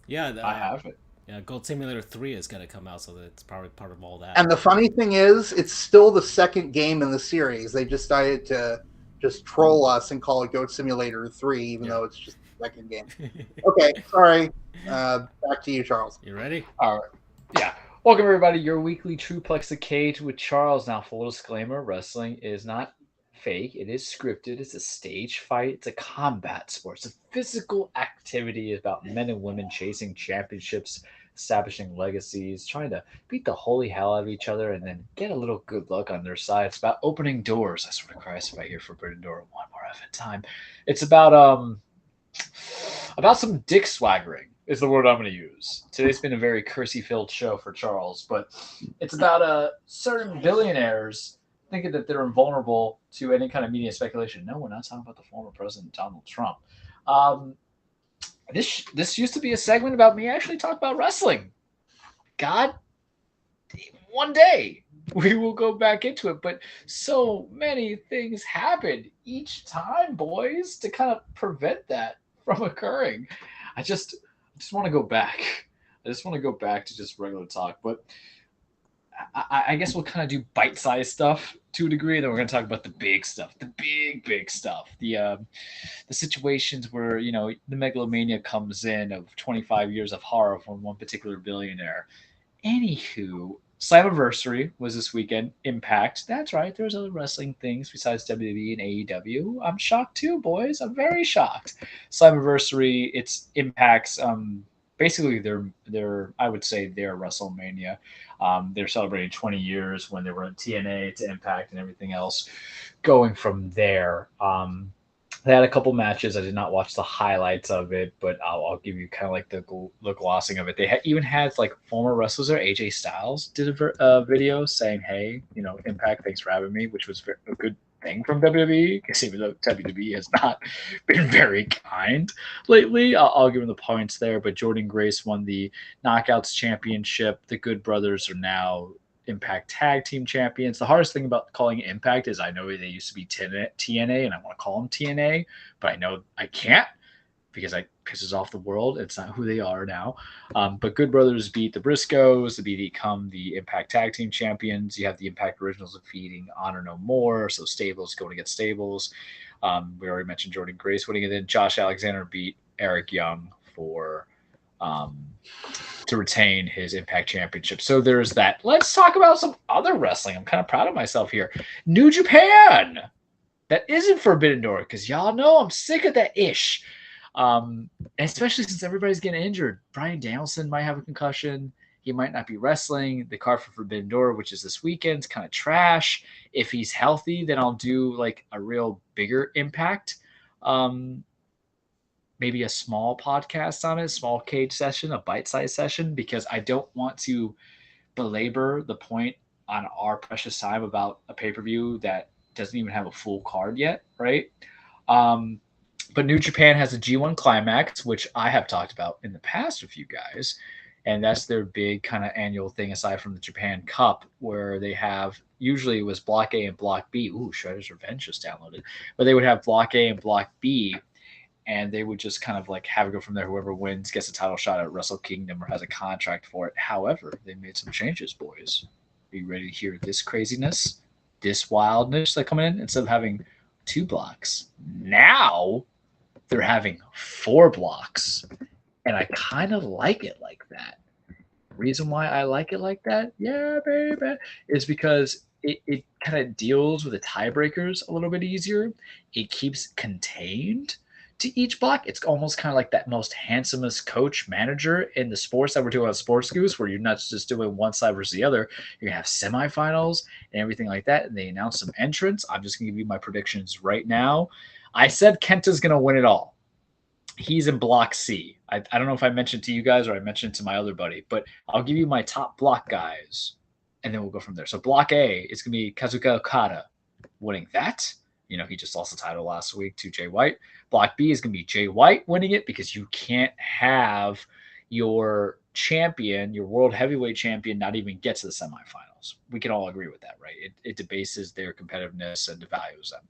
I have it. Yeah, Gold Simulator 3 is going to come out, so that's probably part of all that. And the funny thing is, it's still the second game in the series. They decided to just troll us and call it Goat Simulator 3, even though it's just the second game. Okay, sorry. Back to you, Charles. You ready? All right. Yeah. Welcome, everybody. Your weekly Truplex the Cage with Charles. Now, full disclaimer, wrestling is not fake. It is scripted. It's a stage fight. It's a combat sport. It's a physical activity about men and women chasing championships, establishing legacies, trying to beat the holy hell out of each other, and then get a little good luck on their side. It's about opening doors. I swear to Christ, if I hear Forbidden Door one more effing time. It's about some dick swaggering is the word I'm going to use. Today's been a very cursey-filled show for Charles, but it's about certain billionaires thinking that they're invulnerable to any kind of media speculation. No, we're not talking about the former president, Donald Trump. This used to be a segment about me actually talking about wrestling. God, one day we will go back into it. But so many things happen each time, boys, to kind of prevent that from occurring. I just want to go back. I just want to go back to just regular talk. But I guess we'll kind of do bite-sized stuff to a degree, and then we're going to talk about the big stuff, the big stuff, the situations where, the megalomania comes in of 25 years of horror from one particular billionaire. Anywho, Slammiversary was this weekend. Impact. That's right. There's other wrestling things besides WWE and AEW. I'm shocked too, boys. I'm very shocked. Slammiversary, it's Impact's basically their I would say their WrestleMania. They're celebrating 20 years when they were in TNA to Impact and everything else. Going from there, they had a couple matches. I did not watch the highlights of it, but I'll give you kind of like the glossing of it. They even had like former wrestlers there. AJ Styles did a video saying, "Hey, Impact, thanks for having me," which was a good thing from WWE, because even though WWE has not been very kind lately, I'll give him the points there. But Jordan Grace won the Knockouts Championship. The Good Brothers are now Impact Tag Team Champions. The hardest thing about calling it Impact is I know they used to be TNA, and I want to call them TNA, but I know I can't because it pisses off the world. It's not who they are now. But Good Brothers beat the Briscoes to become the Impact Tag Team Champions. You have the Impact Originals defeating Honor No More, so Stables going against Stables. We already mentioned Jordan Grace winning, and then Josh Alexander beat Eric Young for to retain his Impact Championship. So there's that. Let's talk about some other wrestling. I'm kind of proud of myself here. New Japan. That isn't Forbidden Door, because y'all know I'm sick of that ish. Especially since everybody's getting injured. Bryan Danielson might have a concussion. He might not be wrestling. The card for Forbidden Door, which is this weekend, is kind of trash. If he's healthy, then I'll do like a real bigger Impact. Maybe a small podcast on it, small cage session, a bite-sized session, because I don't want to belabor the point on our precious time about a pay-per-view that doesn't even have a full card yet, right? But New Japan has a G1 Climax, which I have talked about in the past with you guys, and that's their big kind of annual thing aside from the Japan Cup, where they have, usually it was Block A and Block B. Ooh, Shredder's Revenge just downloaded. But they would have Block A and Block B, and they would just kind of like have it go from there. Whoever wins gets a title shot at Wrestle Kingdom or has a contract for it. However, they made some changes, boys. Are you ready to hear this craziness, this wildness that coming in? Instead of having 2 blocks, now they're having 4 blocks. And I kind of like it like that. Reason why I like it like that, yeah, baby, is because it kind of deals with the tiebreakers a little bit easier. It keeps contained to each block. It's almost kind of like that most handsomest coach manager in the sports that we're doing on Sports Goofs, where you're not just doing one side versus the other. You're going to have semifinals and everything like that. And they announced some entrants. I'm just going to give you my predictions right now. I said Kenta's going to win it all. He's in Block C. I don't know if I mentioned to you guys or I mentioned to my other buddy, but I'll give you my top block guys, and then we'll go from there. So Block A is going to be Kazuka Okada winning that. You know, he just lost the title last week to Jay White. Block B is going to be Jay White winning it, because you can't have your champion, your world heavyweight champion, not even get to the semifinals. We can all agree with that, right? It debases their competitiveness and devalues them.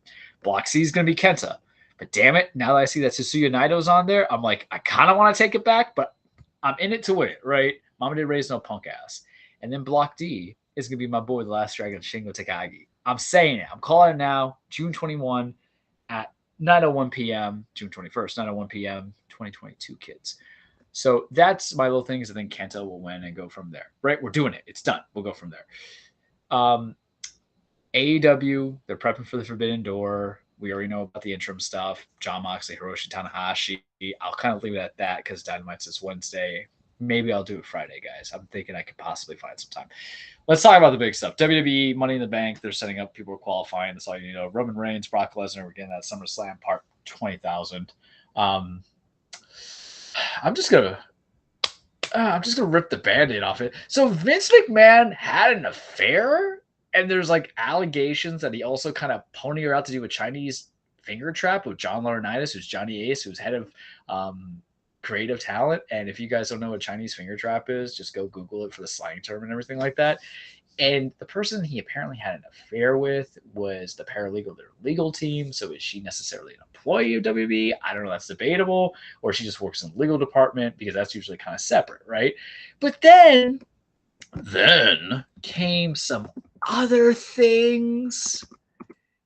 Block C is going to be Kenta. But damn it, now that I see that Tetsuya Naito's on there, I'm like, I kind of want to take it back, but I'm in it to win it, right? Mama did raise no punk ass. And then Block D is going to be my boy, the Last Dragon, Shingo Takagi. I'm saying it. I'm calling it now, June 21 at 9:01 p.m., June 21st, 9:01 p.m., 2022, kids. So that's my little things, and then Kenta will win and go from there, right? We're doing it. It's done. We'll go from there. AEW, they're prepping for the Forbidden Door. We already know about the interim stuff. Jon Moxley, Hiroshi Tanahashi. I'll kind of leave it at that because Dynamite's this Wednesday. Maybe I'll do it Friday, guys. I'm thinking I could possibly find some time. Let's talk about the big stuff. WWE, Money in the Bank. They're setting up. People are qualifying. That's all you need to know. Roman Reigns, Brock Lesnar. We're getting that SummerSlam part 20,000. I'm just gonna rip the Band-Aid off it. So Vince McMahon had an affair, and there's like allegations that he also kind of ponied her out to do a Chinese finger trap with John Laurinaitis, who's Johnny Ace, who's head of creative talent. And if you guys don't know what Chinese finger trap is, just go Google it for the slang term and everything like that. And the person he apparently had an affair with was the paralegal of their legal team. So is she necessarily an employee of WB? I don't know. That's debatable. Or she just works in the legal department, because that's usually kind of separate, right? But then came some other things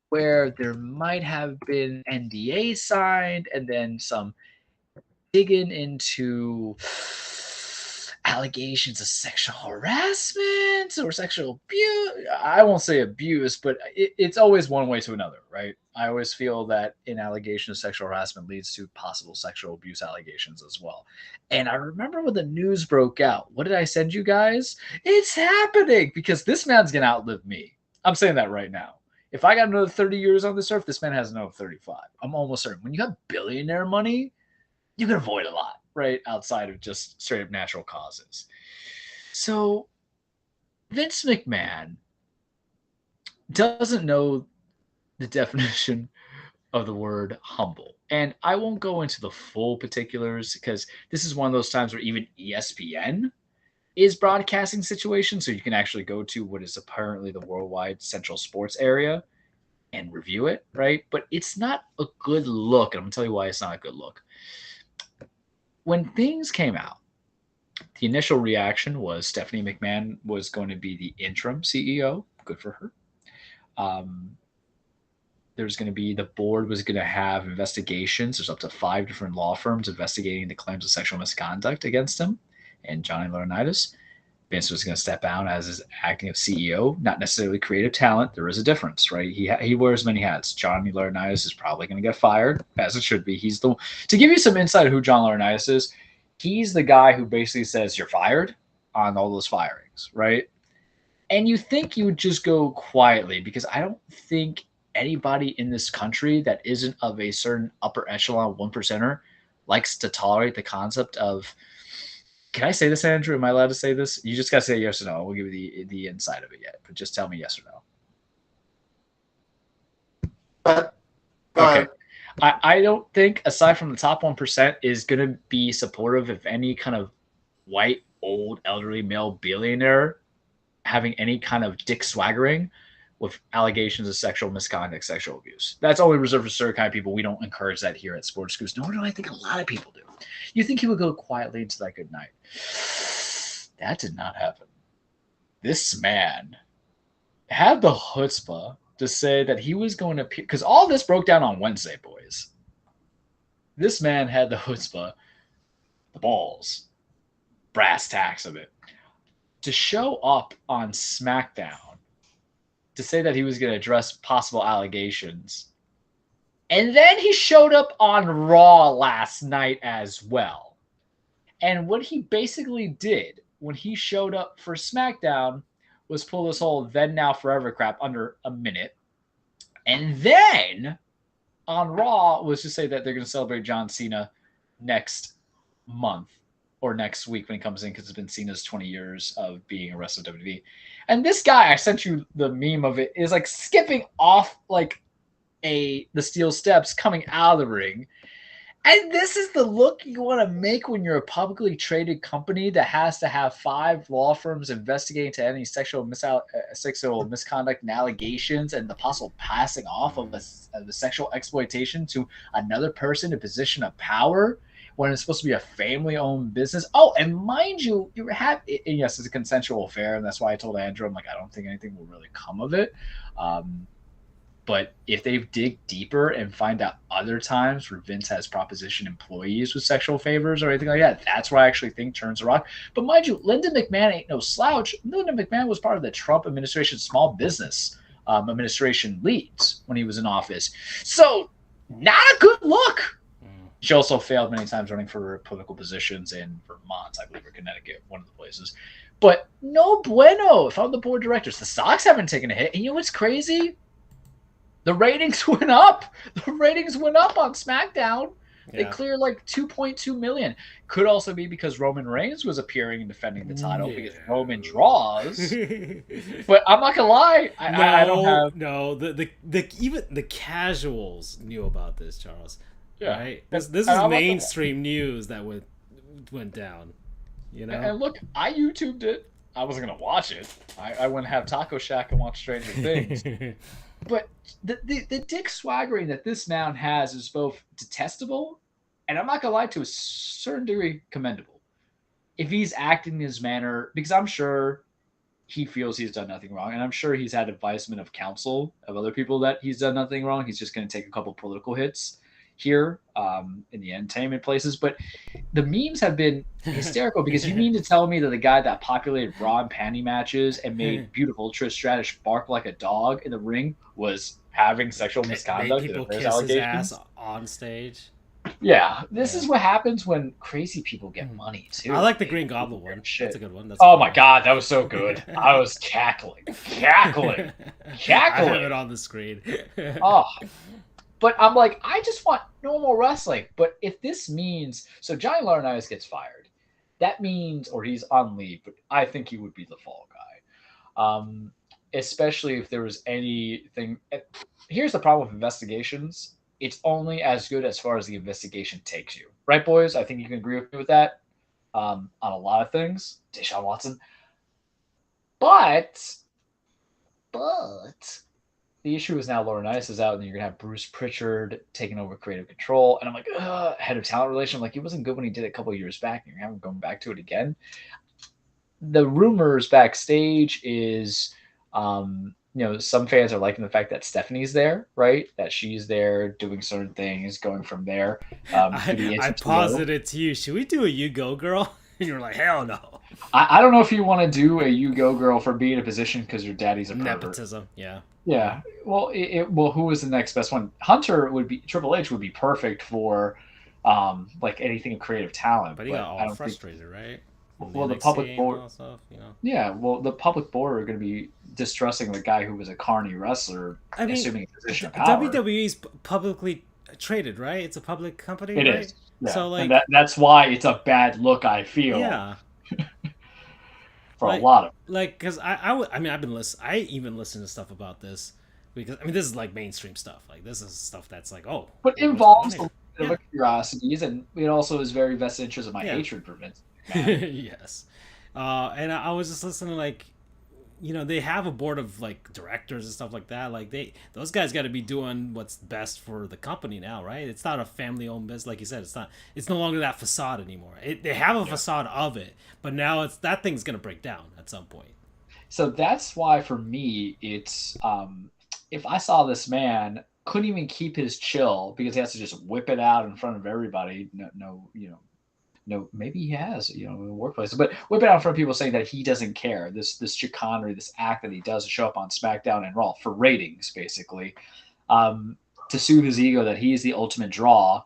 where there might have been NDA signed, and then some digging into allegations of sexual harassment or sexual abuse. I won't say abuse, but it's always one way to another, right? I always feel that an allegation of sexual harassment leads to possible sexual abuse allegations as well. And I remember when the news broke out, what did I send you guys? It's happening, because this man's going to outlive me. I'm saying that right now. If I got another 30 years on this earth, this man has another 35. I'm almost certain. When you have billionaire money, you can avoid a lot, right? Outside of just straight up natural causes. So Vince McMahon doesn't know the definition of the word humble. And I won't go into the full particulars, because this is one of those times where even ESPN is broadcasting situation, so you can actually go to what is apparently the worldwide central sports area and review it, right? But it's not a good look, and I'm gonna tell you why it's not a good look. When things came out, the initial reaction was Stephanie McMahon was going to be the interim CEO. Good for her. There's going to be the board was going to have investigations. There's up to 5 different law firms investigating the claims of sexual misconduct against him and Johnny Laurinaitis. Vince was going to step down as his acting of CEO, not necessarily creative talent. There is a difference, right? He wears many hats. Johnny Laurinaitis is probably going to get fired, as it should be. He's the to give you some insight of who John Laurinaitis is. He's the guy who basically says you're fired on all those firings, right? And you think you would just go quietly because I don't think anybody in this country that isn't of a certain upper echelon 1%er likes to tolerate the concept of. Can I say this, Andrew? Am I allowed to say this? You just got to say yes or no. We'll give you the inside of it yet, but just tell me yes or no. Okay. I don't think, aside from the top 1%, is going to be supportive of any kind of white, old, elderly male billionaire having any kind of dick swaggering with allegations of sexual misconduct, sexual abuse. That's only reserved for certain kind of people. We don't encourage that here at Sports Goofs, nor do I think a lot of people do. You think he would go quietly into that good night. That did not happen. This man had the chutzpah to say that he was going to, because all this broke down on Wednesday, boys. This man had the chutzpah, the balls, brass tacks of it, to show up on SmackDown to say that he was going to address possible allegations. And then he showed up on Raw last night as well. And what he basically did when he showed up for SmackDown was pull this whole then, now, forever crap under a minute. And then on Raw was to say that they're going to celebrate John Cena next month or next week when he comes in because it's been Cena's 20 years of being a wrestler in WWE. And this guy, I sent you the meme of it, is like skipping off like the steel steps coming out of the ring. And this is the look you want to make when you're a publicly traded company that has to have 5 law firms investigating to any sexual misconduct and allegations and the possible passing off of a sexual exploitation to another person in a position of power when it's supposed to be a family-owned business. Oh, and mind you, and yes, it's a consensual affair, and that's why I told Andrew, I'm like, I don't think anything will really come of it. But if they dig deeper and find out other times where Vince has propositioned employees with sexual favors or anything like that, that's where I actually think turns the rock. But mind you, Linda McMahon ain't no slouch. Linda McMahon was part of the Trump administration small business administration leads when he was in office. So not a good look. She also failed many times running for political positions in Vermont, I believe, or Connecticut, one of the places. But no bueno. If I'm the board of directors, the Sox haven't taken a hit. And you know what's crazy? The ratings went up. The ratings went up on SmackDown. They cleared like 2.2 million. Could also be because Roman Reigns was appearing and defending the title because Roman draws. But I'm not gonna lie, I don't have. No, even the casuals knew about this, Charles. Yeah. Right? This is mainstream news that went down. You know. And look, I YouTubed it. I wasn't gonna watch it. I went and have Taco Shack and watch Stranger Things. But the dick swaggering that this man has is both detestable and, I'm not gonna lie, to a certain degree commendable. If he's acting in his manner, because I'm sure he feels he's done nothing wrong, and I'm sure he's had advisement of counsel of other people that he's done nothing wrong. He's just gonna take a couple political hits here in the entertainment places. But the memes have been hysterical because you mean to tell me that the guy that populated bra and panty matches and made beautiful Trish Stratus bark like a dog in the ring was having sexual misconduct? Made people kiss his ass on stage. Yeah, this is what happens when crazy people get money too. I like the Green Goblin one. Shit. That's a good one. My god, that was so good. I was cackling. I have it on the screen. But I'm like, I just want normal wrestling. But if this means, so Johnny Laurinaitis gets fired, that means, or he's on leave, but I think he would be the fall guy. Especially if there was anything. Here's the problem with investigations. It's only as good as far as the investigation takes you. Right, boys? I think you can agree with me with that. on a lot of things, Deshaun Watson. But the issue is now Laurinaitis is out, and you're gonna have Bruce Pritchard taking over creative control. And I'm like, head of talent relation. I'm like, he wasn't good when he did it a couple of years back, and you're having him going back to it again. The rumors backstage is, some fans are liking the fact that Stephanie's there, right? That she's there doing certain things, going from there. I posited it to you. Should we do a You Go Girl? And you were like, hell no. I don't know if you want to do a You Go Girl for being in a position because your daddy's a pervert. Nepotism, yeah. Yeah. Well, who is the next best one? Hunter would be Triple H would be perfect for, like anything of creative talent. But he got all frustrated, right? Well, the public board, stuff, Yeah, well, the public board are going to be distrusting the guy who was a Carney wrestler, assuming a position of power. WWE's publicly traded, right? It's a public company, It right? is. Yeah. So, like, and that's why it's a bad look, I feel. Yeah. For a lot of because I even listened to stuff about this because this is like mainstream stuff. Like, this is stuff that's like, but it involves a bit of curiosities, and it also is very vested interest of my hatred for Vince. Yes. And I was just listening, like, they have a board of like directors and stuff like that. Like, those guys got to be doing what's best for the company now, right? It's not a family-owned business, like you said. It's no longer that facade anymore. They have a facade of it, but now that thing's gonna break down at some point. So that's why, for me, it's if I saw this man couldn't even keep his chill because he has to just whip it out in front of everybody. No, maybe he has, in the workplace, but whip it out in front of people saying that he doesn't care. This chicanery, this act that he does to show up on SmackDown and Raw for ratings, basically, to soothe his ego that he is the ultimate draw.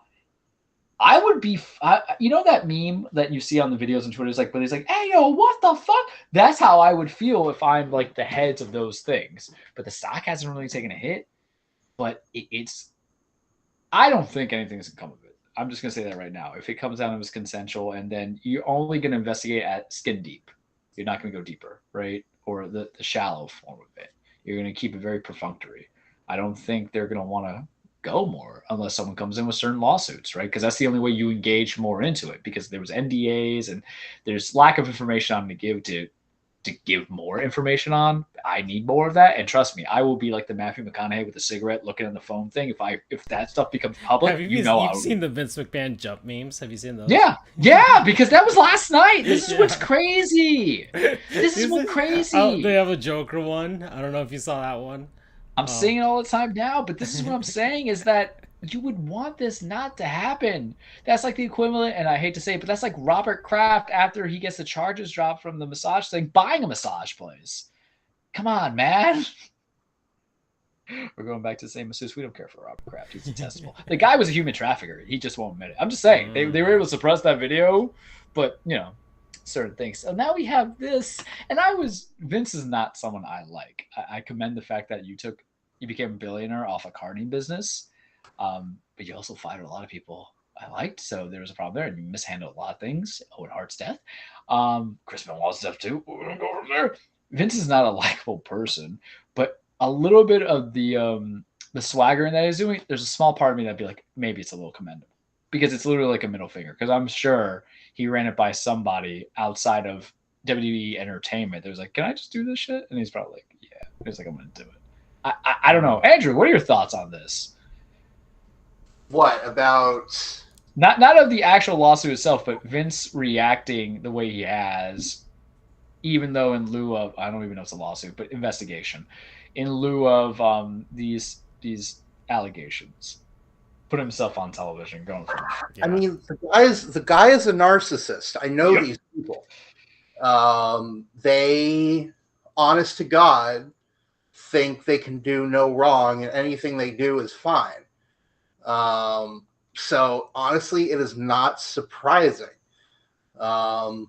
I would be, that meme that you see on the videos on Twitter is like, but he's like, hey, yo, what the fuck? That's how I would feel if I'm like the heads of those things. But the stock hasn't really taken a hit, but I don't think anything's gonna come of it. I'm just going to say that right now. If it comes down, it was consensual, and then you're only going to investigate at skin deep. You're not going to go deeper, right? Or the shallow form of it. You're going to keep it very perfunctory. I don't think they're going to want to go more unless someone comes in with certain lawsuits, right? Because that's the only way you engage more into it, because there was NDAs and there's lack of information I'm going to give to give more information on. I need more of that, and trust me, I will be like the Matthew McConaughey with a cigarette looking at the phone thing. If that stuff becomes public, you've seen the Vince McMahon jump memes? Have you seen those? Yeah, because that was last night. This is what's crazy. This is what's crazy. They have a Joker one. I don't know if you saw that one. I'm seeing it all the time now, but this is what I'm saying is that you would want this not to happen. That's like the equivalent, and I hate to say it, but that's like Robert Kraft after he gets the charges dropped from the massage thing, buying a massage place. Come on, man. We're going back to the same masseuse. We don't care for Robert Kraft. He's detestable. The guy was a human trafficker. He just won't admit it. I'm just saying. They were able to suppress that video, but, certain things. So now we have this, and Vince is not someone I like. I commend the fact that you became a billionaire off a Carney business. But you also fired a lot of people I liked, so there was a problem there, and you mishandled a lot of things. Owen Hart's death, Chris Benoit's death too. We're gonna go from there. Vince is not a likable person, but a little bit of the swagger that he's doing, there's a small part of me that'd be like, maybe it's a little commendable, because it's literally like a middle finger. Because I'm sure he ran it by somebody outside of WWE Entertainment. There's like, can I just do this shit? And he's probably like, yeah. He's like, I'm gonna do it. I don't know, Andrew. What are your thoughts on this? What about not of the actual lawsuit itself, but Vince reacting the way he has, even though in lieu of, I don't even know if it's a lawsuit, but investigation, in lieu of these allegations, put himself on television, going from. Yeah. I mean, the guy is a narcissist. I know these people. They, honest to God, think they can do no wrong, and anything they do is fine. So honestly, it is not surprising. I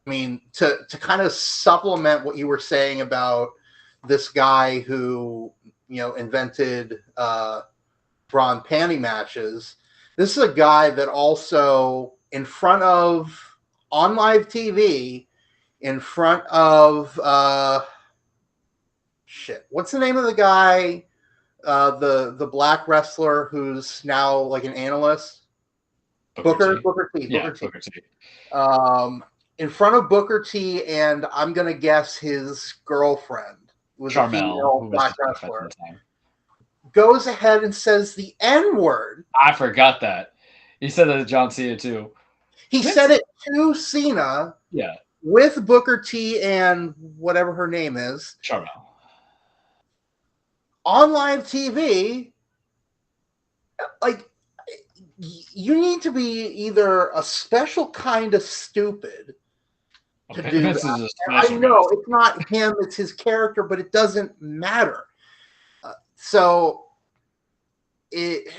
mean, to kind of supplement what you were saying about this guy who, invented bra and panty matches. This is a guy that also, on live TV, in front of, what's the name of the guy? The black wrestler who's now like an analyst. Booker T. Yeah, Booker T. Booker T. In front of Booker T, and I'm gonna guess his girlfriend was a Charmel, female who was black his wife wrestler. at the time. Goes ahead and says the N-word. I forgot that. He said that to John Cena too. He said it to Cena. Yeah. With Booker T and whatever her name is. Charmel. On live TV. Like, you need to be either a special kind of stupid to do that. I know it's not him, it's his character, but it doesn't matter. So it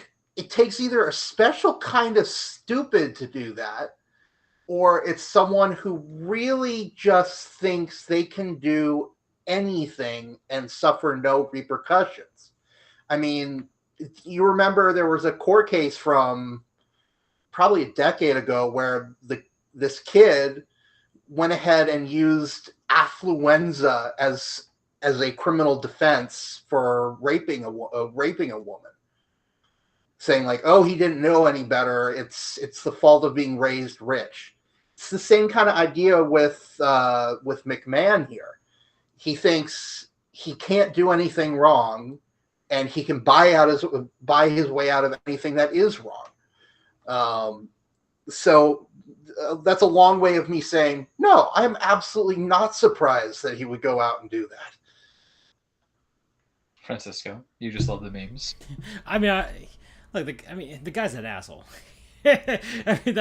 takes either a special kind of stupid to do that, or it's someone who really just thinks they can do anything and suffer no repercussions. I mean, you remember there was a court case from probably a decade ago where this kid went ahead and used affluenza as a criminal defense for raping a woman, saying like, "Oh, he didn't know any better. It's the fault of being raised rich." It's the same kind of idea with McMahon here. He thinks he can't do anything wrong, and he can buy his way out of anything that is wrong. So that's a long way of me saying, no, I'm absolutely not surprised that he would go out and do that. Francisco, you just love the memes. I mean, the guy's an asshole. I mean,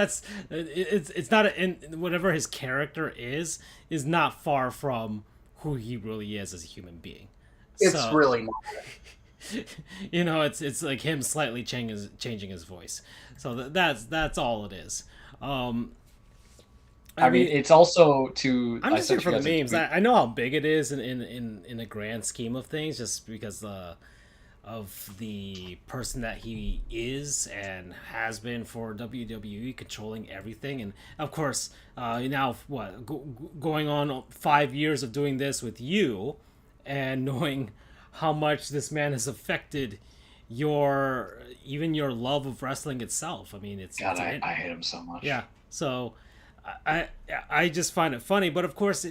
it's not whatever his character is not far from who he really is as a human being. It's really not. You know, it's like him slightly changing his voice. So that's all it is. I mean, it's also to. I'm just here for the memes. I know how big it is in the grand scheme of things, just because of the person that he is and has been for WWE, controlling everything, and of course, now going on 5 years of doing this with you, and knowing how much this man has affected your love of wrestling itself. I mean, I hate him so much. Yeah, so I just find it funny, but of course,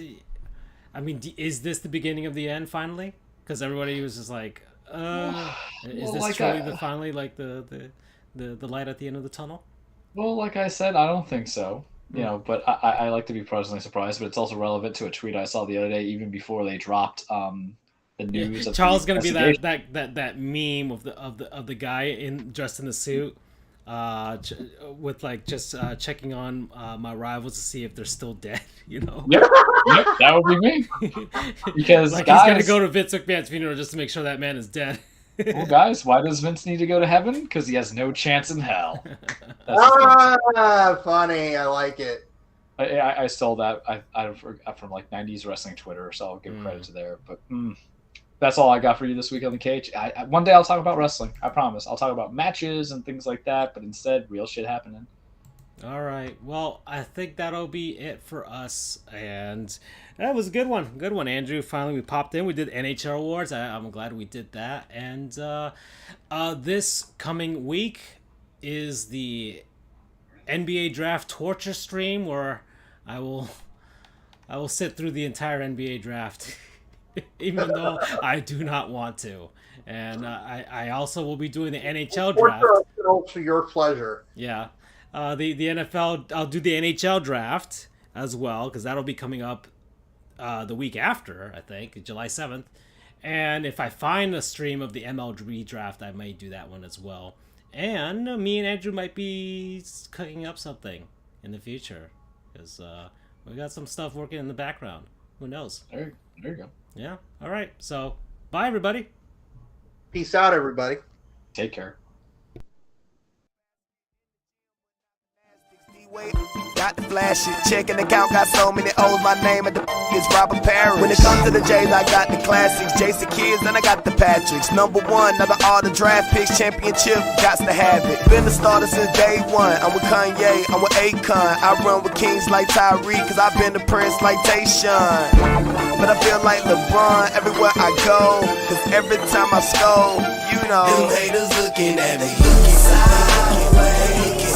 I mean, is this the beginning of the end finally? Because everybody was just like, is this like truly finally like the light at the end of the tunnel? Well, like I said, I don't think so. You know, but I like to be pleasantly surprised. But it's also relevant to a tweet I saw the other day, even before they dropped the news. Of Charles is gonna be that meme of the guy dressed in the suit, with like just checking on my rivals to see if they're still dead. You know. Yep, that would be me. Because like guys, he's gonna go to Vince McMahon's funeral just to make sure that man is dead. Well, guys, why does Vince need to go to heaven? Because he has no chance in hell. Funny. I like it. I stole that from like 90s wrestling Twitter, so I'll give credit to there. But that's all I got for you this week on the cage. One day I'll talk about wrestling. I promise. I'll talk about matches and things like that, but instead, real shit happening. All right. Well, I think that'll be it for us. And that was a good one. Good one, Andrew. Finally, we popped in. We did NHL Awards. I'm glad we did that. And this coming week is the NBA Draft Torture Stream, where I will sit through the entire NBA Draft, even though I do not want to. And I also will be doing the NHL Draft. For your pleasure. Yeah. The NFL, I'll do the NHL draft as well, because that'll be coming up the week after, I think, July 7th. And if I find a stream of the MLB draft, I may do that one as well. And me and Andrew might be cooking up something in the future, because we got some stuff working in the background. Who knows? There you go. Yeah. All right. So, bye, everybody. Peace out, everybody. Take care. Got the flash shit, checking account, got so many O's, my name at the is Robert Parrish. When it comes to the J's, I got the classics, Jason Kids, then I got the Patricks. Number one, out of all the draft picks, championship, got to have it. Been a starter since day one, I'm with Kanye, I'm with Akon. I run with kings like Tyreek, cause I've been the prince like Tayshaun. But I feel like LeBron everywhere I go, cause every time I score, you know, them haters looking at me, looking sideways.